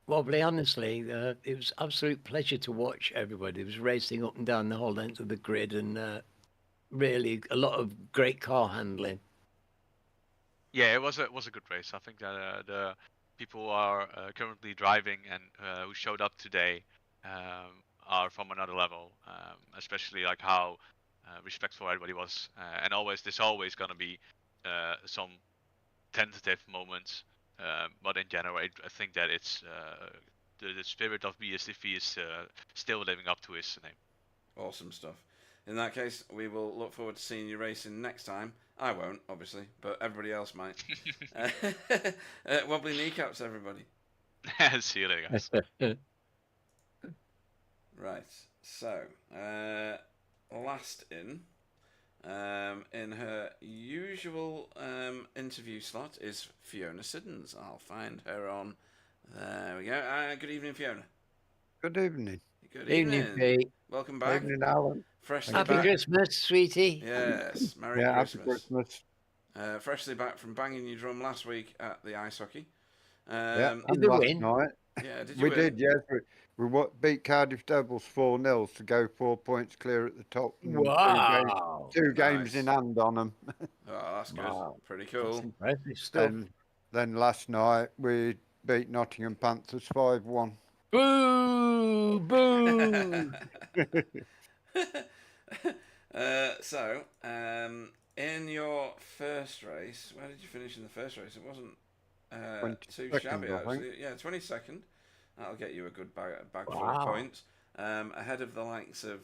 Wobbly, honestly, it was absolute pleasure to watch everybody. It was racing up and down the whole length of the grid, and really a lot of great car handling. Yeah, it was a good race. I think that the people who are currently driving and who showed up today are from another level, especially like how respectful everybody was, and there's always gonna be some tentative moments, but in general, I think that it's the spirit of BSTV is still living up to his name. Awesome stuff. In that case, we will look forward to seeing you racing next time. I won't, obviously, but everybody else might. Wobbly kneecaps, everybody. See you later, guys. Right. So, last in her usual interview slot is Fiona Siddons. I'll find her on. There we go. Good evening, Fiona. Good evening. Good Evening, Pete. Welcome back. Evening, Alan. Freshly Happy back. Christmas, sweetie. Yes. Merry Yeah, Christmas. happy Christmas. Freshly back from banging your drum last week at the ice hockey. Yeah, Did and they last win? night Yeah, did you we win? did. Yes, we beat Cardiff Devils 4-0 to go 4 points clear at the top. and Wow. Two games Nice. in hand on them. Oh, that's good. Wow. Pretty That's cool. impressive stuff. And then last night we beat Nottingham Panthers 5-1. Boo! Boo! So, in your first race, where did you finish in the first race? It wasn't too 22nd, shabby, I think. actually. Yeah, 22nd. That'll get you a good bag full Wow. of points. Ahead of the likes of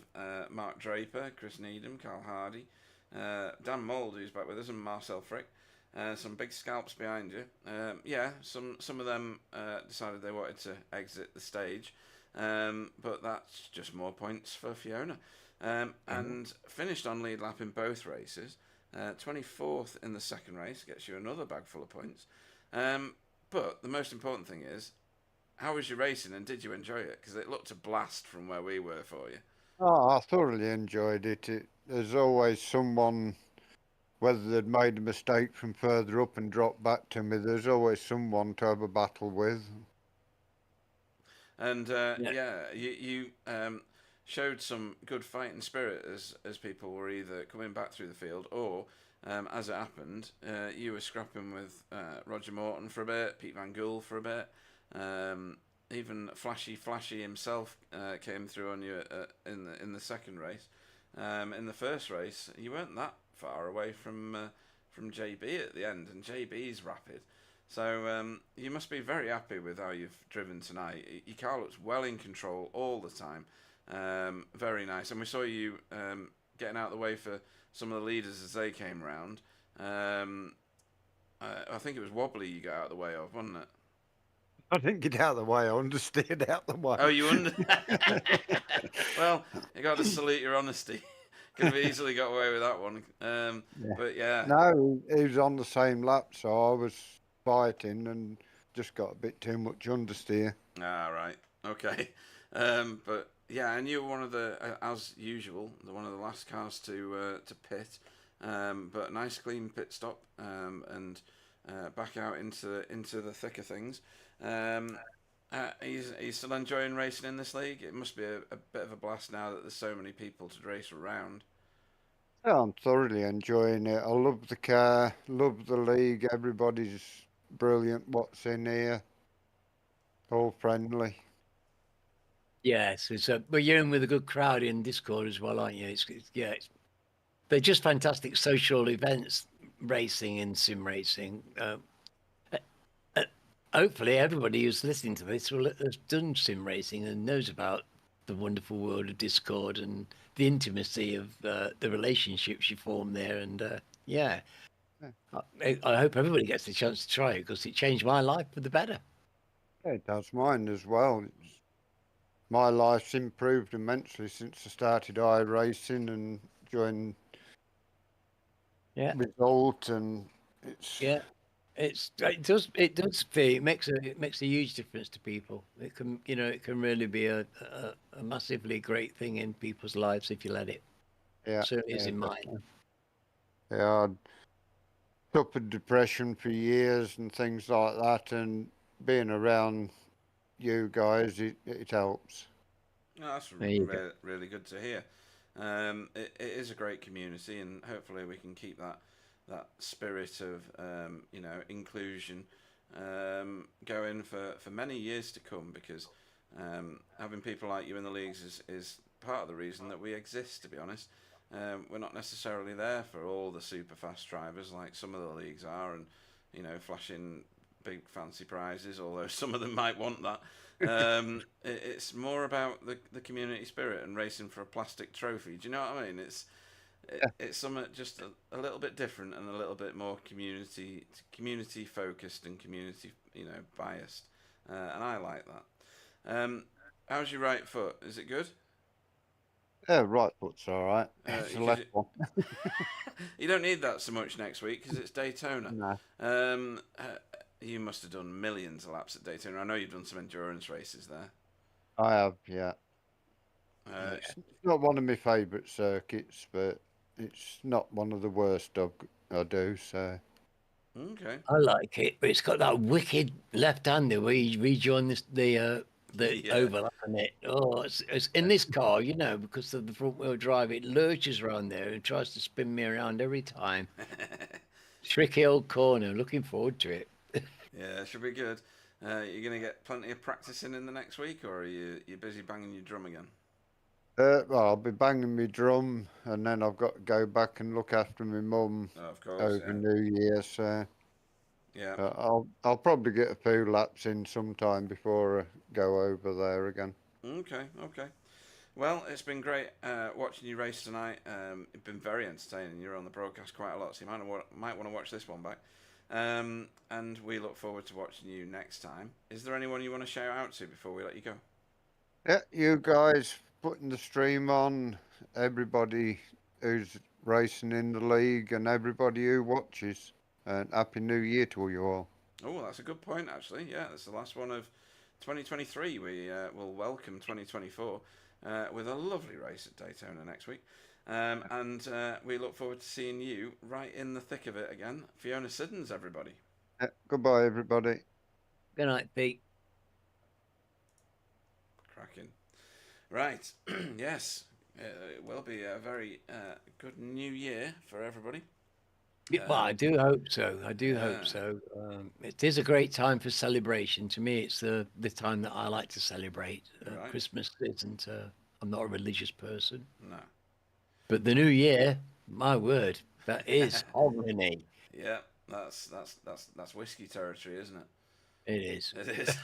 Mark Draper, Chris Needham, Carl Hardy, Dan Mould, who's back with us, and Marcel Frick. Some big scalps behind you. Some of them decided they wanted to exit the stage, but that's just more points for Fiona. And finished on lead lap in both races. 24th in the second race gets you another bag full of points. But the most important thing is, how was your racing and did you enjoy it? Because it looked a blast from where we were for you. Oh, I thoroughly enjoyed it. There's always someone, whether they'd made a mistake from further up and dropped back to me, there's always someone to have a battle with. And you showed some good fighting spirit as people were either coming back through the field or, as it happened, you were scrapping with Roger Morton for a bit, Pete Van Gool for a bit. Even Flashy himself came through on you in the second race. In the first race, you weren't that far away from JB at the end, and JB's rapid. So you must be very happy with how you've driven tonight. Your car looks well in control all the time. Very nice. And we saw you getting out of the way for some of the leaders as they came round. I think it was Wobbly you got out of the way of, wasn't it? I didn't get out of the way. I understeered out the way. Oh, you under? Well, you got to salute your honesty. Could have easily got away with that one. But yeah. No, he was on the same lap, so I was fighting and just got a bit too much understeer. Ah, right. Okay. But yeah, and you were one of the, as usual, one of the last cars to pit. But nice clean pit stop, and back out into the thick of things. Are you still enjoying racing in this league? It must be a bit of a blast now that there's so many people to race around. Yeah, I'm thoroughly enjoying it. I love the car, love the league. Everybody's brilliant. What's in here? All friendly. Yes, but you're in with a good crowd in Discord as well, aren't you? They're just fantastic social events, racing and sim racing. Hopefully, everybody who's listening to this will have done sim racing and knows about the wonderful world of Discord and the intimacy of the relationships you form there. And I hope everybody gets the chance to try it because it changed my life for the better. Yeah, it does mine as well. My life's improved immensely since I started iRacing and joined Result, and it does feel it makes a huge difference to people. It can really be a massively great thing in people's lives if you let it. Yeah, certainly is in mine. Yeah, I'd suffered depression for years and things like that, and being around you guys, it helps. Oh, that's really good to hear. It is a great community, and hopefully we can keep that spirit of inclusion going for many years to come, because having people like you in the leagues is part of the reason that we exist, to be honest. We're not necessarily there for all the super fast drivers like some of the leagues are, and flashing big fancy prizes, although some of them might want that. It's more about the community spirit and racing for a plastic trophy. Do you know what I mean? It's something just a little bit different and a little bit more community focused and community biased, and I like that. How's your right foot? Is it good? Yeah, right foot's all right. It's the left one. You don't need that so much next week because it's Daytona. No. You must have done millions of laps at Daytona. I know you've done some endurance races there. I have, yeah. It's not one of my favourite circuits, but it's not one of the worst I do, so... Okay. I like it, but it's got that wicked left-hander where you rejoin the overlap on it. Oh, it's in this car, because of the front-wheel drive, it lurches around there and tries to spin me around every time. Tricky old corner. Looking forward to it. Yeah, it should be good. You're going to get plenty of practice in the next week, or are you busy banging your drum again? Well, I'll be banging my drum, and then I've got to go back and look after my mum over New Year, so... Yeah. I'll probably get a few laps in sometime before I go over there again. Okay. Well, it's been great watching you race tonight. It's been very entertaining. You're on the broadcast quite a lot, so you might want to watch this one back. And we look forward to watching you next time. Is there anyone you want to shout out to before we let you go? Yeah, you guys putting the stream on, everybody who's racing in the league and everybody who watches. And Happy New Year to you all. Oh, that's a good point, actually. Yeah, it's the last one of 2023. We will welcome 2024 with a lovely race at Daytona next week. And we look forward to seeing you right in the thick of it again. Fiona Siddons, everybody. Yeah, goodbye, everybody. Good night, Pete. Cracking. Right. Yes, it will be a very good new year for everybody. Well, I do hope so. Hope so. It is a great time for celebration. To me, it's the time that I like to celebrate. Right. Christmas isn't. I'm not a religious person. No. But the New Year, my word, that is harmony. Yeah, That's whiskey territory, isn't it? It is. It is.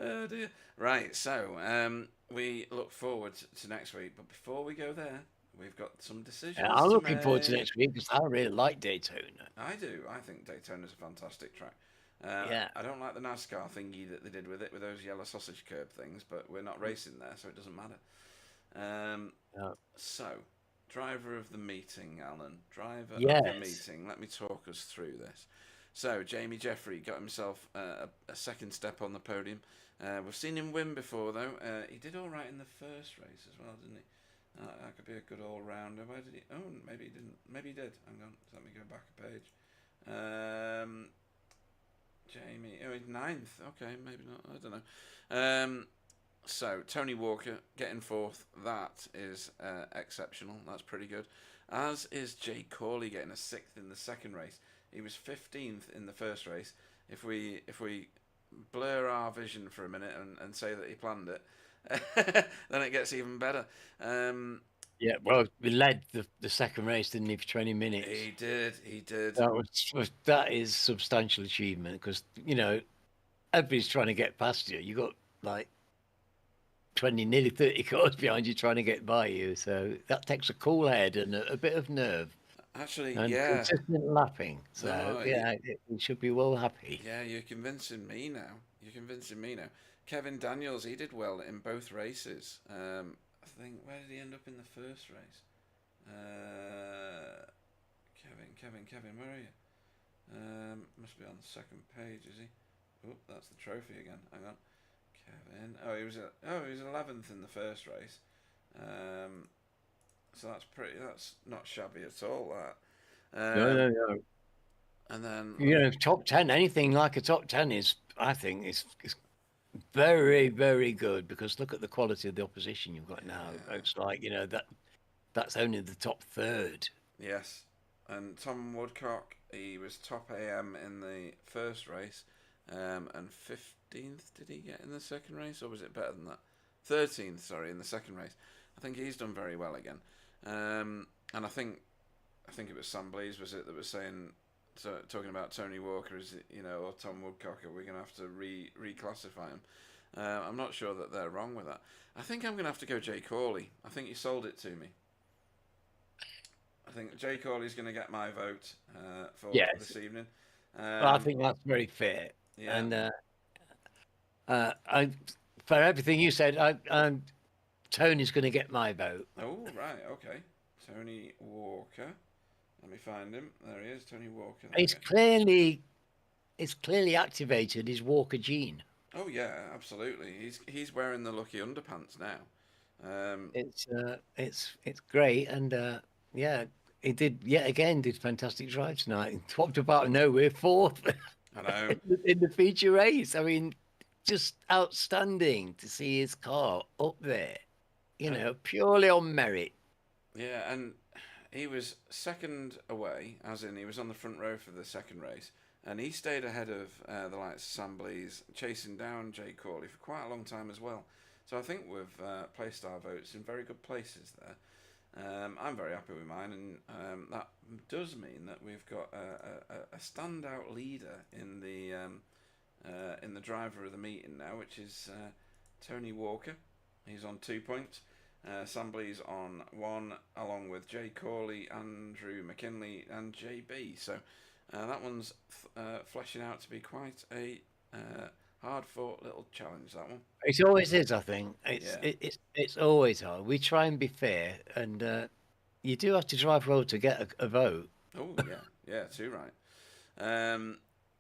Oh dear. Right, so we look forward to next week, but before we go there, we've got some decisions I'm to looking forward to make. next week because I really like Daytona. I do. I think Daytona's a fantastic track. Yeah. I don't like the NASCAR thingy that they did with it, with those yellow sausage curb things, but we're not racing there, so it doesn't matter. No. So, driver of the meeting, Alan. Driver of the Yes. meeting. Let me talk us through this. So, Jamie Jeffrey got himself a second step on the podium. We've seen him win before, though. He did all right in the first race as well, didn't he? That could be a good all-rounder. Where did he? Oh, maybe he didn't. Maybe he did. Hang on. Let me go back a page. Jamie. Oh, he's 9th. Okay, maybe not. I don't know. So, Tony Walker getting 4th. That is exceptional. That's pretty good. As is Jay Corley getting a 6th in the second race. He was 15th in the first race. If we blur our vision for a minute and say that he planned it, then it gets even better. Yeah, well, we led the second race, didn't he, for 20 minutes? He did. That is substantial achievement because, everybody's trying to get past you. You got like 20, nearly 30 cars behind you trying to get by you. So that takes a cool head and a bit of nerve. Actually, And yeah. consistent lapping. So, No, we should be well happy. Yeah, you're convincing me now. Kevin Daniels, he did well in both races. I think, where did he end up in the first race? Kevin, where are you? Must be on the second page, is he? Oh, that's the trophy again. Hang on. Kevin. Oh, he was 11th in the first race. So that's not shabby at all, that. No. And then top 10, anything like a top 10 is, I think, is very, very good because look at the quality of the opposition you've got now. Yeah. It's like, that's only the top third. Yes. And Tom Woodcock, he was top AM in the first race, and 15th did he get in the second race, or was it better than that? 13th, sorry, in the second race. I think he's done very well again. And I think it was Sam Blease, was it, that was saying, talking about Tony Walker, or Tom Woodcock, are we going to have to reclassify him? I'm not sure that they're wrong with that. I think I'm going to have to go Jay Corley. I think you sold it to me. I think Jay Corley's going to get my vote for this evening. Well, I think that's very fair. Yeah. And for everything you said, Tony's going to get my vote. Oh, right, okay. Tony Walker. Let me find him. There he is, Tony Walker. It's clearly activated his Walker gene. Oh yeah, absolutely. He's wearing the lucky underpants now. It's great, and he did fantastic drive tonight. He topped about nowhere, 4th. I know. in the feature race. I mean, just outstanding to see his car up there. Purely on merit. Yeah, and he was second away, as in he was on the front row for the second race, and he stayed ahead of the likes of Sam Blease, chasing down Jay Corley for quite a long time as well. So I think we've placed our votes in very good places there. I'm very happy with mine, and that does mean that we've got a standout leader in the driver of the meeting now, which is Tony Walker. He's on 2 points. Sam Blease on 1, along with Jay Corley, Andrew McKinley, and JB. So that one's fleshing out to be quite a hard-fought little challenge, that one. It always is, I think. It's always hard. We try and be fair, and you do have to drive well to get a vote. Oh, yeah, too right.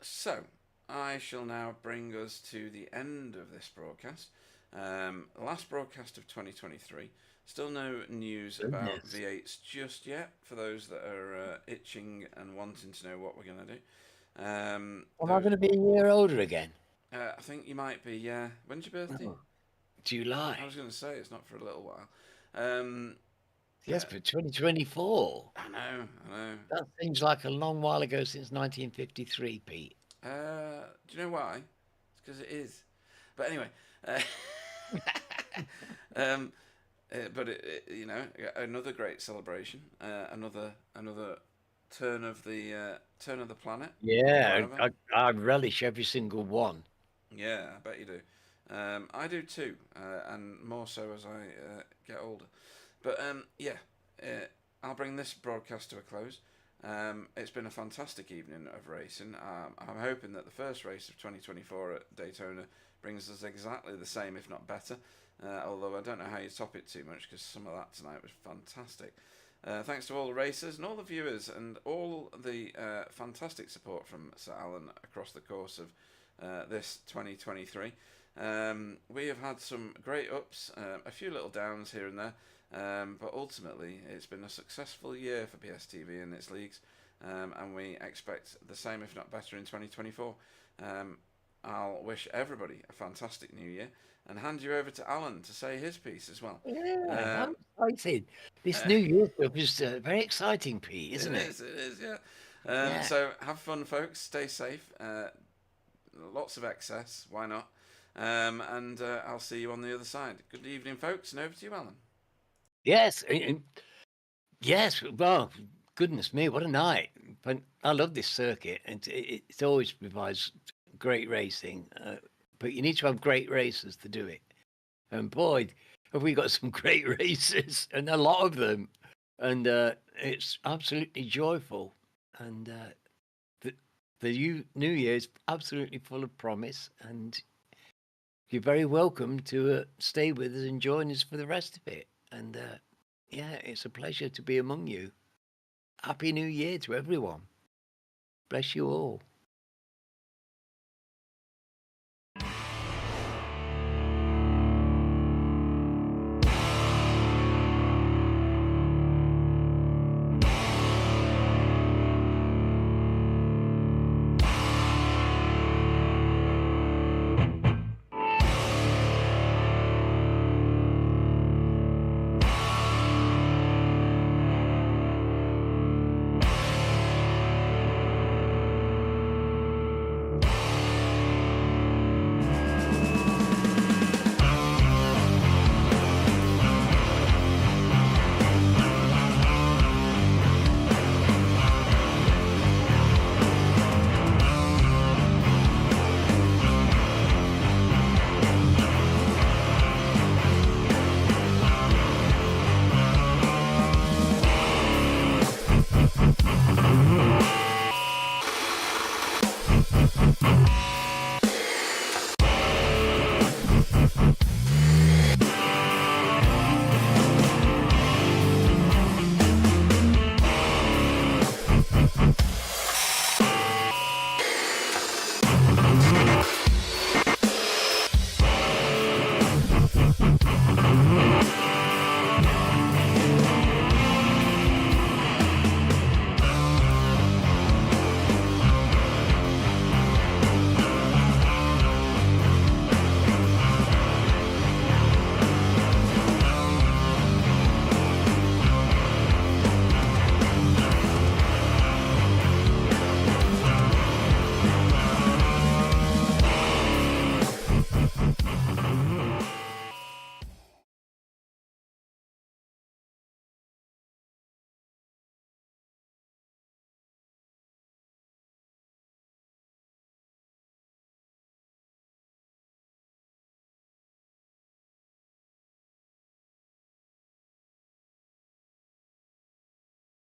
So, I shall now bring us to the end of this broadcast. Last broadcast of 2023. Still no news about V8s just yet, for those that are itching and wanting to know what we're going to do. Am I going to be a year older again? I think you might be, yeah. When's your birthday? Oh, July. I was going to say, it's not for a little while. Yes, but 2024. I know. That seems like a long while ago since 1953, Pete. Do you know why? It's because it is. But anyway, but another great celebration, another turn of the planet. or Yeah, whatever. I relish every single one. Yeah, I bet you do. I do too, and more so as I get older. But yeah, I'll bring this broadcast to a close. It's been a fantastic evening of racing. I'm hoping that the first race of 2024 at Daytona brings us exactly the same, if not better. Although I don't know how you top it too much, because some of that tonight was fantastic. Thanks to all the racers and all the viewers and all the fantastic support from Sir Alan across the course of this 2023. We have had some great ups, a few little downs here and there, but ultimately it's been a successful year for BSTV and its leagues, and we expect the same, if not better, in 2024. I'll wish everybody a fantastic new year and hand you over to Alan to say his piece as well. Yeah, I'm excited. This New Year stuff is very exciting, Pete, isn't it? It is, yeah. Yeah. So have fun, folks. Stay safe. Lots of excess. Why not? And I'll see you on the other side. Good evening, folks, and over to you, Alan. Yes, yes. Well, goodness me, what a night! But I love this circuit, and it always provides great racing. But you need to have great racers to do it. And boy, have we got some great racers, and a lot of them. And it's absolutely joyful. And the New Year is absolutely full of promise. And you're very welcome to stay with us and join us for the rest of it. And yeah, it's a pleasure to be among you. Happy New Year to everyone. Bless you all.